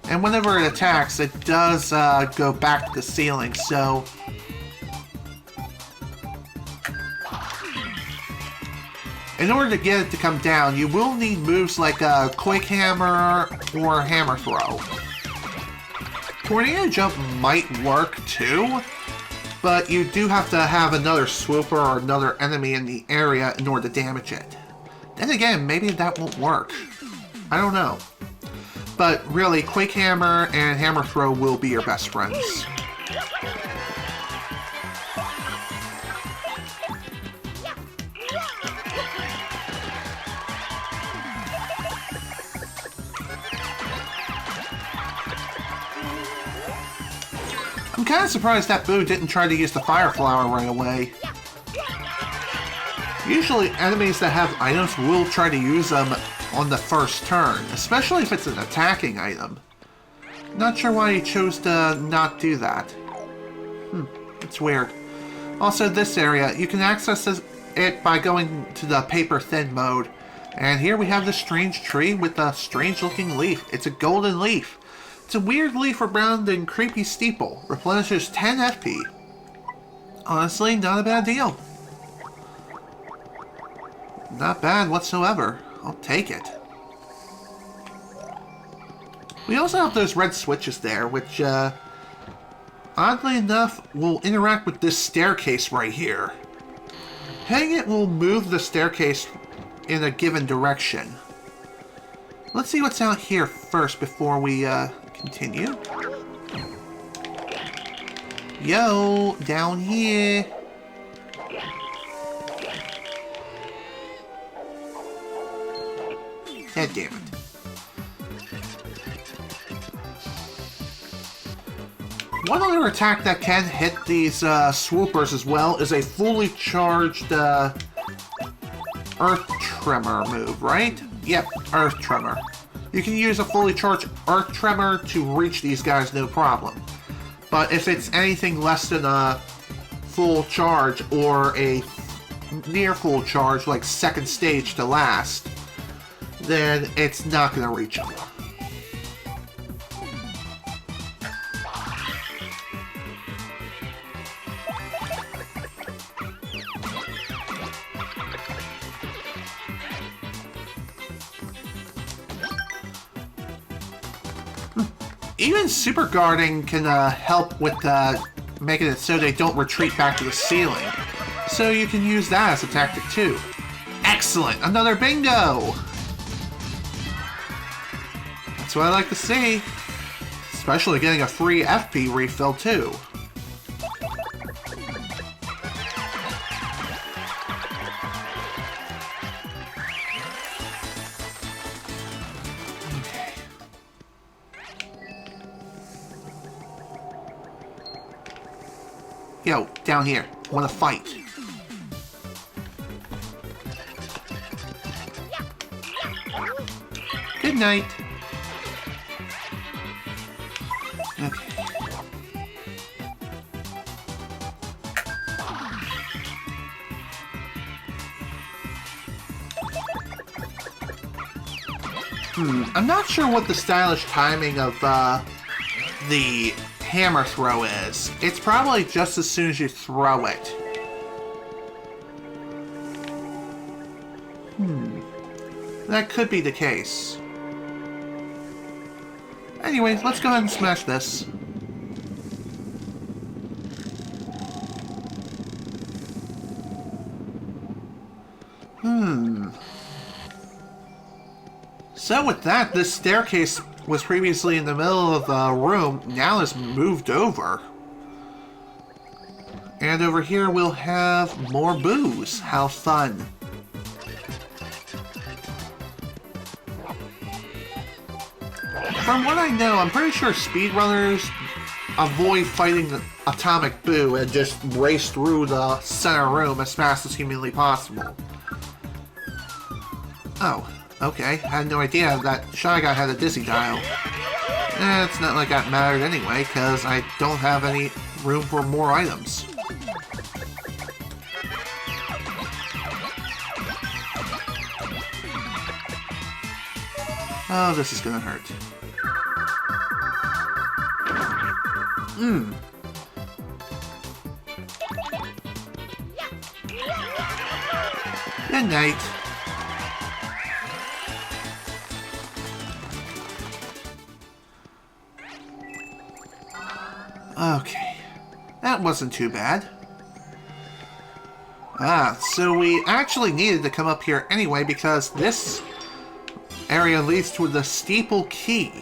And whenever it attacks, it does go back to the ceiling, so... In order to get it to come down, you will need moves like a Quick Hammer or Hammer Throw. Tornado Jump might work too, but you do have to have another swooper or another enemy in the area in order to damage it. Then again, maybe that won't work. I don't know. But really, Quick Hammer and Hammer Throw will be your best friends. I'm kind of surprised that Boo didn't try to use the Fire Flower right away. Usually enemies that have items will try to use them on the first turn, especially if it's an attacking item. Not sure why he chose to not do that. It's weird. Also, this area, you can access it by going to the paper thin mode. And here we have this strange tree with a strange looking leaf. It's a golden leaf. It's a weird leaf around in Creepy Steeple. Replenishes 10 FP. Honestly, not a bad deal. Not bad whatsoever. I'll take it. We also have those red switches there, which, oddly enough, will interact with this staircase right here. Hitting it will move the staircase in a given direction. Let's see what's out here first before we, continue. Yo, down here. God damn it. One other attack that can hit these swoopers as well is a fully charged Earth Tremor move, right? Yep, Earth Tremor. You can use a fully charged Earth Tremor to reach these guys no problem. But if it's anything less than a full charge or a near full charge, like second stage to last, then it's not going to reach them. Even super guarding can help with making it so they don't retreat back to the ceiling. So you can use that as a tactic too. Excellent! Another bingo! That's what I like to see. Especially getting a free FP refill too. Yo, down here. I want to fight. Good night. Okay. I'm not sure what the stylish timing of the hammer throw is. It's probably just as soon as you throw it. That could be the case. Anyways, let's go ahead and smash this. So with that, this staircase was previously in the middle of the room, now is moved over. And over here we'll have more boos. How fun. From what I know, I'm pretty sure speedrunners avoid fighting the Atomic Boo and just race through the center room as fast as humanly possible. Oh, okay. I had no idea that Shy Guy had a Dizzy Dial. It's not like that mattered anyway, because I don't have any room for more items. Oh, this is gonna hurt. Good night. Okay. That wasn't too bad. So we actually needed to come up here anyway because this area leads to the Steeple Key.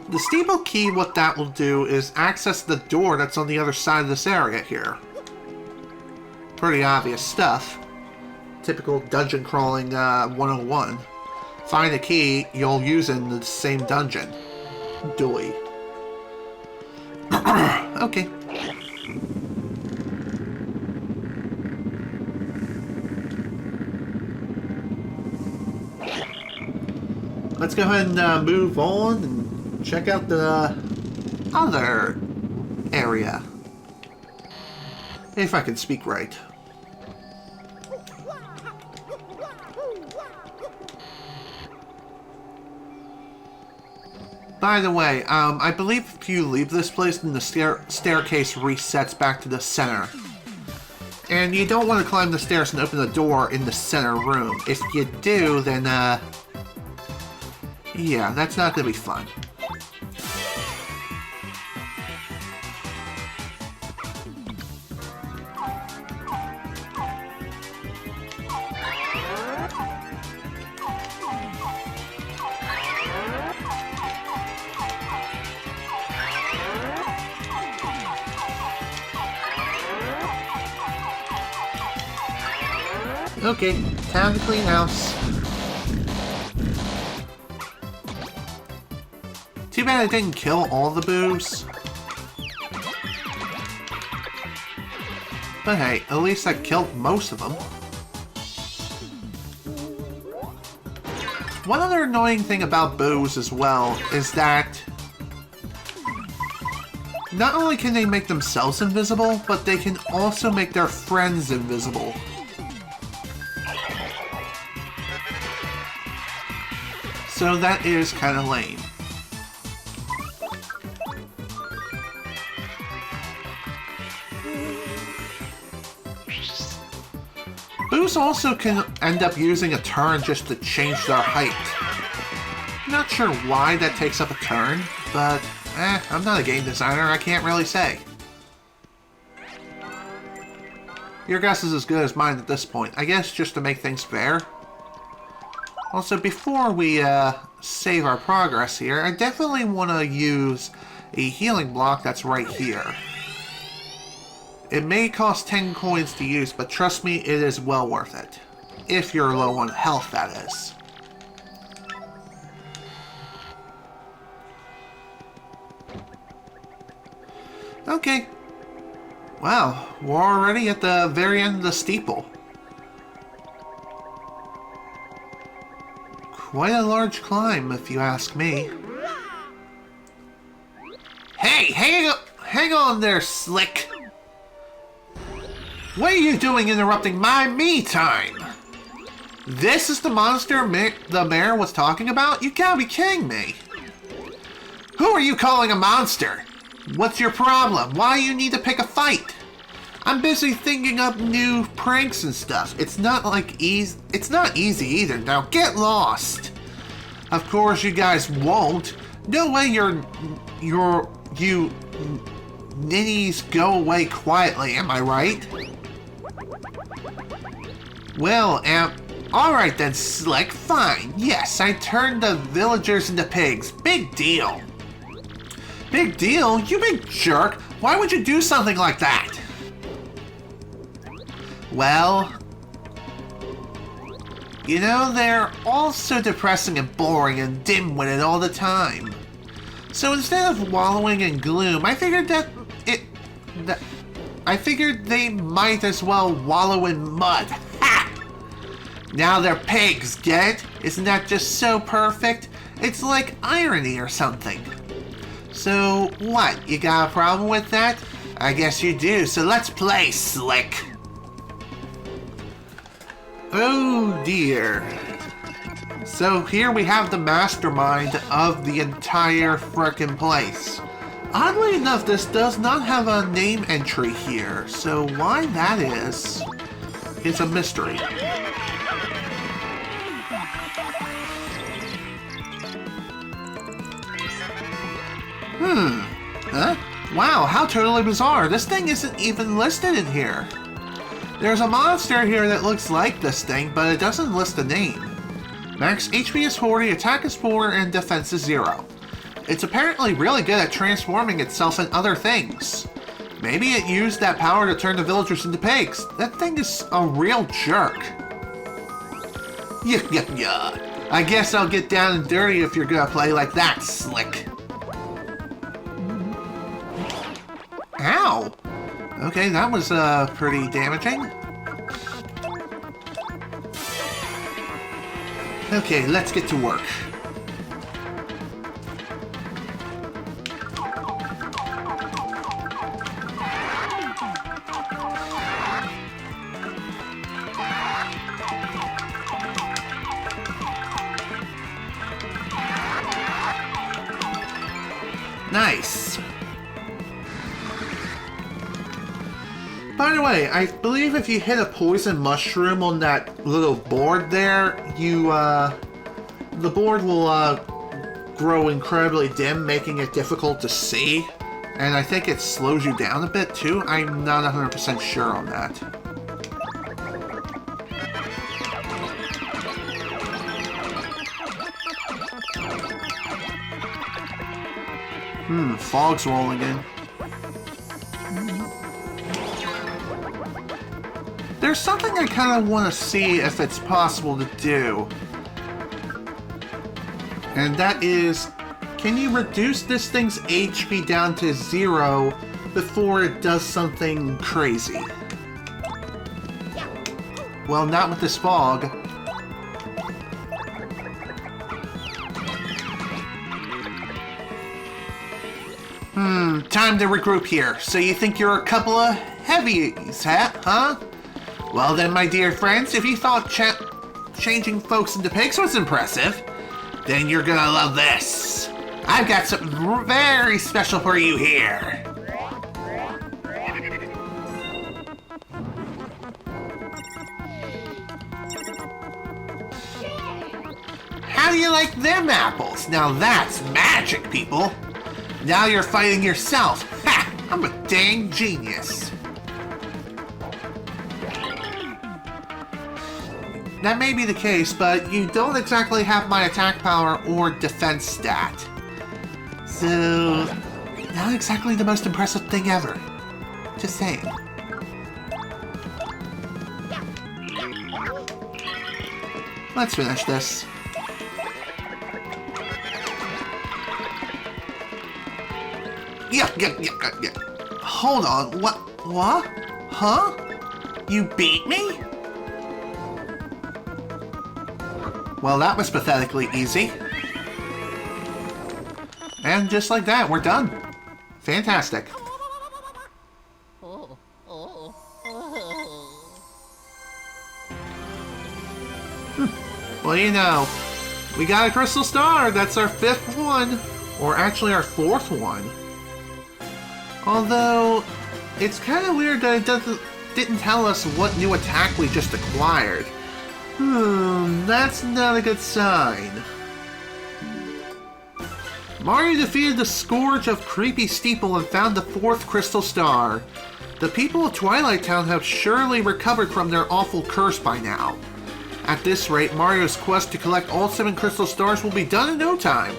The Steeple Key, what that will do is access the door that's on the other side of this area here. Pretty obvious stuff. Typical dungeon crawling 101. Find a key you'll use in the same dungeon. Doy. Okay. Let's go ahead and move on and check out the other area. If I can speak right. By the way, I believe if you leave this place, then the staircase resets back to the center. And you don't want to climb the stairs and open the door in the center room. If you do, then, yeah, that's not going to be fun. Okay, time to clean house. Too bad I didn't kill all the boos. But hey, at least I killed most of them. One other annoying thing about boos as well is that not only can they make themselves invisible, but they can also make their friends invisible. So that is kind of lame. Boos also can end up using a turn just to change their height. Not sure why that takes up a turn, but I'm not a game designer, I can't really say. Your guess is as good as mine at this point. I guess just to make things fair. Also, before we save our progress here, I definitely want to use a healing block that's right here. It may cost 10 coins to use, but trust me, it is well worth it. If you're low on health, that is. Okay. Wow, we're already at the very end of the steeple. Quite a large climb, if you ask me. Hey, hang on there, Slick! What are you doing interrupting my me time? This is the monster the mayor was talking about? You gotta be kidding me! Who are you calling a monster? What's your problem? Why you need to pick a fight? I'm busy thinking up new pranks and stuff. It's not easy either. Now get lost. Of course you guys won't. No way you ninnies go away quietly, am I right? Well, alright then, Slick, fine. Yes, I turned the villagers into pigs. Big deal. Big deal? You big jerk. Why would you do something like that? Well, you know, they're all so depressing and boring and dim-witted all the time. So instead of wallowing in gloom, I figured I figured they might as well wallow in mud. Ha! Now they're pigs, get it? Isn't that just so perfect? It's like irony or something. So what, you got a problem with that? I guess you do, so let's play, Slick. Oh dear. So here we have the mastermind of the entire frickin' place. Oddly enough, this does not have a name entry here, so why that is a mystery. Huh? Wow, how totally bizarre. This thing isn't even listed in here. There's a monster here that looks like this thing, but it doesn't list a name. Max HP is 40, attack is 4, and defense is 0. It's apparently really good at transforming itself in other things. Maybe it used that power to turn the villagers into pigs. That thing is a real jerk. Yeah. I guess I'll get down and dirty if you're gonna play like that, Slick. Ow! Okay, that was pretty damaging. Okay, let's get to work. Nice. By the way, I believe if you hit a poison mushroom on that little board there, the board will grow incredibly dim, making it difficult to see. And I think it slows you down a bit too. I'm not 100% sure on that. Fog's rolling in. There's something I kind of want to see if it's possible to do. And that is, can you reduce this thing's HP down to 0 before it does something crazy? Well, not with this fog. Time to regroup here. So you think you're a couple of heavies, huh? Well then, my dear friends, if you thought changing folks into pigs was impressive, then you're gonna love this. I've got something very special for you here. How do you like them apples? Now that's magic, people. Now you're fighting yourself. Ha! I'm a dang genius. That may be the case, but you don't exactly have my attack power or defense stat. So, not exactly the most impressive thing ever. Just saying. Let's finish this. Yeah. Hold on, what? Huh? You beat me? Well, that was pathetically easy. And just like that, we're done. Fantastic. Well, you know, we got a crystal star. That's our 5th one. Or actually our 4th one. Although, it's kind of weird that it didn't tell us what new attack we just acquired. That's not a good sign. Mario defeated the Scourge of Creepy Steeple and found the 4th crystal star. The people of Twighlight Town have surely recovered from their awful curse by now. At this rate, Mario's quest to collect all 7 crystal stars will be done in no time.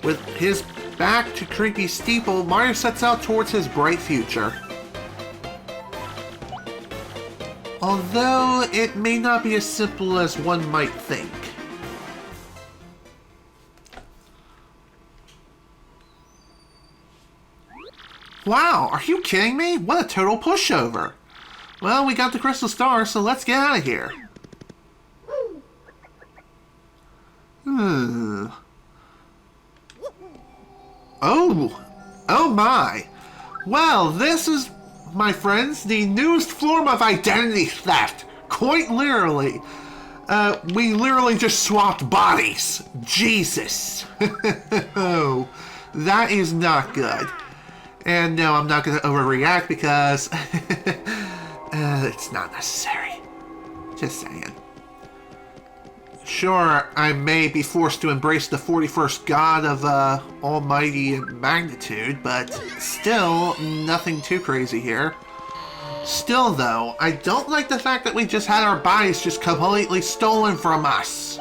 With his back to Creepy Steeple, Mario sets out towards his bright future. Although, it may not be as simple as one might think. Wow, are you kidding me? What a total pushover. Well, we got the crystal star, so let's get out of here. Oh my. Well, this is, my friends, the newest form of identity theft. Quite literally. We literally just swapped bodies. Jesus. Oh, that is not good. And no, I'm not going to overreact because it's not necessary. Just saying. Sure, I may be forced to embrace the 41st god of almighty magnitude, but still, nothing too crazy here. Still, though, I don't like the fact that we just had our bodies just completely stolen from us.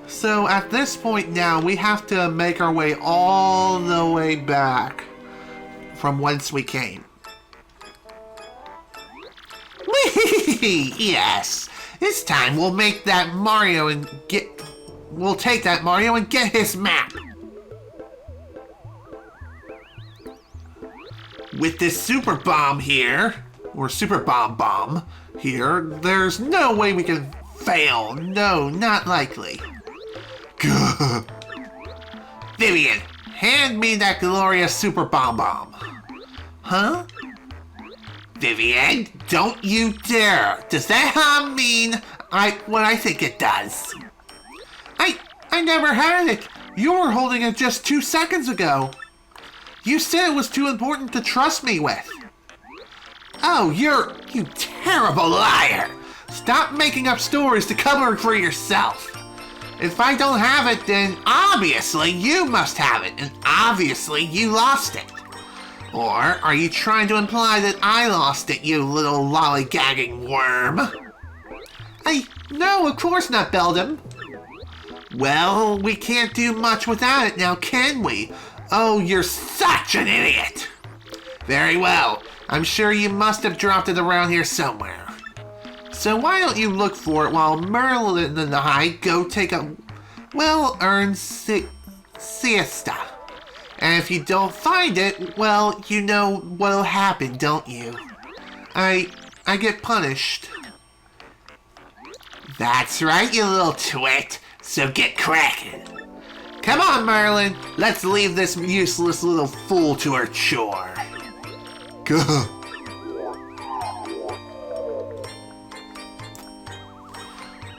So, at this point now, we have to make our way all the way back from whence we came. Yes! This time we'll make that Mario and we'll take that Mario and get his map. With this super bomb here, or super bomb here, there's no way we can fail. No, not likely. Gah. Vivian, hand me that glorious super bomb. Huh? Vivian, don't you dare! Does that mean what I think it does? I never had it! You were holding it just 2 seconds ago! You said it was too important to trust me with! Oh, you terrible liar! Stop making up stories to cover for yourself! If I don't have it, then obviously you must have it, and obviously you lost it! Or are you trying to imply that I lost it, you little lollygagging worm? No, of course not, Beldam. Well, we can't do much without it now, can we? Oh, you're such an idiot! Very well. I'm sure you must have dropped it around here somewhere. So why don't you look for it while Merlin and I go take a well-earned siesta? And if you don't find it, well, you know what'll happen, don't you? I get punished. That's right, you little twit. So get cracking. Come on, Merlin. Let's leave this useless little fool to her chore. Go.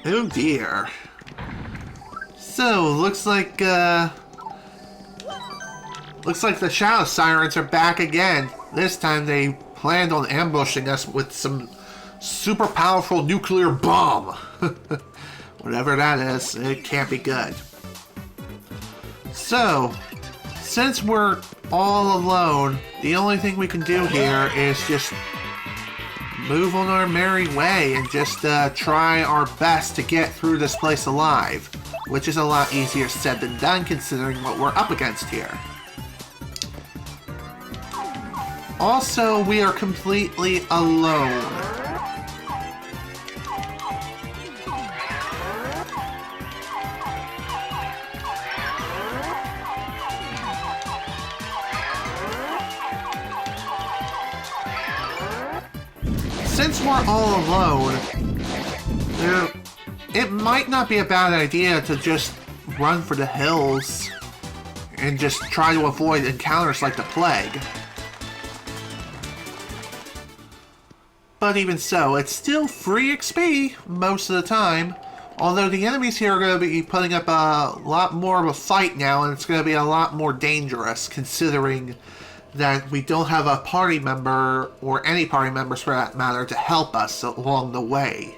Oh dear. So, looks like the Shadow Sirens are back again. This time they planned on ambushing us with some super powerful nuclear bomb. Whatever that is, it can't be good. So, since we're all alone, the only thing we can do here is just move on our merry way and just try our best to get through this place alive, which is a lot easier said than done considering what we're up against here. Also, we are completely alone. Since we're all alone, it might not be a bad idea to just run for the hills and just try to avoid encounters like the plague. But even so, it's still free XP most of the time, although the enemies here are going to be putting up a lot more of a fight now, and it's going to be a lot more dangerous considering that we don't have a party member, or any party members for that matter, to help us along the way.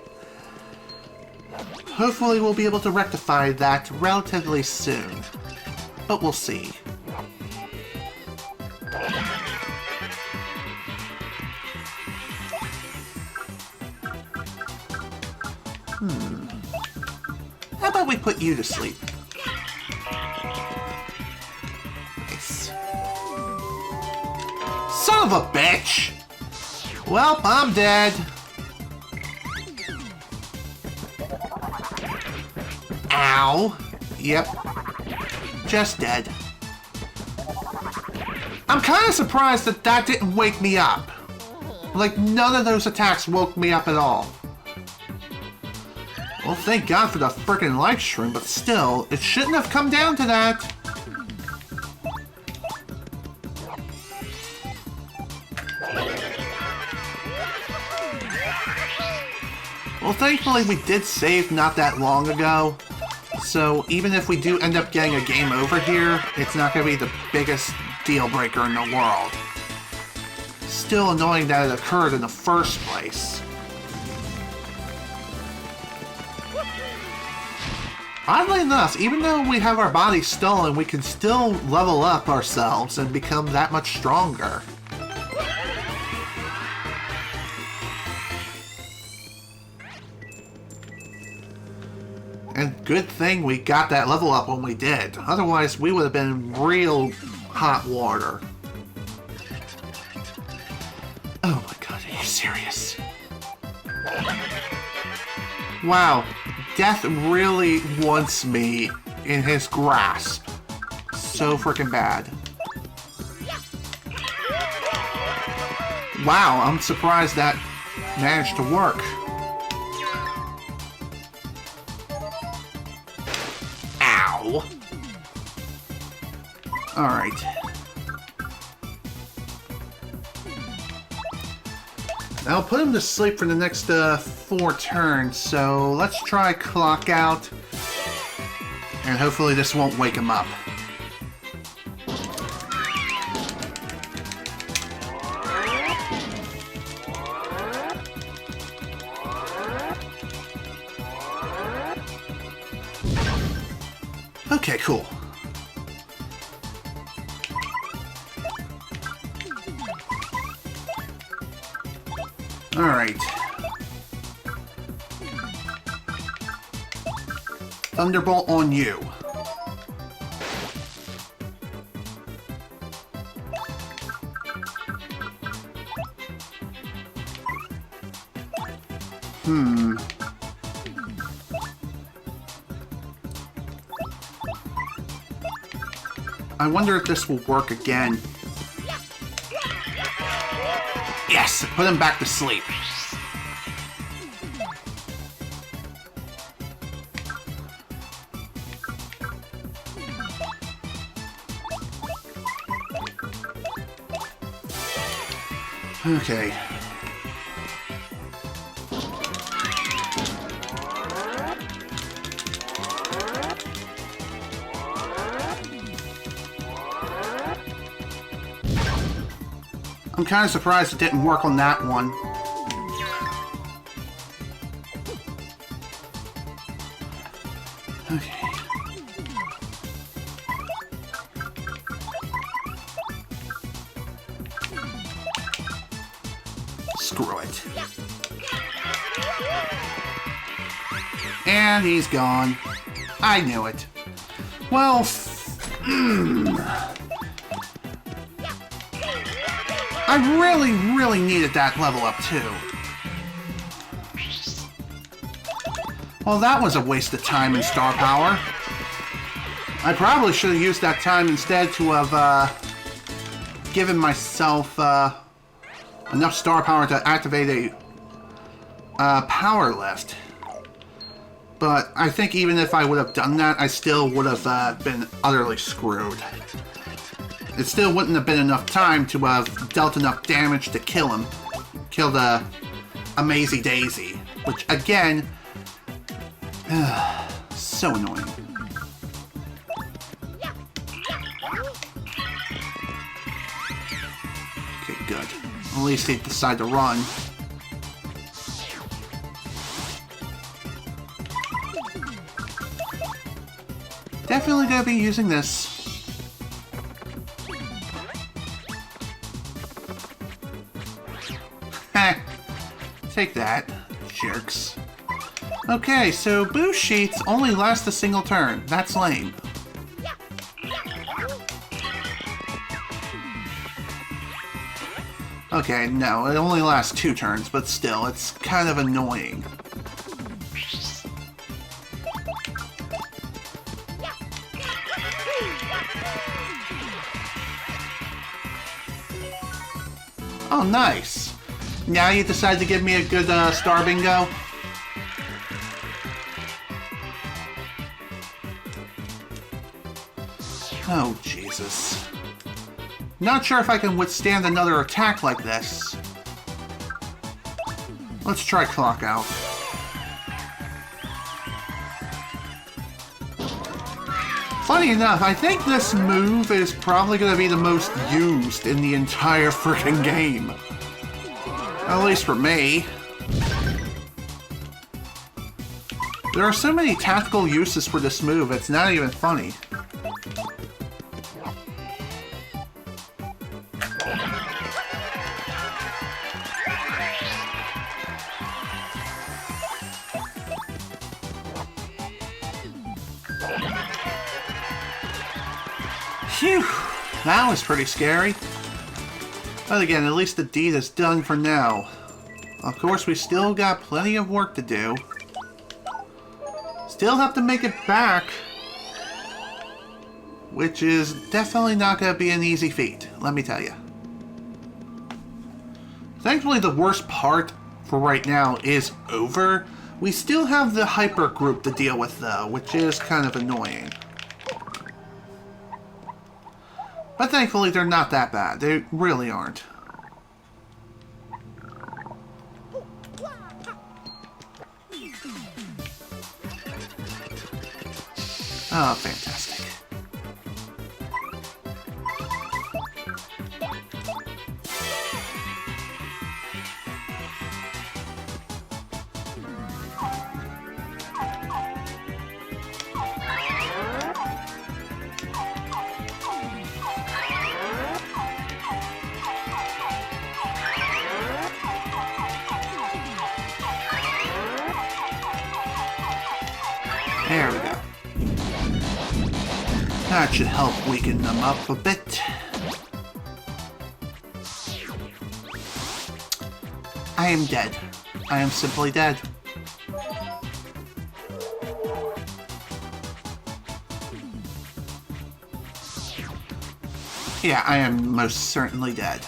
Hopefully we'll be able to rectify that relatively soon, but we'll see. How about we put you to sleep? Nice. Son of a bitch! Well, I'm dead. Ow. Yep. Just dead. I'm kind of surprised that that didn't wake me up. Like, none of those attacks woke me up at all. Well, thank God for the frickin' life stream, but still, it shouldn't have come down to that. Well, thankfully we did save not that long ago, so even if we do end up getting a game over here, it's not going to be the biggest deal breaker in the world. Still annoying that it occurred in the first place. Oddly enough, even though we have our bodies stolen, we can still level up ourselves and become that much stronger. And good thing we got that level up when we did. Otherwise, we would have been in real hot water. Oh my god, are you serious? Wow, Death really wants me in his grasp. So freaking bad. Wow, I'm surprised that managed to work. Ow! Alright. I'll put him to sleep for the next 4 turns, so let's try clock out. And hopefully this won't wake him up. Okay, cool. Alright. Thunderbolt on you. I wonder if this will work again. Yes! Put him back to sleep. Okay. I'm kind of surprised it didn't work on that one. Okay. Screw it. And he's gone. I knew it. Well, I really needed that level up too. Well, that was a waste of time and star power. I probably should have used that time instead to have given myself enough star power to activate a power lift. But I think even if I would have done that, I still would have been utterly screwed. It still wouldn't have been enough time to have dealt enough damage to kill him. Kill the Amazy Daisy. Which, again, so annoying. Okay, good. At least he decided to run. Definitely gonna be using this. Take that, jerks. Okay, so boost sheets only last a single turn. That's lame. Okay, no, it only lasts 2 turns, but still, it's kind of annoying. Oh, nice. Now you decide to give me a good star bingo? Oh, Jesus. Not sure if I can withstand another attack like this. Let's try Clock Out. Funny enough, I think this move is probably going to be the most used in the entire freaking game. At least for me. There are so many tactical uses for this move, it's not even funny. Phew, that was pretty scary. But again, at least the deed is done for now. Of course, we still got plenty of work to do. Still have to make it back. Which is definitely not going to be an easy feat, let me tell you. Thankfully, the worst part for right now is over. We still have the hyper group to deal with though, which is kind of annoying. But thankfully, they're not that bad. They really aren't. Oh, fantastic. There we go. That should help weaken them up a bit. I am dead. I am simply dead. Yeah, I am most certainly dead.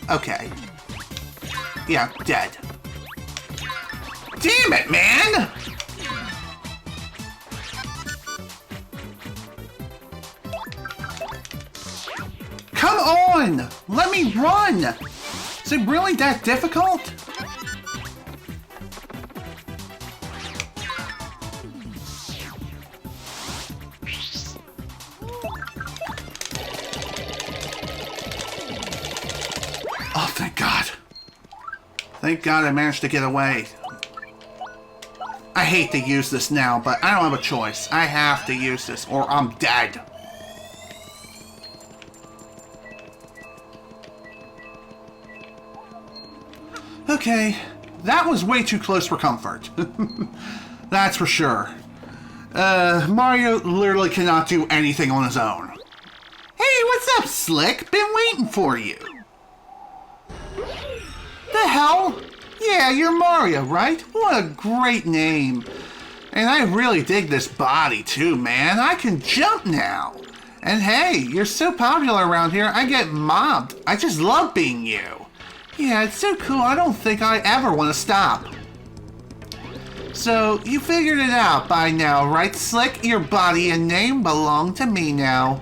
Okay. Yeah, dead. Damn it, man! Come on! Let me run! Is it really that difficult? Oh, thank God. Thank God I managed to get away. I hate to use this now, but I don't have a choice. I have to use this or I'm dead. Okay, that was way too close for comfort. That's for sure. Mario literally cannot do anything on his own. Hey, what's up, Slick? Been waiting for you. The hell? Yeah, you're Mario, right? What a great name. And I really dig this body too, man. I can jump now. And hey, you're so popular around here, I get mobbed. I just love being you. Yeah, it's so cool, I don't think I ever want to stop. So, you figured it out by now, right, Slick? Your body and name belong to me now.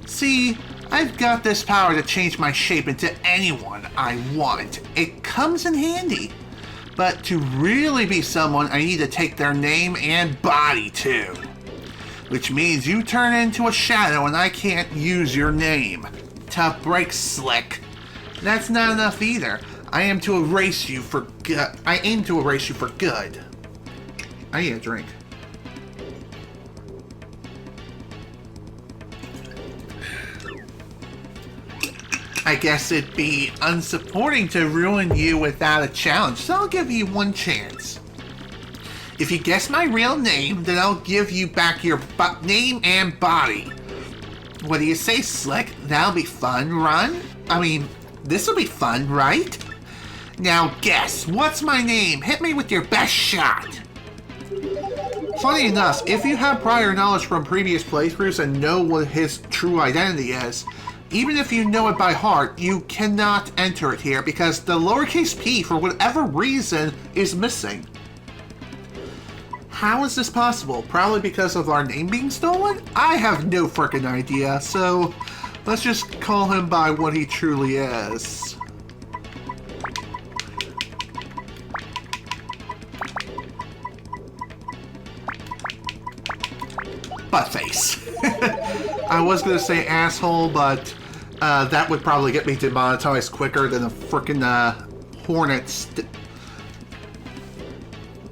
See, I've got this power to change my shape into anyone I want. It comes in handy. But to really be someone, I need to take their name and body too. Which means you turn into a shadow and I can't use your name. Tough break, Slick. That's not enough either. I aim to erase you for good. I need a drink. I guess it'd be unsupporting to ruin you without a challenge, so I'll give you one chance. If you guess my real name, then I'll give you back your name and body. What do you say, Slick? That'll be fun, this'll be fun, right? Now guess, what's my name? Hit me with your best shot. funny enough, if you have prior knowledge from previous playthroughs and know what his true identity is, even if you know it by heart, you cannot enter it here because the lowercase p, for whatever reason, is missing. How is this possible? Probably because of our name being stolen? I have no frickin' idea, so let's just call him by what he truly is. Buttface. I was gonna say asshole, but that would probably get me demonetized quicker than a frickin' hornet.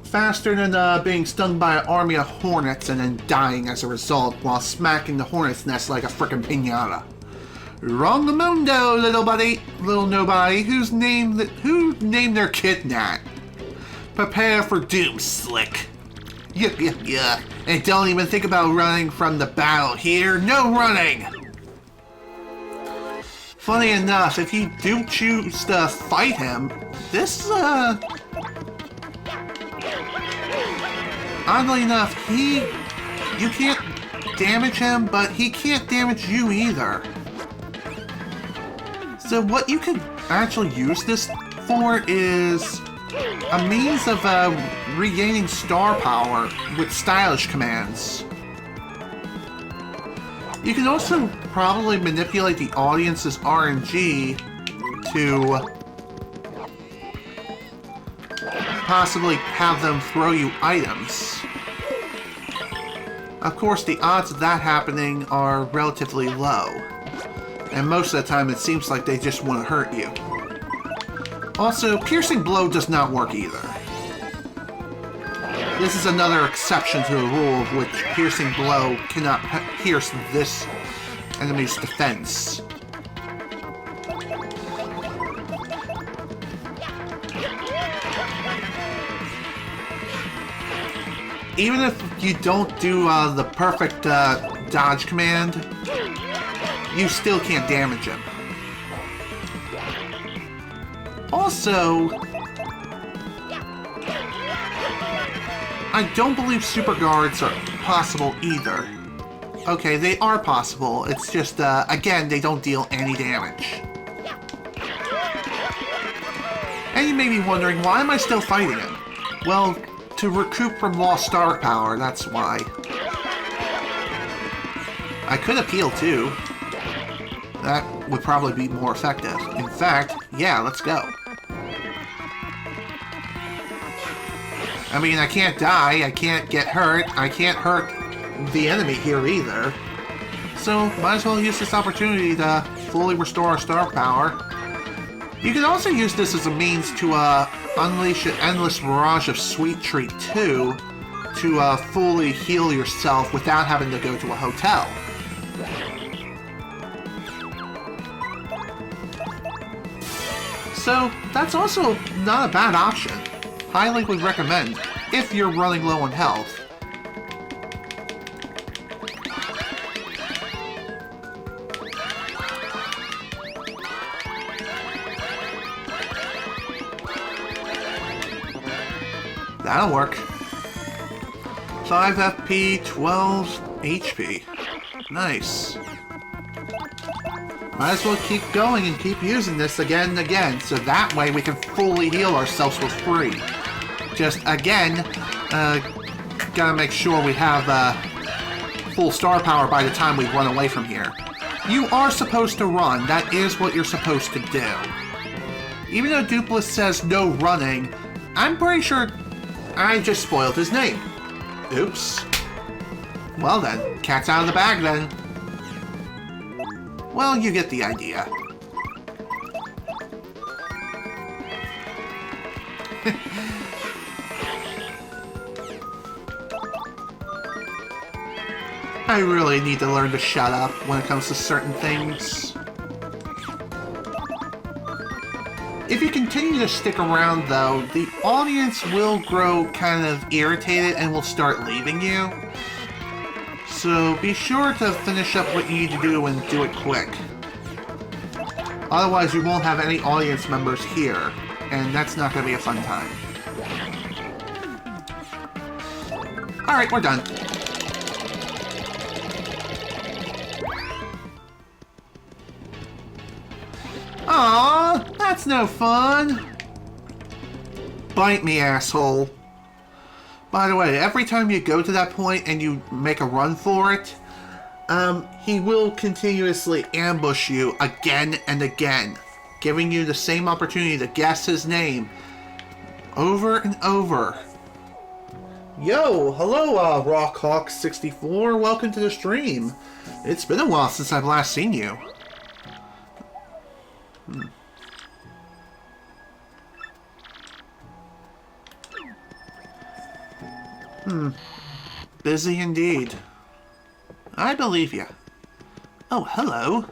Faster than being stung by an army of hornets and then dying as a result while smacking the hornet's nest like a frickin' piñata. Wrong mundo, little buddy, little nobody. Who named their kid Nat? Prepare for doom, slick. Yuck. And don't even think about running from the battle here. No running! Funny enough, if you do choose to fight him, this, oddly enough, you can't damage him, but he can't damage you either. So what you could actually use this for is a means of regaining star power with stylish commands. You can also probably manipulate the audience's RNG to possibly have them throw you items. Of course, the odds of that happening are relatively low, and most of the time it seems like they just want to hurt you. Also, piercing blow does not work either. This is another exception to the rule of which piercing blow cannot pierce this enemy's defense. Even if you don't do the perfect dodge command, you still can't damage him. Also, I don't believe super guards are possible either. Okay, they are possible, it's just, again, they don't deal any damage. And you may be wondering, why am I still fighting him? Well, to recoup from lost star power, that's why. I could appeal too. That would probably be more effective. In fact, yeah, let's go. I mean, I can't die, I can't get hurt, I can't hurt the enemy here either. So, might as well use this opportunity to fully restore our star power. You can also use this as a means to unleash an endless barrage of Sweet Treat too, to fully heal yourself without having to go to a hotel. So, that's also not a bad option. Highly would recommend, if you're running low on health. That'll work. 5 FP, 12 HP. Nice. Might as well keep going and keep using this again and again, so that way we can fully heal ourselves for free. Just, again, gotta make sure we have full star power by the time we run away from here. You are supposed to run, that is what you're supposed to do. Even though Duplighost says no running, I'm pretty sure I just spoiled his name. Oops. Well then, cat's out of the bag then. Well, you get the idea. I really need to learn to shut up when it comes to certain things. If you continue to stick around, though, the audience will grow kind of irritated and will start leaving you. So be sure to finish up what you need to do and do it quick. Otherwise, you won't have any audience members here, and that's not going to be a fun time. Alright, we're done. Aw, that's no fun. Bite me, asshole. By the way, every time you go to that point and you make a run for it, he will continuously ambush you again and again, giving you the same opportunity to guess his name over and over. Yo, hello, Rockhawk64. Welcome to the stream. It's been a while since I've last seen you. Busy indeed. I believe you. Oh, hello.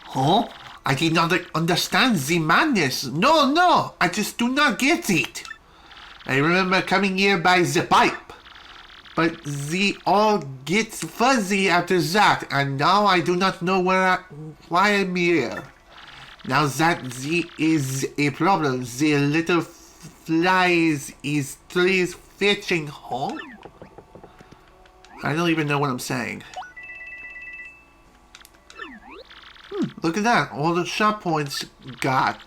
Huh? I did not understand the madness. No, I just do not get it. I remember coming here by the pipe, but the all gets fuzzy after that, and now I do not know why I'm here. Now that is a problem. The little flies is trees fetching home. I don't even know what I'm saying. Look at that. All the shop points got.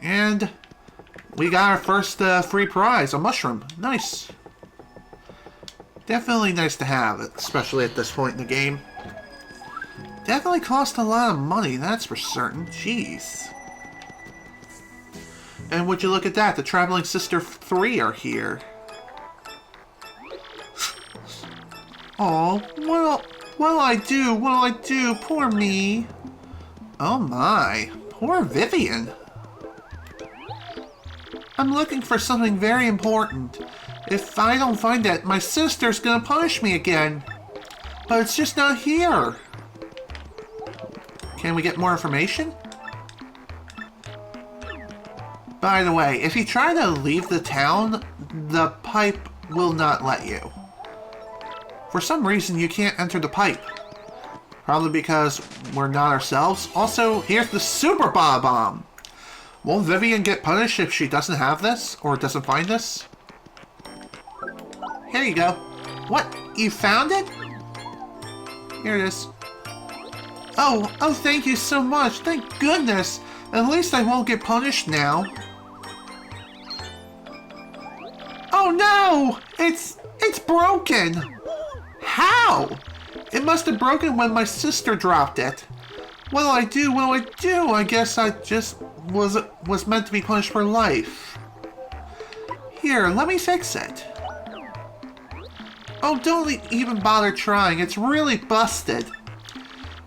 And we got our first free prize, a mushroom. Nice. Definitely nice to have, especially at this point in the game. Definitely cost a lot of money, that's for certain. Jeez. And would you look at that, the Traveling Sister 3 are here. Oh, what'll I do? Poor me. Oh my, poor Vivian. I'm looking for something very important. If I don't find it, my sister's gonna punish me again. But it's just not here. Can we get more information? By the way, if you try to leave the town, the pipe will not let you. For some reason, you can't enter the pipe. Probably because we're not ourselves. Also, here's the Super Bomb. Won't Vivian get punished if she doesn't have this? Or doesn't find this? Here you go. What? You found it? Here it is. Oh, thank you so much. Thank goodness. At least I won't get punished now. Oh no! It's broken! How? It must have broken when my sister dropped it. What'll I do? I guess I just was meant to be punished for life. Here, let me fix it. Oh, don't even bother trying. It's really busted.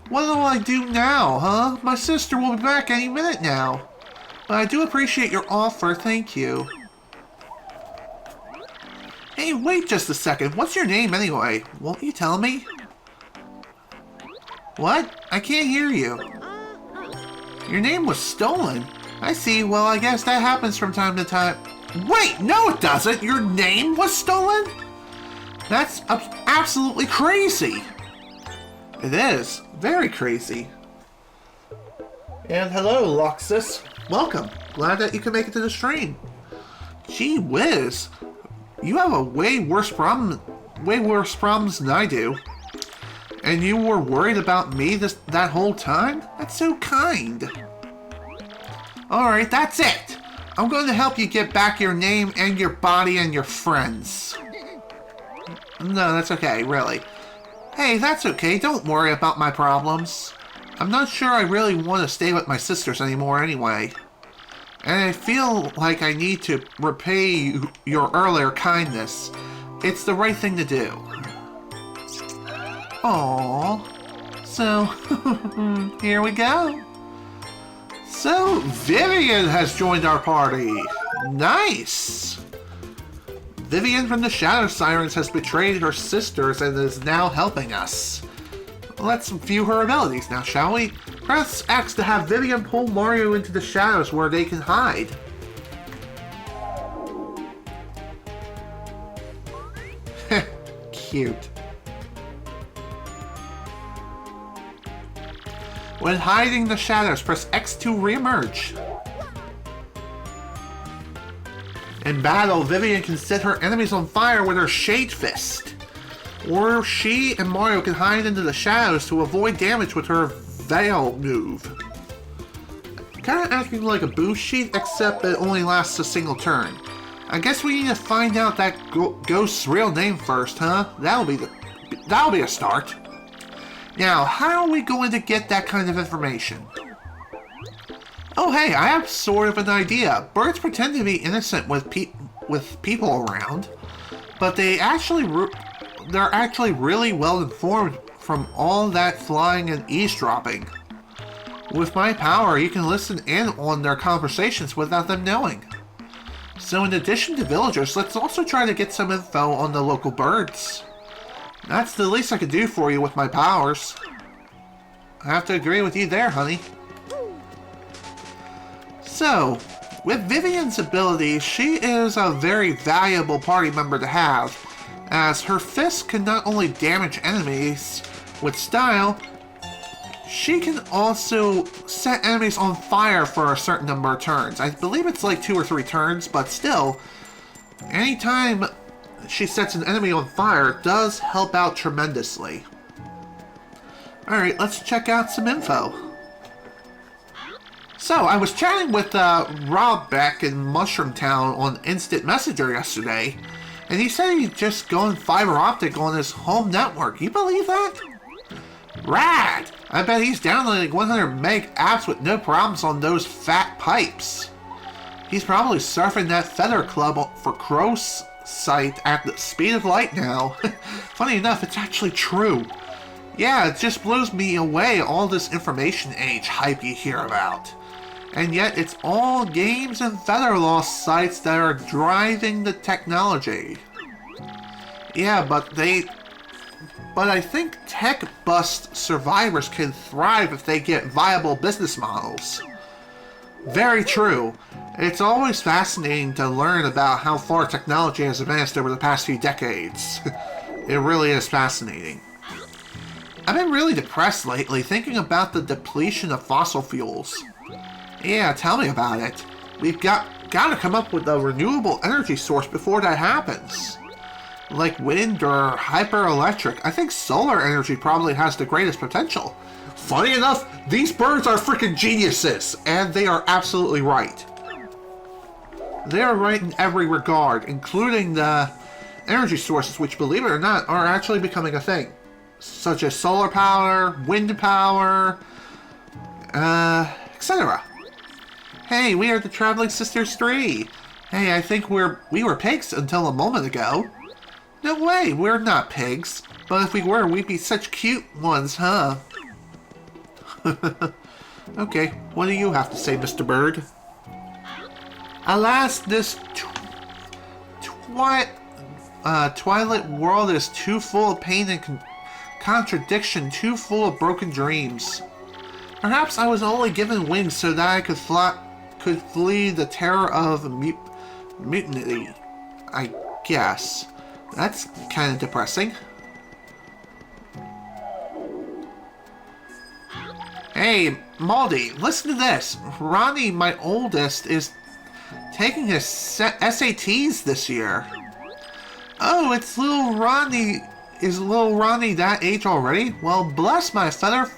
What'll I do now, huh? My sister will be back any minute now. But I do appreciate your offer, thank you. Hey, wait just a second. What's your name anyway? Won't you tell me? What? I can't hear you. Your name was stolen. I see. Well, I guess that happens from time to time. Wait, no it doesn't. Your name was stolen? That's absolutely crazy. It is. Very crazy. And hello, Loxus. Welcome. Glad that you can make it to the stream. Gee whiz. You have a way worse problems than I do. And you were worried about me that whole time? That's so kind. Alright, that's it. I'm going to help you get back your name and your body and your friends. No, that's okay, really. Hey, that's okay. Don't worry about my problems. I'm not sure I really want to stay with my sisters anymore anyway. And I feel like I need to repay your earlier kindness. It's the right thing to do. Aww. So, here we go. So, Vivian has joined our party. Nice. Vivian from the Shadow Sirens has betrayed her sisters and is now helping us. Let's view her abilities now, shall we? Press X to have Vivian pull Mario into the shadows where they can hide. Cute. When hiding in the shadows, press X to reemerge. In battle, Vivian can set her enemies on fire with her Shade Fist. Or she and Mario can hide into the shadows to avoid damage with her Veil move. Kinda acting like a boost sheet, except it only lasts a single turn. I guess we need to find out that ghost's real name first, huh? That'll be a start. Now, how are we going to get that kind of information? Oh hey, I have sort of an idea. Birds pretend to be innocent with people around, but they're actually really well informed from all that flying and eavesdropping. With my power, you can listen in on their conversations without them knowing. So in addition to villagers, let's also try to get some info on the local birds. That's the least I could do for you with my powers. I have to agree with you there, honey. So, with Vivian's ability, she is a very valuable party member to have, as her fists can not only damage enemies with style, she can also set enemies on fire for a certain number of turns. I believe it's like 2 or 3 turns, but still, anytime she sets an enemy on fire, it does help out tremendously. Alright, let's check out some info. So, I was chatting with Rob back in Mushroom Town on Instant Messenger yesterday, and he said he's just going fiber optic on his home network. You believe that? Rad! I bet he's downloading 100 meg apps with no problems on those fat pipes. He's probably surfing that Feather Club for Crow's site at the speed of light now. Funny enough, it's actually true. Yeah, it just blows me away, all this information age hype you hear about. And yet it's all games and Featherlost sites that are driving the technology. Yeah, but I think tech bust survivors can thrive if they get viable business models. Very true. It's always fascinating to learn about how far technology has advanced over the past few decades. It really is fascinating. I've been really depressed lately, thinking about the depletion of fossil fuels. Yeah, tell me about it. We've got to come up with a renewable energy source before that happens. Like wind or hyper-electric. I think solar energy probably has the greatest potential. Funny enough, these birds are freaking geniuses, and they are absolutely right. They are right in every regard, including the energy sources, which, believe it or not, are actually becoming a thing. Such as solar power, wind power, etc. Hey, we are the Traveling Sisters 3. Hey, I think we were pigs until a moment ago. No way, we're not pigs. But if we were, we'd be such cute ones, huh? Okay, what do you have to say, Mr. Bird? Alas, this Twilight world is too full of pain and contradiction, too full of broken dreams. Perhaps I was only given wings so that I could flee the terror of mutiny. I guess. That's kind of depressing. Hey, Maldy, listen to this. Ronnie, my oldest, is taking his SATs this year. Oh, it's little Ronnie. Is little Ronnie that age already? Well, bless my feathers,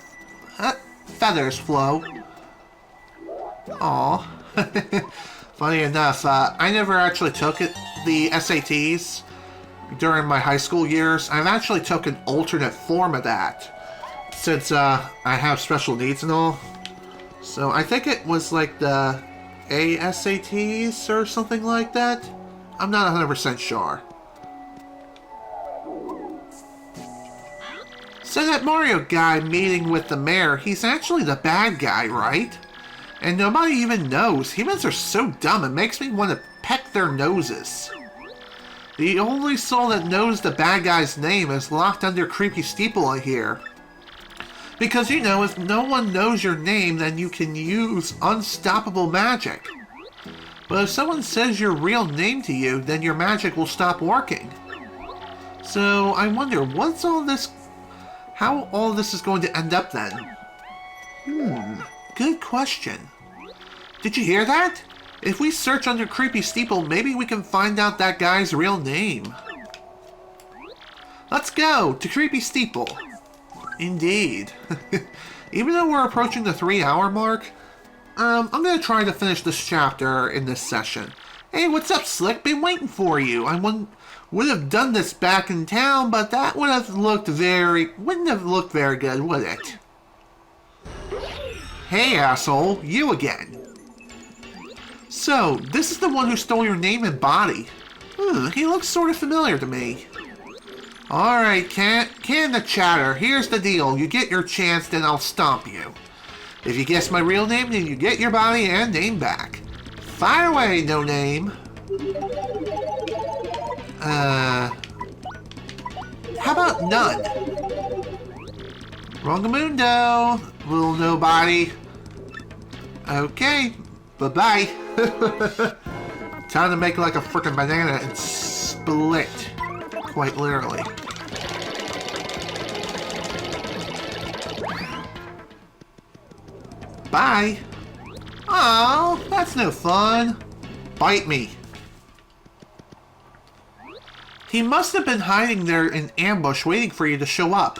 Flo. Aw. Funny enough, I never actually took the SATs during my high school years. I've actually took an alternate form of that, since I have special needs and all. So I think it was like the ASATs or something like that. I'm not 100% sure. So that Mario guy meeting with the mayor, he's actually the bad guy, right? And nobody even knows. Humans are so dumb, it makes me want to peck their noses. The only soul that knows the bad guy's name is locked under Creepy Steeple, I hear. Because, you know, if no one knows your name, then you can use unstoppable magic. But if someone says your real name to you, then your magic will stop working. So, I wonder, how all this is going to end up then? Good question. Did you hear that? If we search under Creepy Steeple, maybe we can find out that guy's real name. Let's go to Creepy Steeple. Indeed. Even though we're approaching the 3-hour mark, I'm gonna try to finish this chapter in this session. Hey, what's up, Slick? Been waiting for you. I would have done this back in town, but that wouldn't have looked very good, would it? Hey, asshole, you again. So, this is the one who stole your name and body. He looks sort of familiar to me. Alright, can the chatter. Here's the deal. You get your chance, then I'll stomp you. If you guess my real name, then you get your body and name back. Fire away, no name. How about none? Wrongamundo, little nobody. Okay, bye-bye. Time to make like a frickin' banana and split. Quite literally. Bye. Oh, that's no fun. Bite me. He must have been hiding there in ambush waiting for you to show up.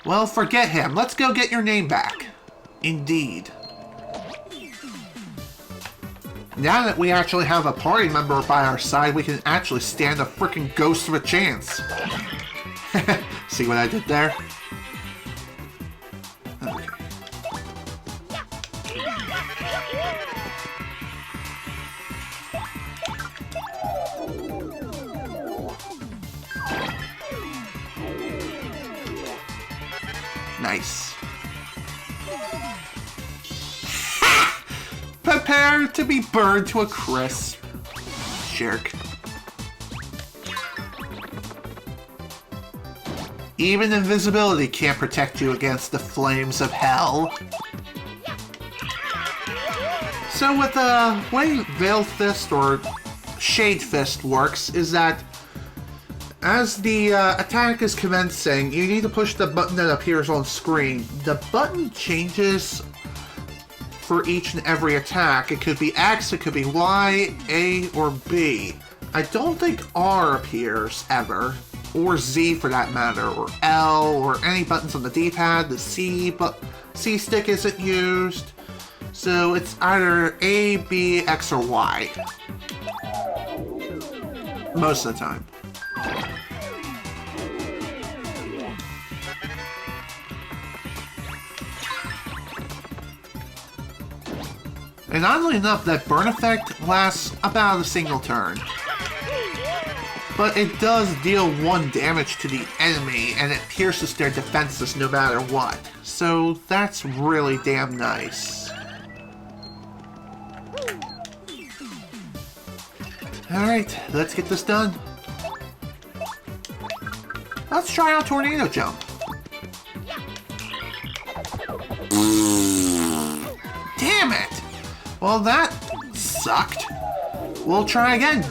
Well, forget him. Let's go get your name back. Indeed. Now that we actually have a party member by our side, we can actually stand a freaking ghost of a chance. See what I did there? Okay. Nice. Prepare to be burned to a crisp. Jerk. Even invisibility can't protect you against the flames of hell. So with the way Veil Fist or Shade Fist works is that as the attack is commencing, you need to push the button that appears on screen. The button changes for each and every attack. It could be X, it could be Y, A, or B. I don't think R appears ever, or Z for that matter, or L, or any buttons on the D-pad. The C stick isn't used. So it's either A, B, X, or Y. Most of the time. And oddly enough, that burn effect lasts about a single turn. But it does deal 1 damage to the enemy, and it pierces their defenses no matter what. So that's really damn nice. Alright, let's get this done. Let's try out Tornado Jump. Damn it! Well, that sucked. We'll try again.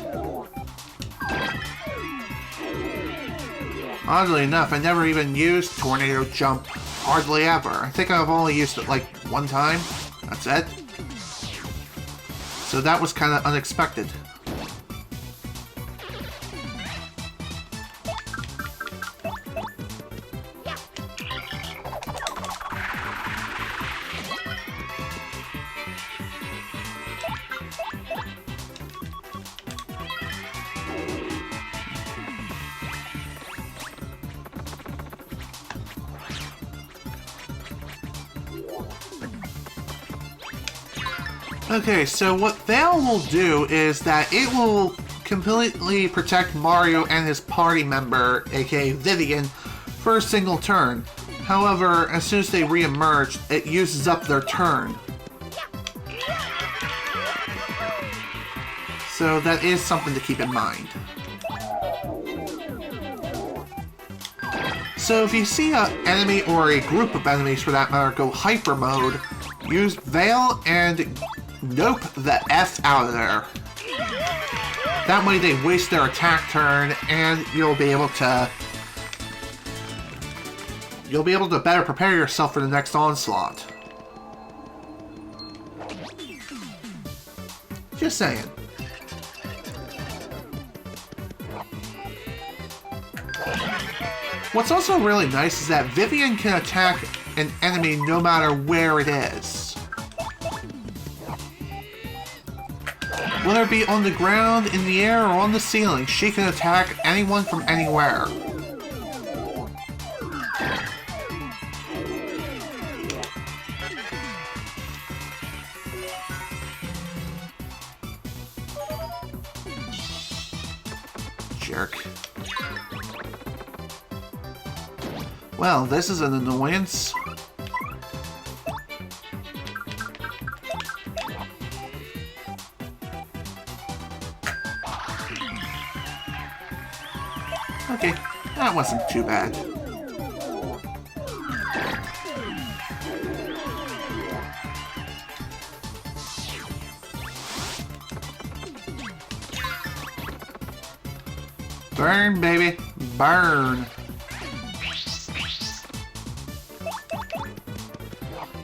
Oddly enough, I never even used Tornado Jump. Hardly ever. I think I've only used it like 1 time. That's it. So that was kind of unexpected. Okay, so what Veil will do is that it will completely protect Mario and his party member, aka Vivian, for a single turn. However, as soon as they re-emerge, it uses up their turn. So that is something to keep in mind. So if you see an enemy or a group of enemies for that matter go hyper mode, use Veil and nope the F out of there. That way they waste their attack turn and you'll be able to better prepare yourself for the next onslaught. Just saying. What's also really nice is that Vivian can attack an enemy no matter where it is. Whether it be on the ground, in the air, or on the ceiling, she can attack anyone from anywhere. Jerk. Well, this is an annoyance. Okay, that wasn't too bad. Burn, baby. Burn.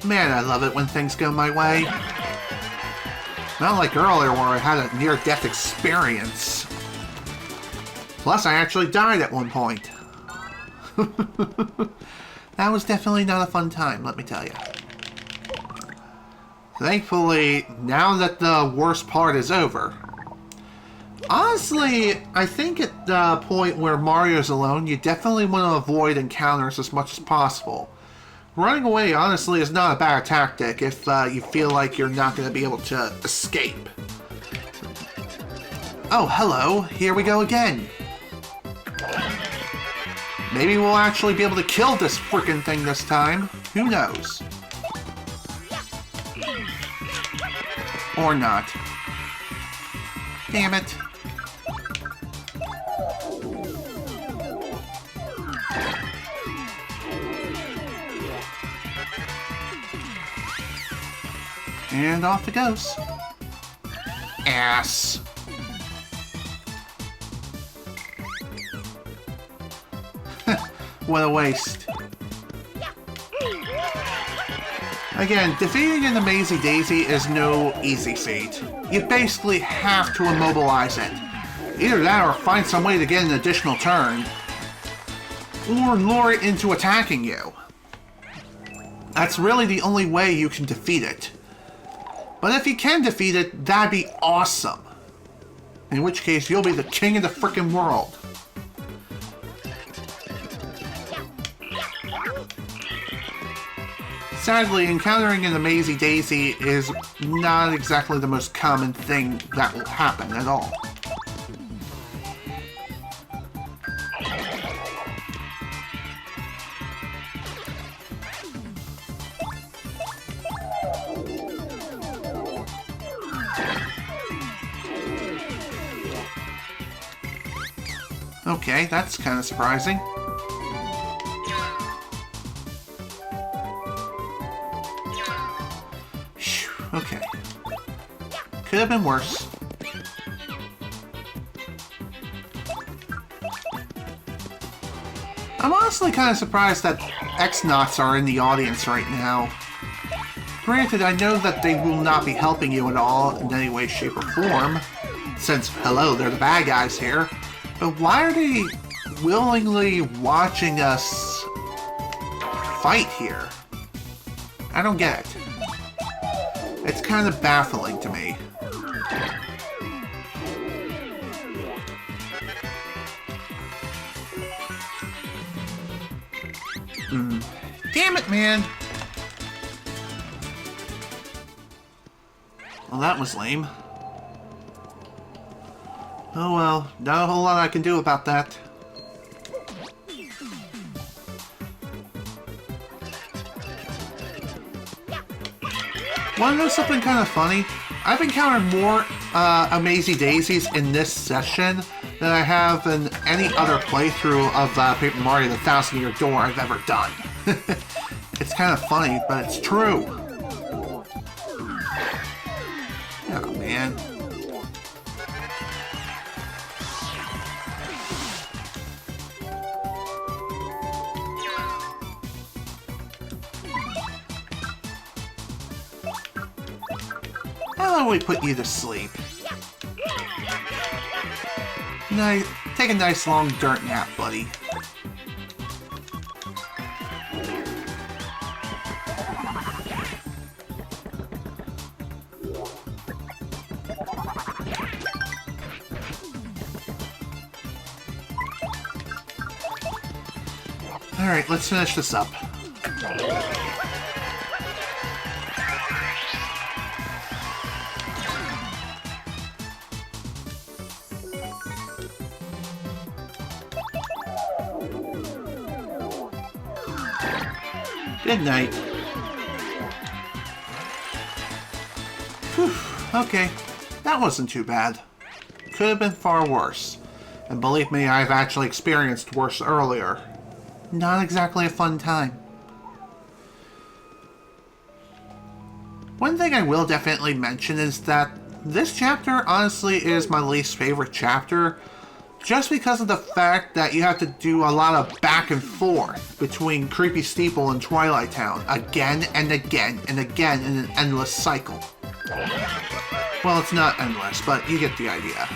Man, I love it when things go my way. Not like earlier where I had a near-death experience. Plus, I actually died at one point. That was definitely not a fun time, let me tell you. Thankfully, now that the worst part is over. Honestly, I think at the point where Mario's alone, you definitely want to avoid encounters as much as possible. Running away, honestly, is not a bad tactic if you feel like you're not going to be able to escape. Oh, hello. Here we go again. Maybe we'll actually be able to kill this frickin' thing this time. Who knows? Or not. Damn it. And off it goes. Ass. What a waste. Again, defeating an Amazing Daisy is no easy feat. You basically have to immobilize it. Either that or find some way to get an additional turn. Or lure it into attacking you. That's really the only way you can defeat it. But if you can defeat it, that'd be awesome. In which case, you'll be the king of the frickin' world. Sadly, encountering an Amazing Daisy is not exactly the most common thing that will happen at all. Okay, that's kind of surprising. Okay. Could have been worse. I'm honestly kind of surprised that X-Nauts are in the audience right now. Granted, I know that they will not be helping you at all in any way, shape, or form, since, hello, they're the bad guys here. But why are they willingly watching us fight here? I don't get it. It's kind of baffling to me. Damn it, man! Well, that was lame. Oh well, not a whole lot I can do about that. Wanna know something kind of funny? I've encountered more Amazing Daisies in this session than I have in any other playthrough of Paper Mario the 1000-Year Door I've ever done. It's kind of funny, but it's true. Oh man. How do we put you to sleep? Take a nice long dirt nap, buddy. Alright, let's finish this up. Good night. Whew, okay, that wasn't too bad. Could have been far worse. And believe me, I've actually experienced worse earlier. Not exactly a fun time. One thing I will definitely mention is that this chapter honestly is my least favorite chapter, just because of the fact that you have to do a lot of back and forth between Creepy Steeple and Twighlight Town again and again and again in an endless cycle. Well, it's not endless, but you get the idea.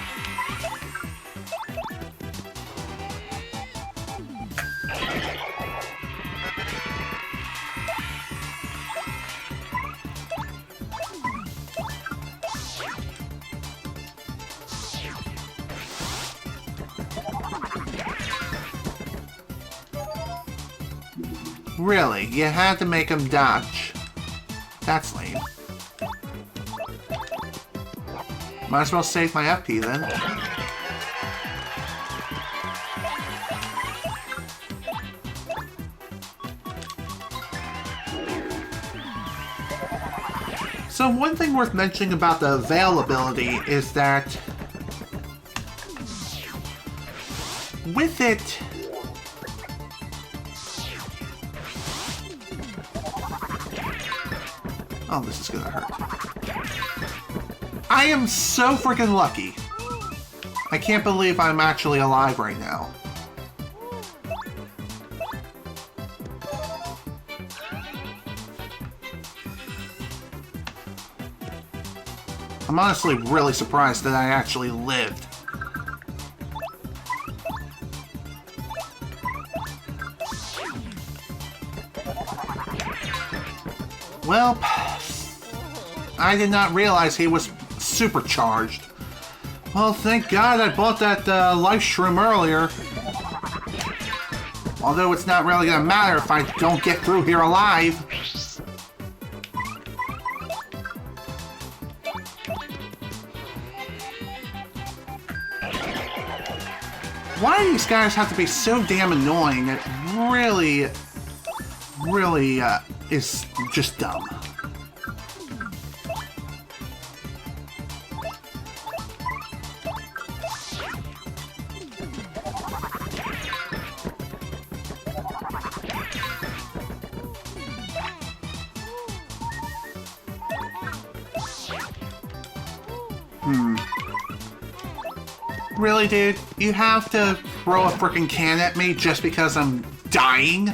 Really, you had to make him dodge. That's lame. Might as well save my FP then. So one thing worth mentioning about the availability is that with it, oh, this is gonna hurt. I am so freaking lucky. I can't believe I'm actually alive right now. I'm honestly really surprised that I actually lived. Well, I did not realize he was supercharged. Well, thank God I bought that life shroom earlier. Although it's not really gonna matter if I don't get through here alive. Why do these guys have to be so damn annoying? It really is just dumb. Really, dude? You have to throw a freaking can at me just because I'm dying?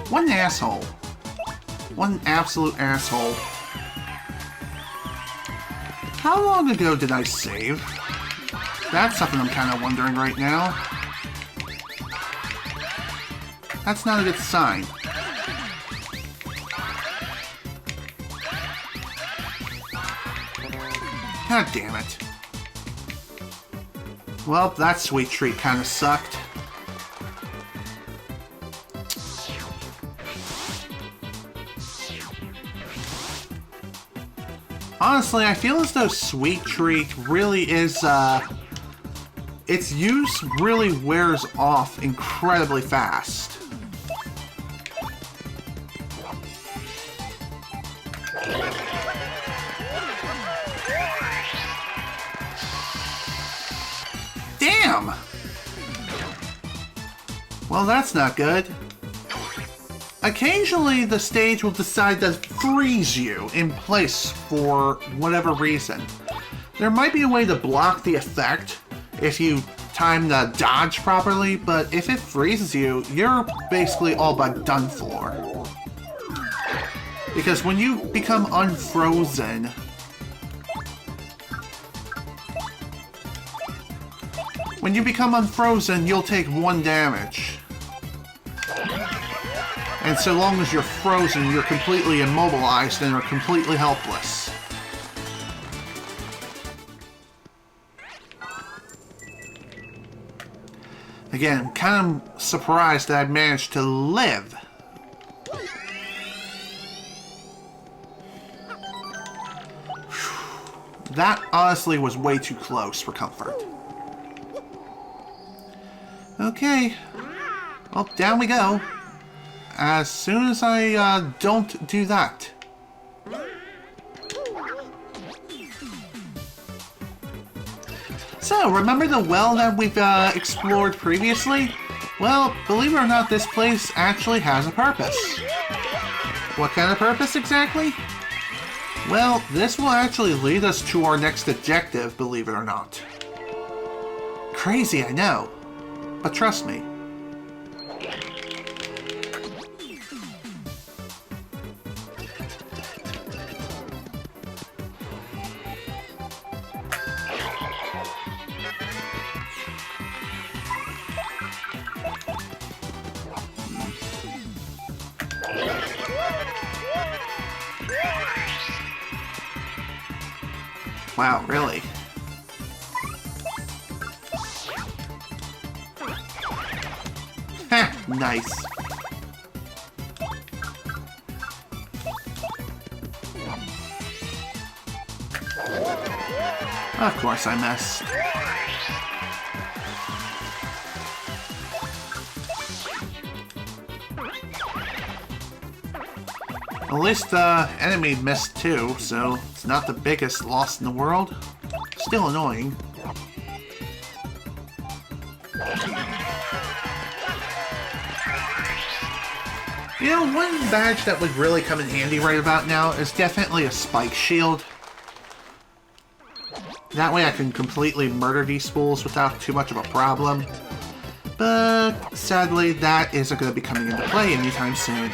What an asshole. What an absolute asshole. How long ago did I save? That's something I'm kind of wondering right now. That's not a good sign. God damn it. Well, that sweet treat kind of sucked. Honestly, I feel as though sweet treat really is, its use really wears off incredibly fast. Damn! Well, that's not good. Occasionally, the stage will decide to freeze you in place for whatever reason. There might be a way to block the effect if you time the dodge properly, but if it freezes you, you're basically all but done for. Because when you become unfrozen, When you become unfrozen, you'll take 1 damage. And so long as you're frozen, you're completely immobilized and are completely helpless. Again, I'm kind of surprised that I managed to live. That honestly was way too close for comfort. Okay. Well, down we go. As soon as I don't do that. So, remember the well that we've explored previously? Well, believe it or not, this place actually has a purpose. What kind of purpose exactly? Well, this will actually lead us to our next objective, believe it or not. Crazy, I know. But trust me. Wow, really? Heh, nice. Of course I missed. At least the enemy missed too, so it's not the biggest loss in the world. Still annoying. You know, one badge that would really come in handy right about now is definitely a spike shield. That way I can completely murder these fools without too much of a problem. But sadly, that isn't going to be coming into play anytime soon.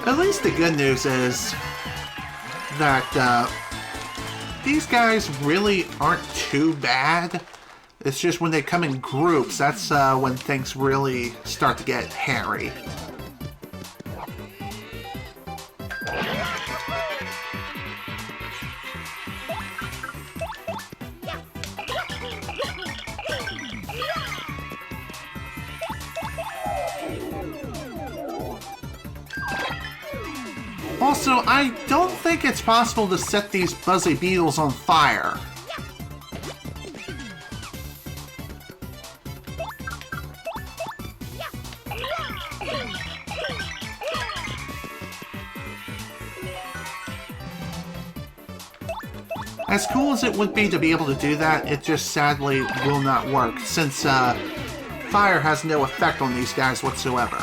At least the good news is that these guys really aren't too bad. It's just when they come in groups, that's when things really start to get hairy. Also, I don't think it's possible to set these buzzy beetles on fire. As cool as it would be to be able to do that, it just sadly will not work, since fire has no effect on these guys whatsoever.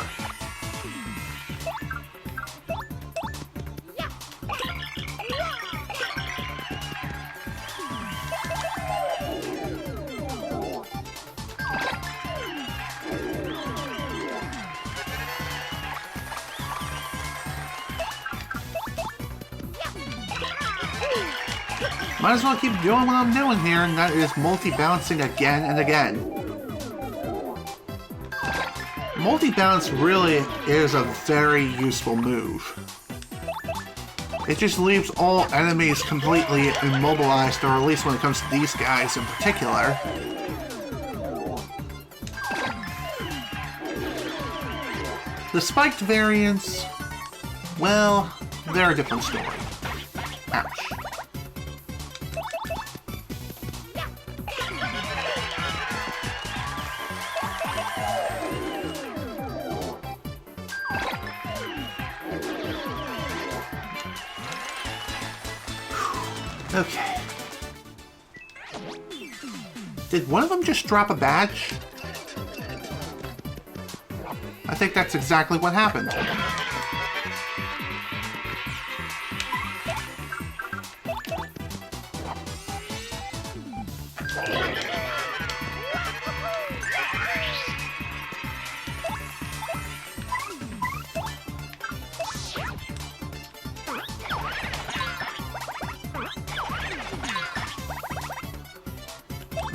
Might as well keep doing what I'm doing here, and that is multi-balancing again and again. Multi-balance really is a very useful move. It just leaves all enemies completely immobilized, or at least when it comes to these guys in particular. The spiked variants, well, they're a different story. Ouch. Okay. Did one of them just drop a badge? I think that's exactly what happened.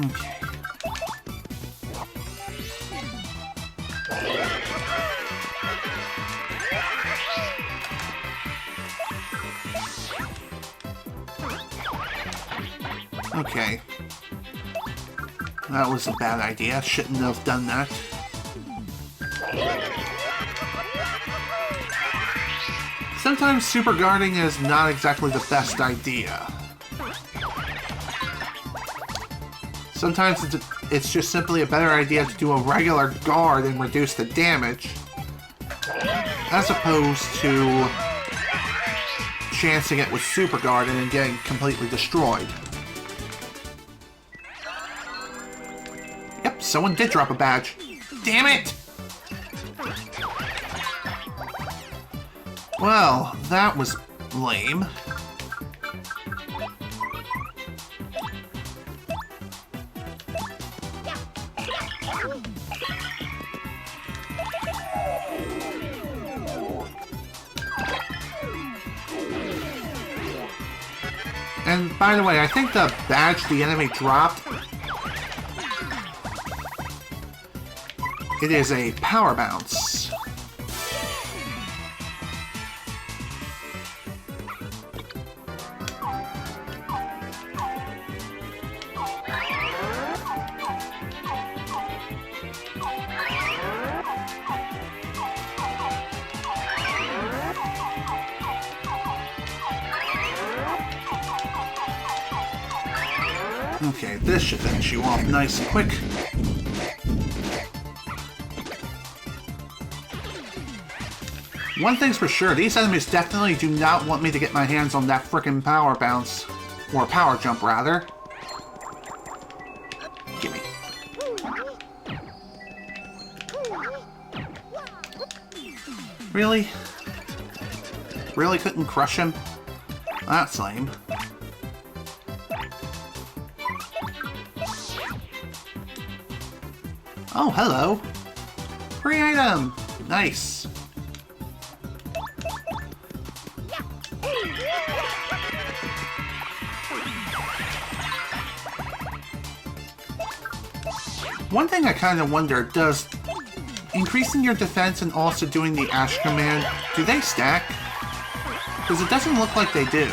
Okay. Okay. That was a bad idea. Shouldn't have done that. Sometimes super guarding is not exactly the best idea. Sometimes it's just simply a better idea to do a regular guard and reduce the damage, as opposed to chancing it with super guard and then getting completely destroyed. Yep, someone did drop a badge. Damn it! Well, that was lame. And by the way, I think the badge the enemy dropped, it is a power bounce. Okay, this should finish you off nice and quick. One thing's for sure, these enemies definitely do not want me to get my hands on that frickin' power bounce. Or power jump, rather. Gimme. Really? Really couldn't crush him? That's lame. Oh, hello. Free item. Nice. One thing I kind of wonder, does increasing your defense and also doing the Ash command, do they stack? Because it doesn't look like they do.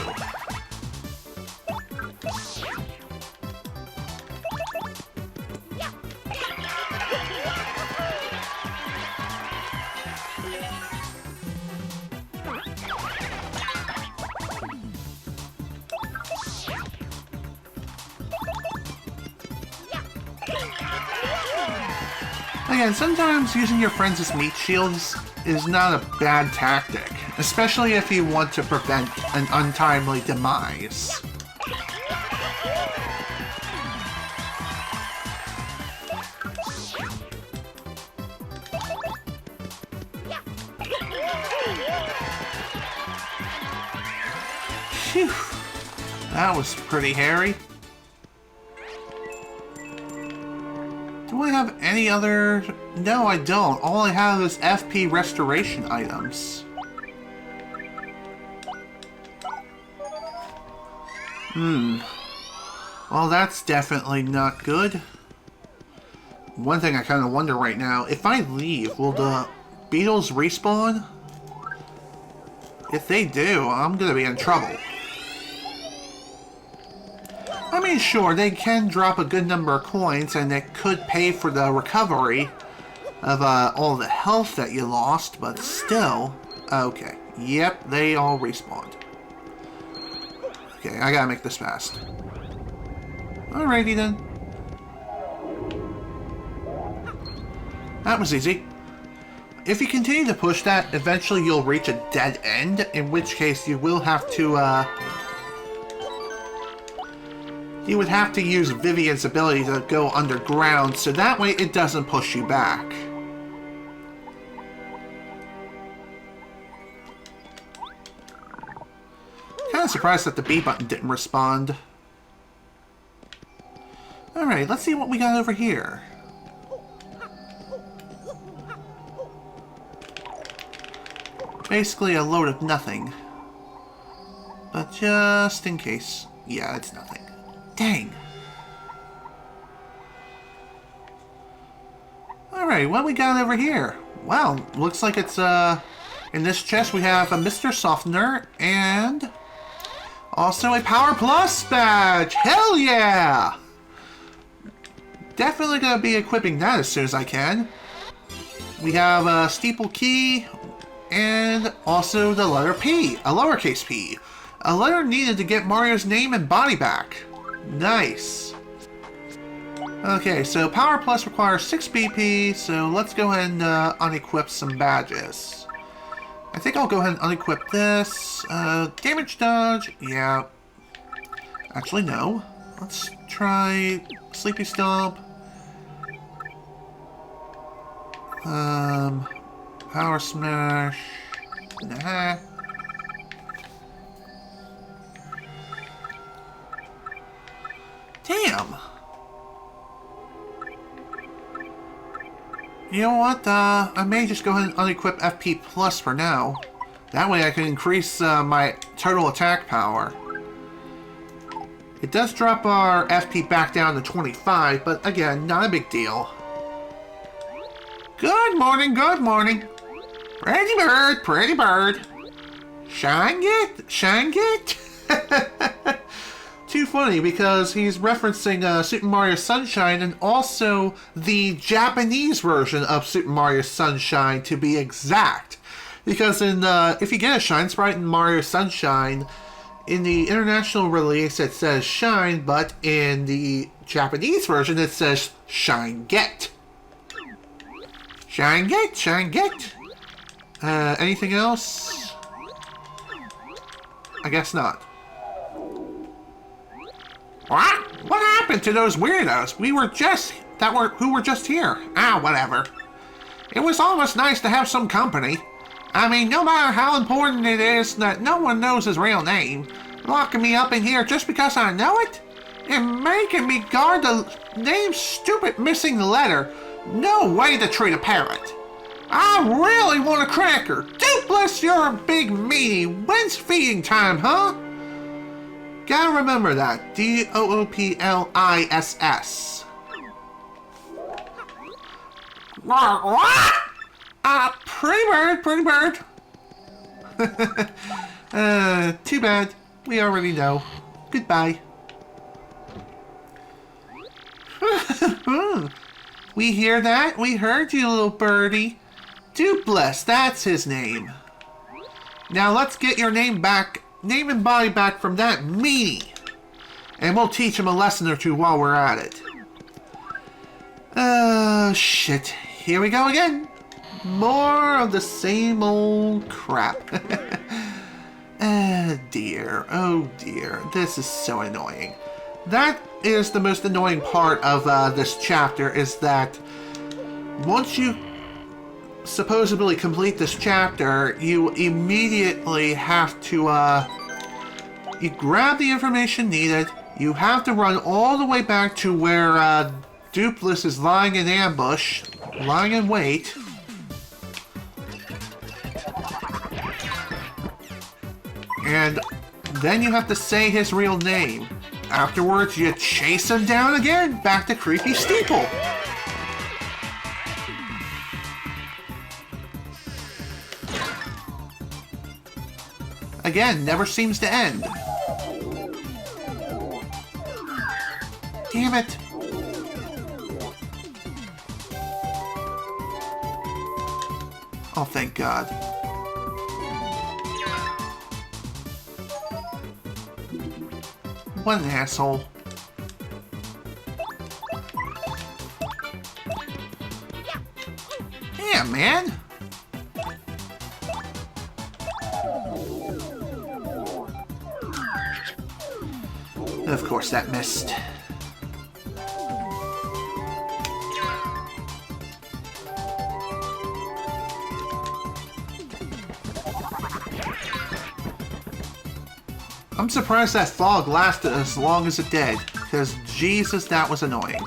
Again, sometimes using your friends as meat shields is not a bad tactic, especially if you want to prevent an untimely demise. Phew, that was pretty hairy. Do I have any other... No, I don't. All I have is FP restoration items. Well, that's definitely not good. One thing I kind of wonder right now, if I leave, will the beetles respawn? If they do, I'm gonna be in trouble. I mean, sure, they can drop a good number of coins, and it could pay for the recovery of all the health that you lost, but still... Okay, yep, they all respawned. Okay, I gotta make this fast. Alrighty then. That was easy. If you continue to push that, eventually you'll reach a dead end, in which case you will have to, you would have to use Vivian's ability to go underground, so that way it doesn't push you back. Kinda surprised that the B button didn't respond. Alright, let's see what we got over here. Basically a load of nothing. But just in case. Yeah, it's nothing. Dang. Alright, what we got over here? Well, looks like it's, in this chest we have a Mr. Softener and also a Power Plus badge! Hell yeah! Definitely gonna be equipping that as soon as I can. We have a Steeple Key and also the letter P, a lowercase p. A letter needed to get Mario's name and body back. Nice. Okay, so Power Plus requires 6 BP, so let's go ahead and unequip some badges. I think I'll go ahead and unequip this. Damage dodge, yeah. Actually, no. Let's try Sleepy Stomp. Power Smash. Nah. Damn. You know what, I may just go ahead and unequip FP Plus for now. That way I can increase my total attack power. It does drop our FP back down to 25, but again, not a big deal. Good morning, good morning. Pretty bird, pretty bird. Shine it, shine it. Too funny because he's referencing Super Mario Sunshine and also the Japanese version of Super Mario Sunshine to be exact. Because in if you get a Shine Sprite in Mario Sunshine, in the international release it says Shine, but in the Japanese version it says Shine Get. Shine Get, Shine Get. Anything else? I guess not. What? What happened to those weirdos? Who were just here? Ah, whatever. It was almost nice to have some company. I mean, no matter how important it is that no one knows his real name, locking me up in here just because I know it? And making me guard the name's stupid missing the letter. No way to treat a parrot. I really want a cracker. Dooplish, you're a big meanie. When's feeding time, huh? Gotta remember that. D-O-O-P-L-I-S-S. What? Pretty bird, pretty bird. Too bad. We already know. Goodbye. We hear that? We heard you, little birdie. Dooplish, that's his name. Now let's get your name back. Name and body back from that meanie. And we'll teach him a lesson or two while we're at it. Oh, shit. Here we go again. More of the same old crap. Oh dear. Oh dear. This is so annoying. That is the most annoying part of this chapter, is that once you supposedly complete this chapter, you immediately have to, you grab the information needed, you have to run all the way back to where, Dooplish is lying in ambush, lying in wait. And then you have to say his real name. Afterwards, you chase him down again, back to Creepy Steeple. Again, never seems to end. Damn it. Oh, thank God. What an asshole. Yeah, man. Of course, that missed. I'm surprised that fog lasted as long as it did, because Jesus, that was annoying.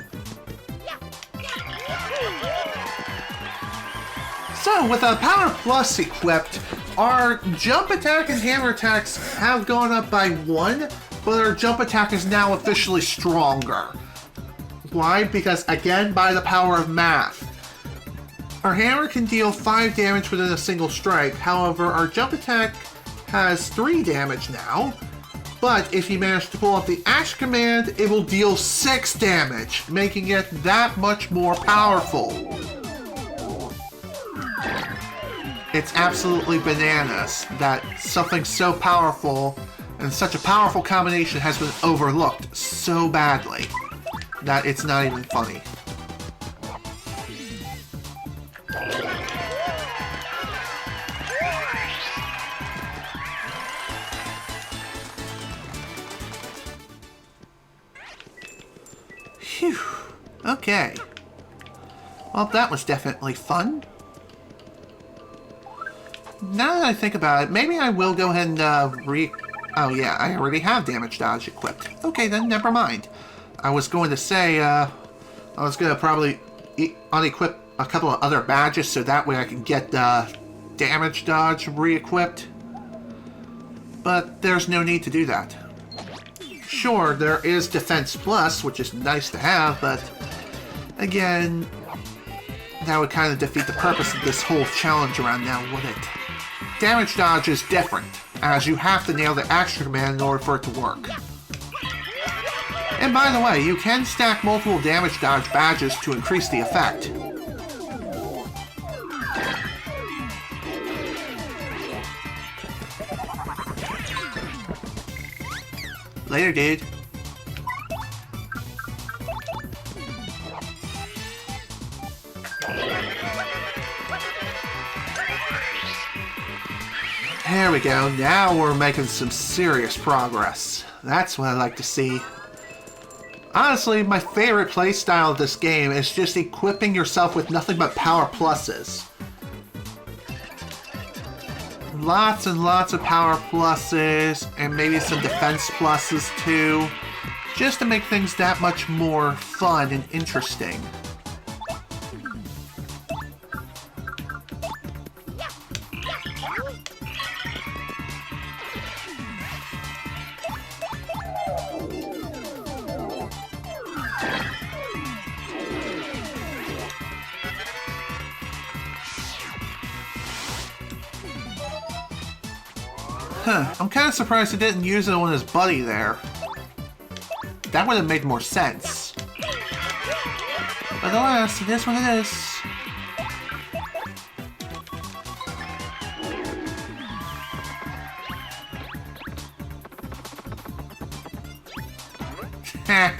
So, with a Power Plus equipped, our jump attack and hammer attacks have gone up by 1, but our jump attack is now officially stronger. Why? Because, again, by the power of math. Our hammer can deal 5 damage within a single strike. However, our jump attack has 3 damage now. But if you manage to pull off the action command, it will deal 6 damage, making it that much more powerful. It's absolutely bananas that something so powerful and such a powerful combination has been overlooked so badly that it's not even funny. Phew. Okay. Well, that was definitely fun. Now that I think about it, maybe I will go ahead and Oh yeah, I already have damage dodge equipped. Okay, then never mind. I was going to say, I was going to probably unequip a couple of other badges so that way I can get damage dodge re-equipped. But there's no need to do that. Sure, there is Defense Plus, which is nice to have, but again, that would kind of defeat the purpose of this whole challenge around now, would it? Damage dodge is different, as you have to nail the action command in order for it to work. And by the way, you can stack multiple damage dodge badges to increase the effect. Later, dude. There we go. Now we're making some serious progress. That's what I like to see. Honestly, my favorite playstyle of this game is just equipping yourself with nothing but power pluses. Lots and lots of power pluses, and maybe some defense pluses too, just to make things that much more fun and interesting. Huh, I'm kind of surprised he didn't use it on his buddy there. That would have made more sense. But alas, it is what it is. Heh,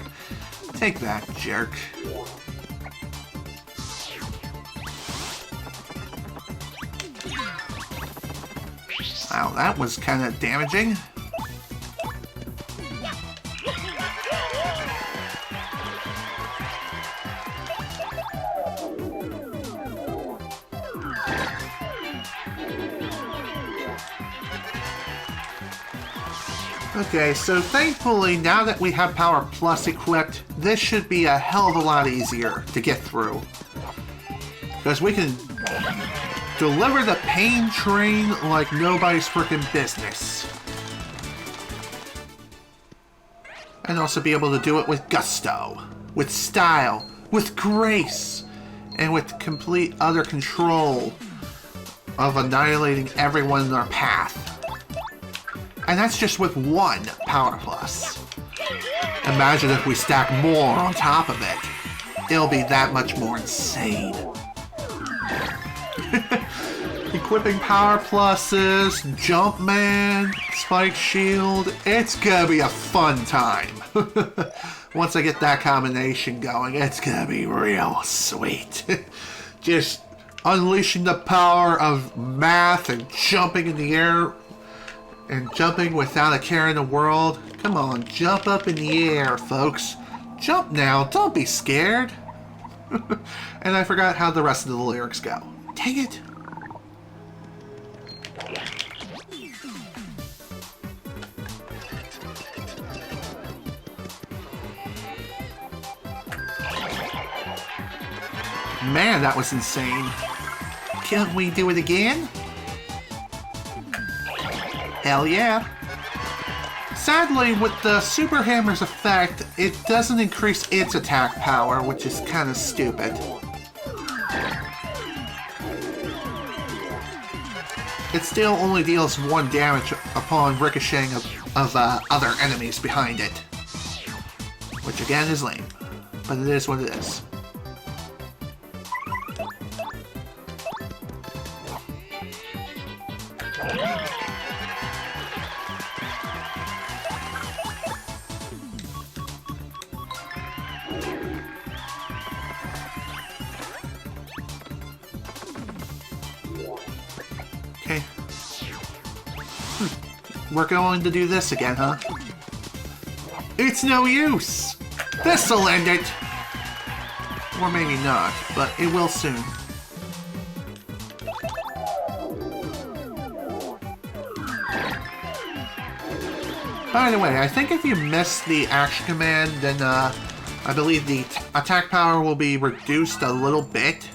take that, jerk. Wow, that was kind of damaging. Okay, so thankfully, now that we have Power Plus equipped, this should be a hell of a lot easier to get through. Because we can deliver the pain train like nobody's freaking business. And also be able to do it with gusto, with style, with grace, and with complete utter control of annihilating everyone in our path. And that's just with one Power Plus. Imagine if we stack more on top of it. It'll be that much more insane. Equipping Power Pluses, Jumpman, Spike Shield, it's gonna be a fun time. Once I get that combination going, it's gonna be real sweet. Just unleashing the power of math and jumping in the air and jumping without a care in the world. Come on, jump up in the air, folks. Jump now, don't be scared. And I forgot how the rest of the lyrics go. Dang it. Man, that was insane. Can't we do it again? Hell yeah. Sadly, with the Super Hammer's effect, it doesn't increase its attack power, which is kind of stupid. it still only deals 1 damage upon ricocheting of other enemies behind it. Which again is lame, but it is what it is. Okay. We're going to do this again, huh? It's no use! This'll end it! Or maybe not, but it will soon. By the way, I think if you miss the action command, then I believe the attack power will be reduced a little bit,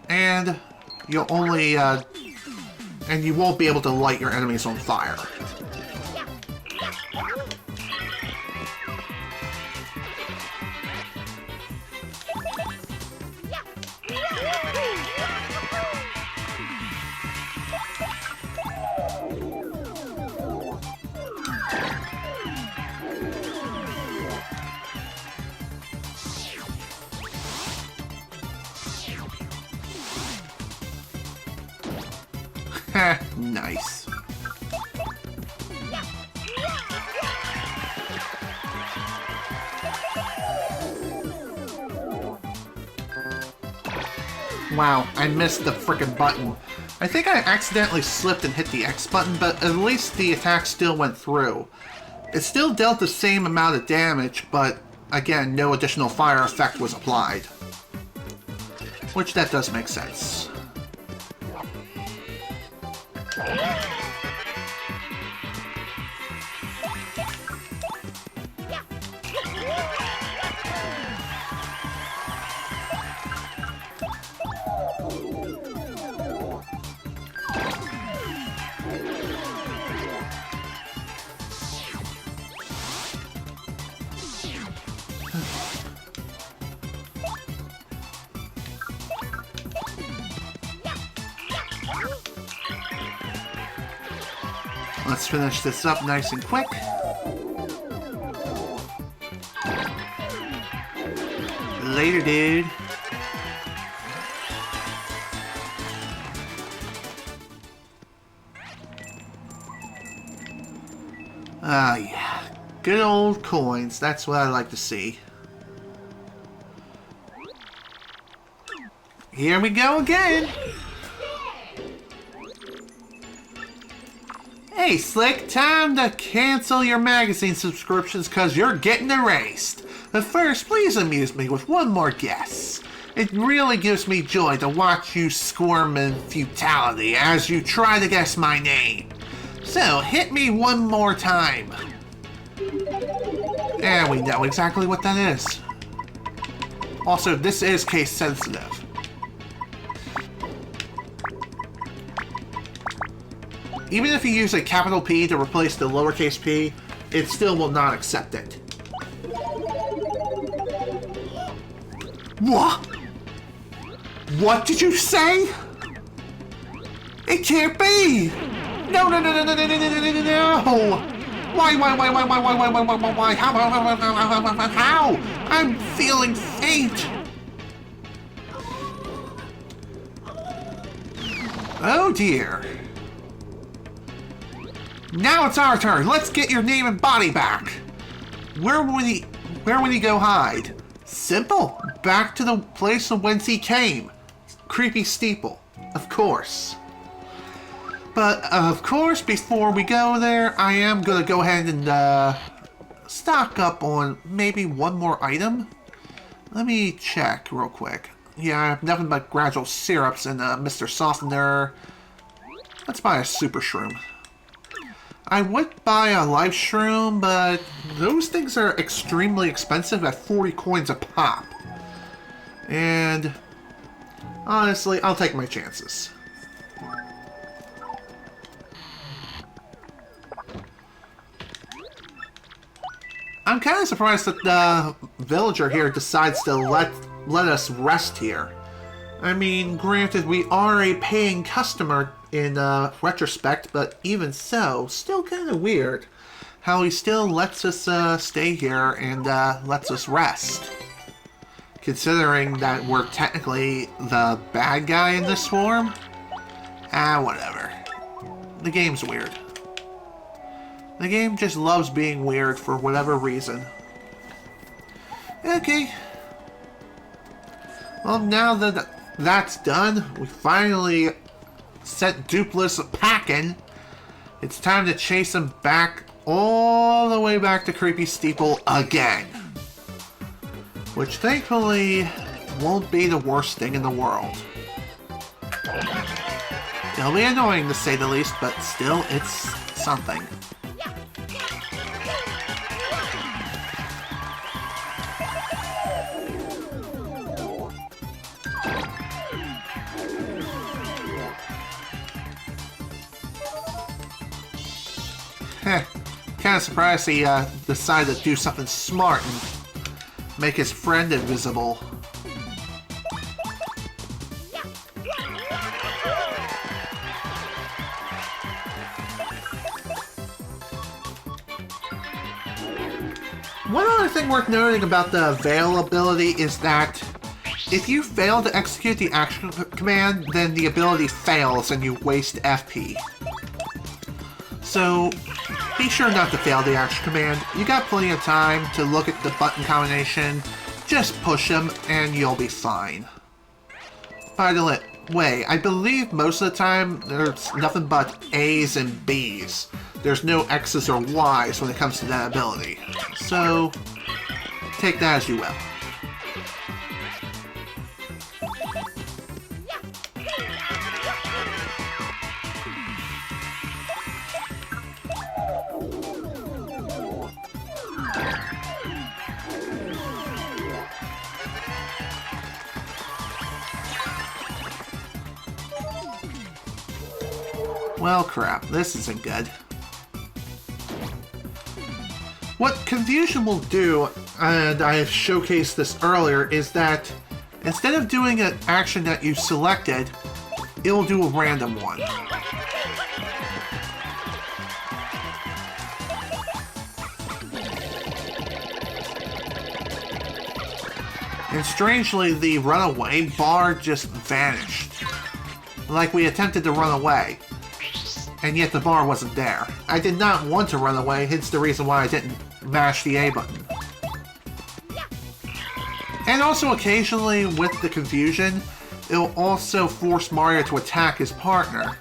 and you'll only and you won't be able to light your enemies on fire. Nice. Wow, I missed the frickin' button. I think I accidentally slipped and hit the X button, but at least the attack still went through. It still dealt the same amount of damage, but again, no additional fire effect was applied. Which that does make sense. Let's finish this up nice and quick. Later, dude. Ah, yeah. Good old coins. That's what I like to see. Here we go again. Hey, Slick, time to cancel your magazine subscriptions because you're getting erased. But first, please amuse me with one more guess. It really gives me joy to watch you squirm in futility as you try to guess my name. So, hit me one more time. And we know exactly what that is. Also, this is case sensitive. Even if you use a capital P to replace the lowercase p, it still will not accept it. What? What did you say? It can't be! No, no, no, no, no, no, no, no, no, no, no! Why, how? I'm feeling faint! Oh dear. Now it's our turn. Let's get your name and body back. Where would he go hide? Simple. Back to the place from whence he came. Creepy Steeple. Of course. But, of course, before we go there, I am going to go ahead and stock up on maybe one more item. Let me check real quick. Yeah, I have nothing but gradual syrups and Mr. Softener. Let's buy a super shroom. I would buy a life shroom, but those things are extremely expensive at 40 coins a pop. And honestly, I'll take my chances. I'm kind of surprised that the villager here decides to let us rest here. I mean, granted, we are a paying customer in retrospect, but even so, still kind of weird how he still lets us stay here and lets us rest. Considering that we're technically the bad guy in this swarm? Whatever. The game's weird. The game just loves being weird for whatever reason. Okay. Well, now that that's done, we finally sent Duplis packing. It's time to chase him back all the way back to Creepy Steeple again. Which thankfully won't be the worst thing in the world. It'll be annoying to say the least, but still, it's something. Kind of surprised he decided to do something smart and make his friend invisible. One other thing worth noting about the Veil ability is that if you fail to execute the action command, then the ability fails and you waste FP. So be sure not to fail the action command. You got plenty of time to look at the button combination. Just push them and you'll be fine. By the way, I believe most of the time there's nothing but A's and B's. There's no X's or Y's when it comes to that ability. So take that as you will. Well, crap, this isn't good. What Confusion will do, and I have showcased this earlier, is that instead of doing an action that you selected, it will do a random one. And strangely, the runaway bar just vanished. Like we attempted to run away. And yet the bar wasn't there. I did not want to run away, hence the reason why I didn't mash the A button. And also occasionally with the confusion, it'll also force Mario to attack his partner.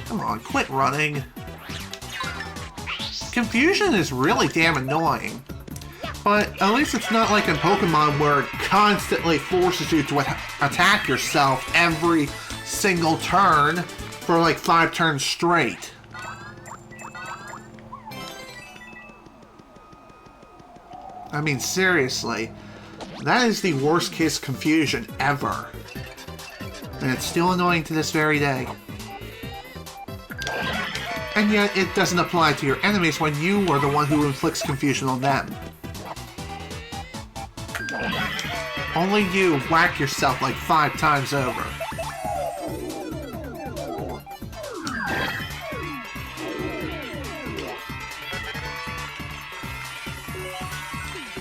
Come on, quit running. Confusion is really damn annoying. But at least it's not like in Pokemon where it constantly forces you to attack yourself every single turn for like 5 turns straight. I mean, seriously, that is the worst case confusion ever. And it's still annoying to this very day. And yet it doesn't apply to your enemies when you are the one who inflicts confusion on them. Only you whack yourself like 5 times over.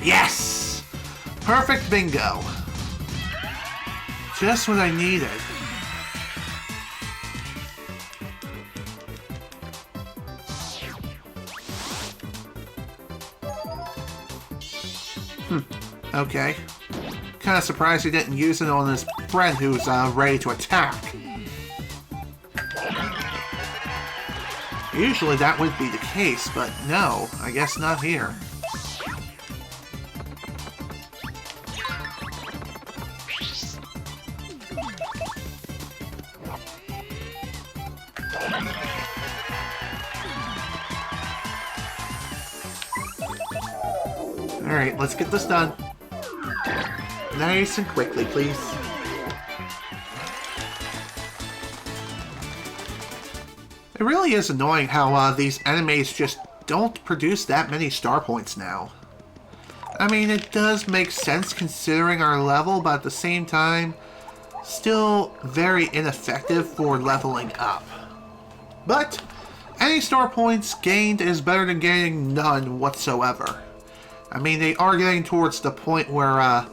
Yes! Perfect bingo. Just what I needed. Okay. Kind of surprised he didn't use it on his friend who's ready to attack. Usually that would be the case, but no, I guess not here. Alright, let's get this done. Nice and quickly, please. It really is annoying how these enemies just don't produce that many star points now. I mean, it does make sense considering our level, but at the same time, still very ineffective for leveling up. But any star points gained is better than getting none whatsoever. I mean, they are getting towards the point where a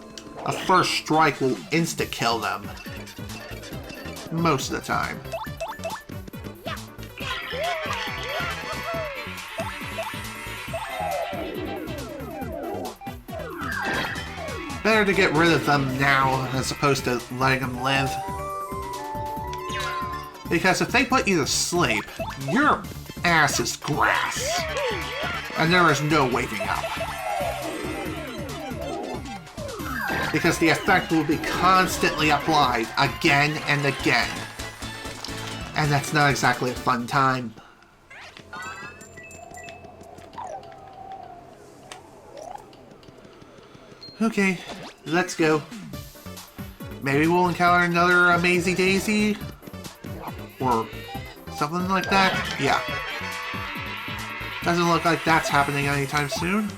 first strike will insta-kill them. Most of the time. Better to get rid of them now as opposed to letting them live. Because if they put you to sleep, your ass is grass. And there is no waking up. Because the effect will be constantly applied again and again. And that's not exactly a fun time. Okay, let's go. Maybe we'll encounter another Amazing Daisy? Or something like that? Yeah. Doesn't look like that's happening anytime soon.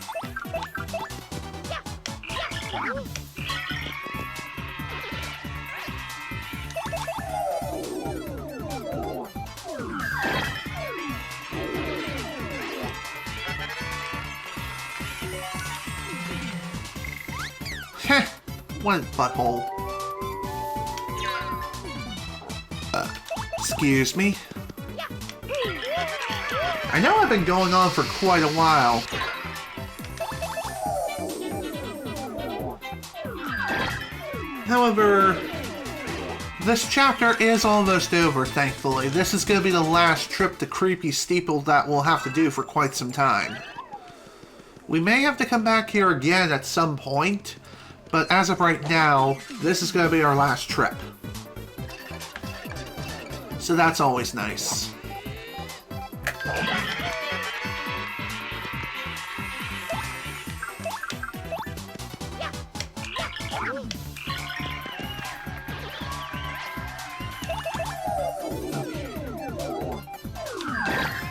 Heh, what a butthole. Excuse me. I know I've been going on for quite a while. However, this chapter is almost over, thankfully. This is going to be the last trip to Creepy Steeple that we'll have to do for quite some time. We may have to come back here again at some point, but as of right now, this is going to be our last trip. So that's always nice.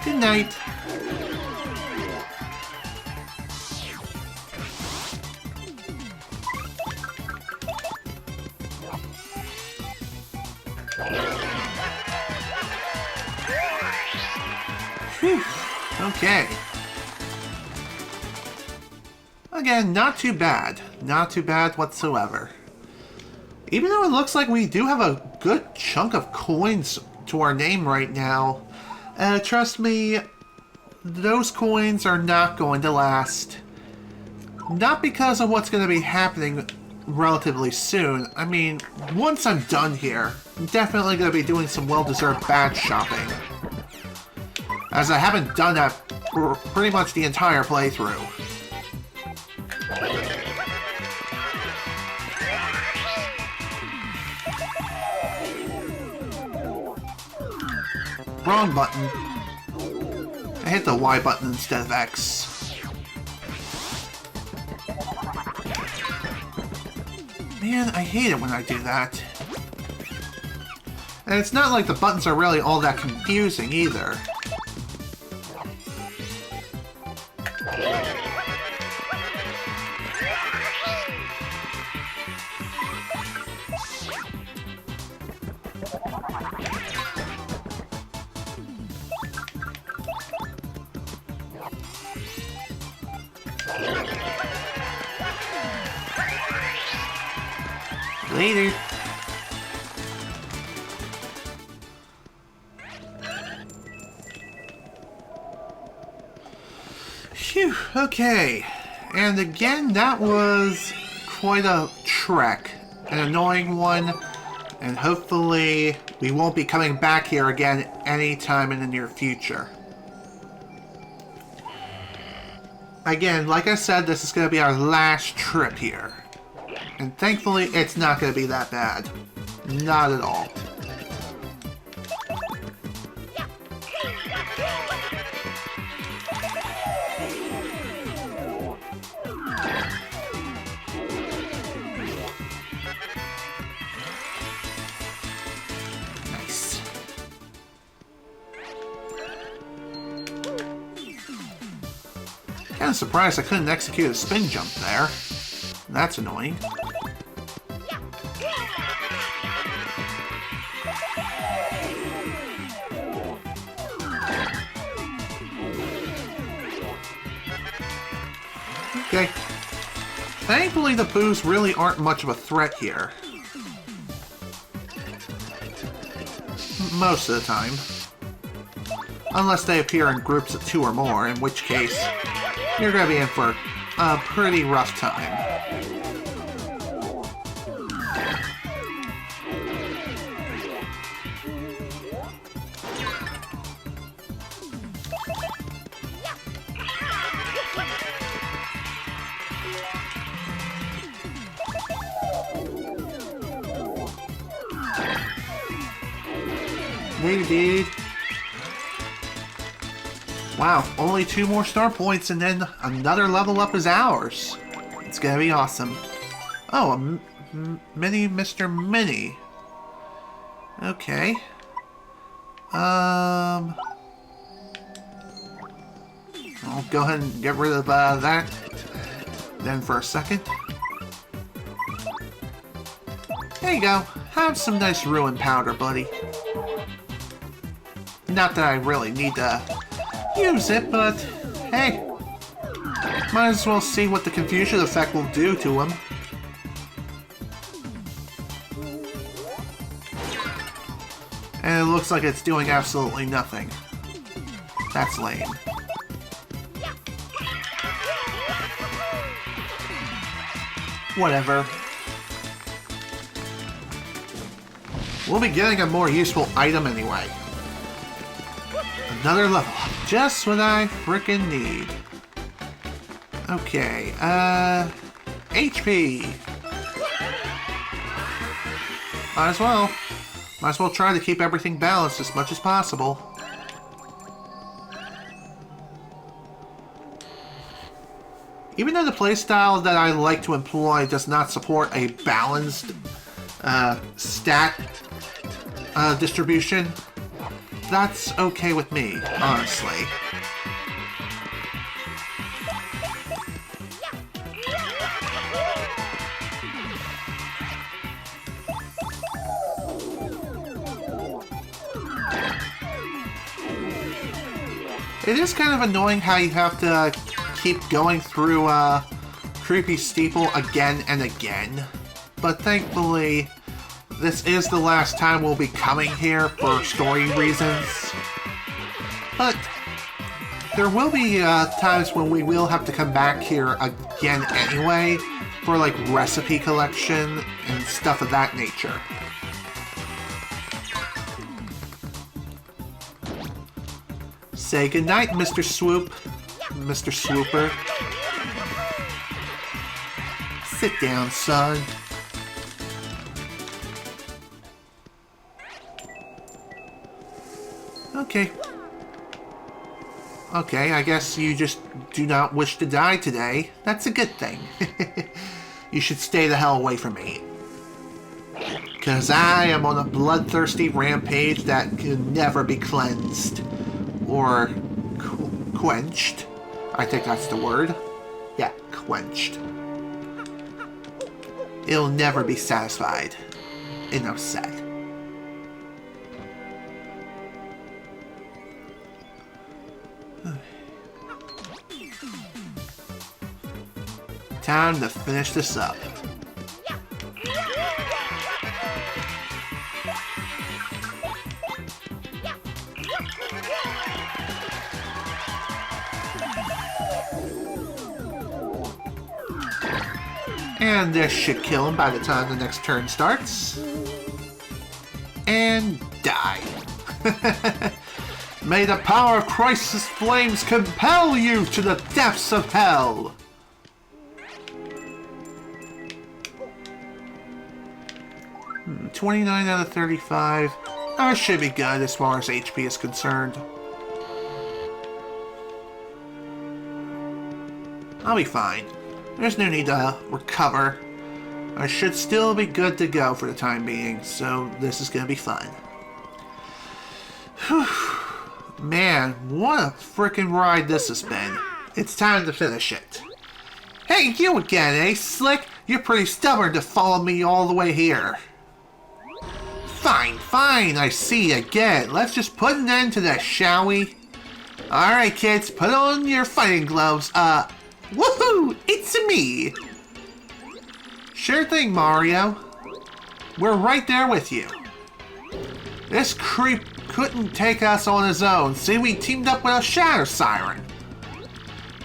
Good night. Whew. Okay. Again, not too bad. Not too bad whatsoever. Even though it looks like we do have a good chunk of coins to our name right now, trust me, those coins are not going to last. Not because of what's going to be happening relatively soon. I mean, once I'm done here, I'm definitely going to be doing some well-deserved badge shopping. As I haven't done that for pretty much the entire playthrough. Wrong button. I hit the Y button instead of X. Man, I hate it when I do that. And it's not like the buttons are really all that confusing either. Later. Phew, okay. And again, that was quite a trek. An annoying one. And hopefully we won't be coming back here again anytime in the near future. Again, like I said, this is going to be our last trip here. And thankfully, it's not going to be that bad. Not at all. Nice. Kinda surprised I couldn't execute a spin jump there. That's annoying. Okay. Thankfully, the Poos really aren't much of a threat here. Most of the time. Unless they appear in groups of 2 or more, in which case, you're gonna be in for a pretty rough time. Indeed. Wow, only 2 more star points and then another level up is ours. It's gonna be awesome. Oh, a mini Mr. Mini. Okay. I'll go ahead and get rid of that then for a second. There you go. Have some nice ruin powder, buddy. Not that I really need to use it, but hey, might as well see what the confusion effect will do to him. And it looks like it's doing absolutely nothing. That's lame. Whatever. We'll be getting a more useful item anyway. Another level. Just what I frickin' need. Okay, HP. Might as well. Might as well try to keep everything balanced as much as possible. Even though the playstyle that I like to employ does not support a balanced stat distribution, that's okay with me, honestly. It is kind of annoying how you have to keep going through Creepy Steeple again and again, but thankfully this is the last time we'll be coming here for story reasons. But there will be times when we will have to come back here again anyway for like recipe collection and stuff of that nature. Say goodnight, Mr. Swoop. Mr. Swooper. Sit down, son. Okay. Okay, I guess you just do not wish to die today. That's a good thing. You should stay the hell away from me. Because I am on a bloodthirsty rampage that can never be cleansed. Or quenched. I think that's the word. Yeah, quenched. It'll never be satisfied. Enough said. Time to finish this up. And this should kill him by the time the next turn starts. And die. May the power of Christ's flames compel you to the depths of hell. Hmm, 29 out of 35. That should be good as far as HP is concerned. I'll be fine. There's no need to recover. I should still be good to go for the time being, so this is gonna be fun. Whew. Man, what a freaking ride this has been. it's time to finish it. Hey, you again, eh, Slick? You're pretty stubborn to follow me all the way here. Fine, fine, I see again. Let's just put an end to this, shall we? Alright, kids, put on your fighting gloves. Woohoo! It's me! Sure thing, Mario. We're right there with you. This creep couldn't take us on his own. See, we teamed up with a Shatter Siren.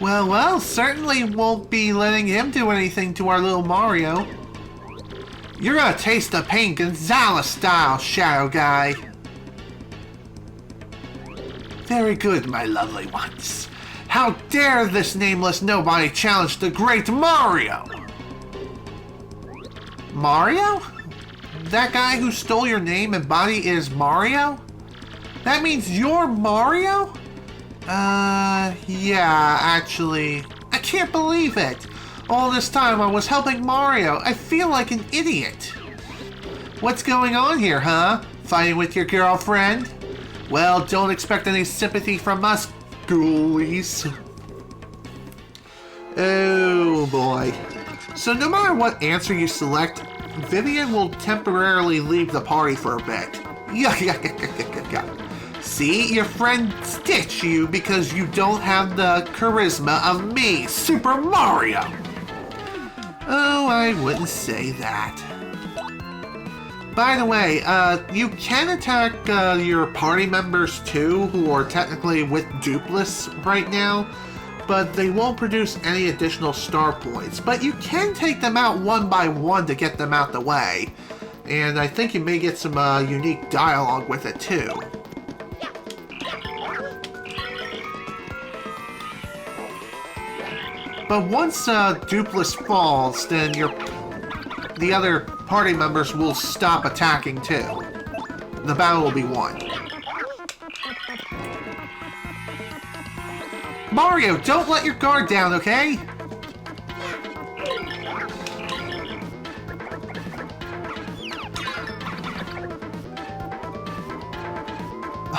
Well, certainly won't be letting him do anything to our little Mario. You're gonna taste the pain Gonzalez style, Shadow Guy. Very good, my lovely ones. How dare this nameless nobody challenge the great Mario? Mario? That guy who stole your name and body is Mario? That means you're Mario? Yeah, actually. I can't believe it. All this time I was helping Mario. I feel like an idiot. What's going on here, huh? Fighting with your girlfriend? Well, don't expect any sympathy from us, ghoulies. Oh boy. So no matter what answer you select, Vivian will temporarily leave the party for a bit. Yuck. See, your friends ditch you because you don't have the charisma of me, Super Mario. Oh, I wouldn't say that. By the way, you can attack your party members too, who are technically with Duplis right now, but they won't produce any additional star points. But you can take them out one by one to get them out the way. And I think you may get some unique dialogue with it too. But once Duplis falls, then the other party members will stop attacking too. The battle will be won. Mario, don't let your guard down, okay?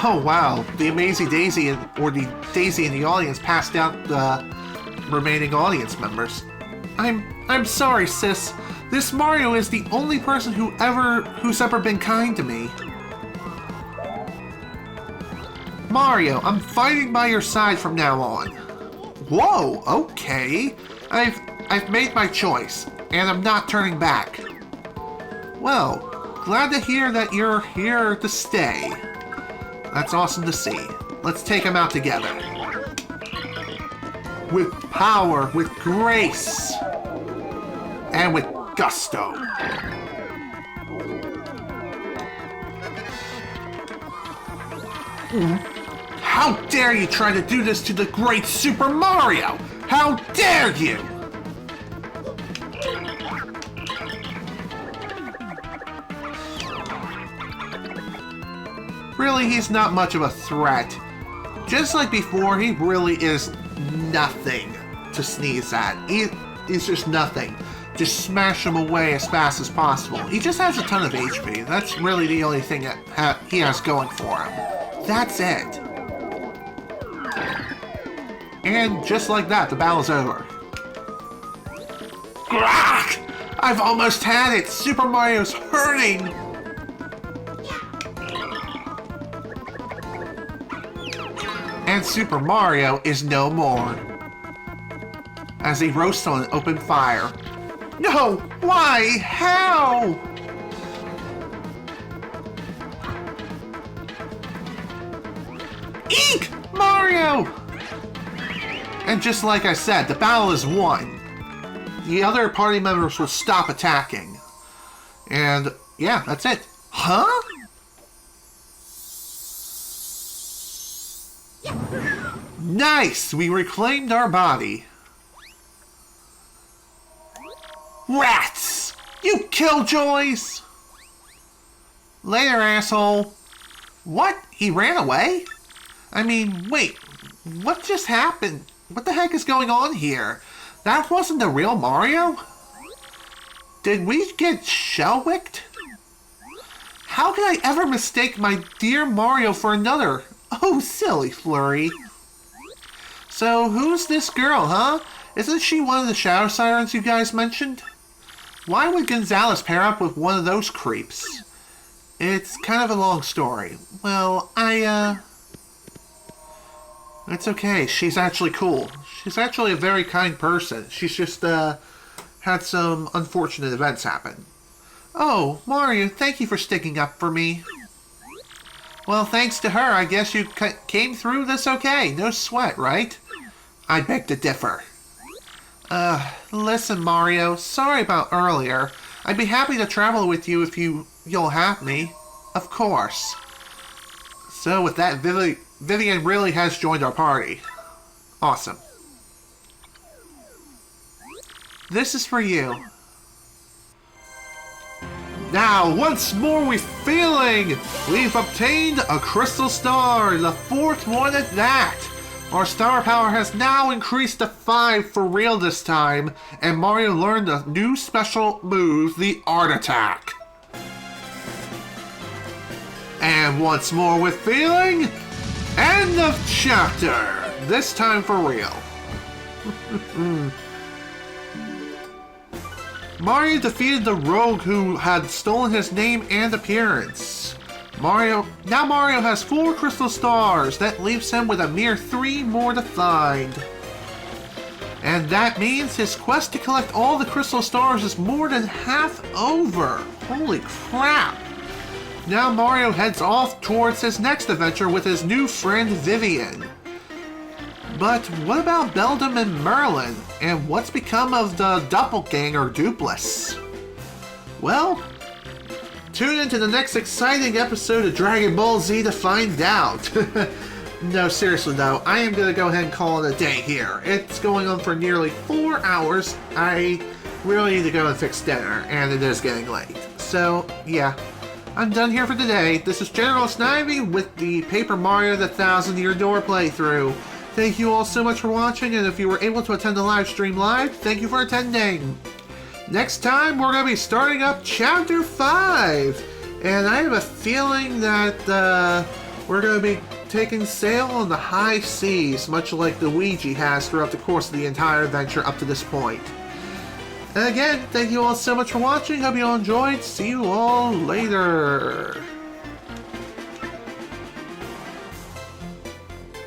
Oh wow, the Amazing Daisy or the Daisy in the audience passed out the remaining audience members. I'm sorry, sis. This Mario is the only person who's ever been kind to me. Mario, I'm fighting by your side from now on. Whoa, okay. I've made my choice, and I'm not turning back. Well, glad to hear that you're here to stay. That's awesome to see. Let's take them out together. With power, with grace, and with gusto. How dare you try to do this to the great Super Mario? How dare you! Really, he's not much of a threat. Just like before, he really is nothing to sneeze at. He's just nothing. Just smash him away as fast as possible. He just has a ton of HP. That's really the only thing that he has going for him. That's it. And just like that, the battle's over. Grok! I've almost had it! Super Mario's hurting! And Super Mario is no more. As he roasts on an open fire. No! Why? How? Eek! Mario! And just like I said, the battle is won. The other party members will stop attacking. And yeah, that's it. Huh? Nice! We reclaimed our body. Rats! You killjoys! Later, asshole. What? He ran away? I mean, wait. What just happened? What the heck is going on here? That wasn't the real Mario? Did we get shell-wicked? How could I ever mistake my dear Mario for another? Oh, silly Flurry. So, who's this girl, huh? Isn't she one of the shadow sirens you guys mentioned? Why would Gonzalez pair up with one of those creeps? It's kind of a long story. Well, It's okay. She's actually cool. She's actually a very kind person. She's just, had some unfortunate events happen. Oh, Mario, thank you for sticking up for me. Well, thanks to her, I guess you came through this okay. No sweat, right? I beg to differ. Listen, Mario, sorry about earlier. I'd be happy to travel with you if you'll have me. Of course. So with that, Vivian really has joined our party. Awesome. This is for you. Now, once more with feeling, we've obtained a crystal star, the 4th one at that. Our star power has now increased to 5 for real this time, and Mario learned a new special move, the Art Attack. And once more with feeling, end of chapter, this time for real. Mario defeated the rogue who had stolen his name and appearance. Now Mario has 4 crystal stars. That leaves him with a mere 3 more to find. And that means his quest to collect all the crystal stars is more than half over. Holy crap. Now Mario heads off towards his next adventure with his new friend Vivian. But what about Beldam and Merlin? And what's become of the doppelganger Dupless? Well, tune into the next exciting episode of Dragon Ball Z to find out. No, seriously though, I am going to go ahead and call it a day here. It's going on for nearly 4 hours. I really need to go and fix dinner, and it is getting late. So, yeah, I'm done here for today. This is General Snivy with the Paper Mario the 1,000-Year Door playthrough. Thank you all so much for watching, and if you were able to attend the live stream live, thank you for attending. Next time, we're going to be starting up Chapter 5, and I have a feeling that we're going to be taking sail on the high seas, much like Luigi has throughout the course of the entire adventure up to this point. And again, thank you all so much for watching. Hope you all enjoyed. See you all later.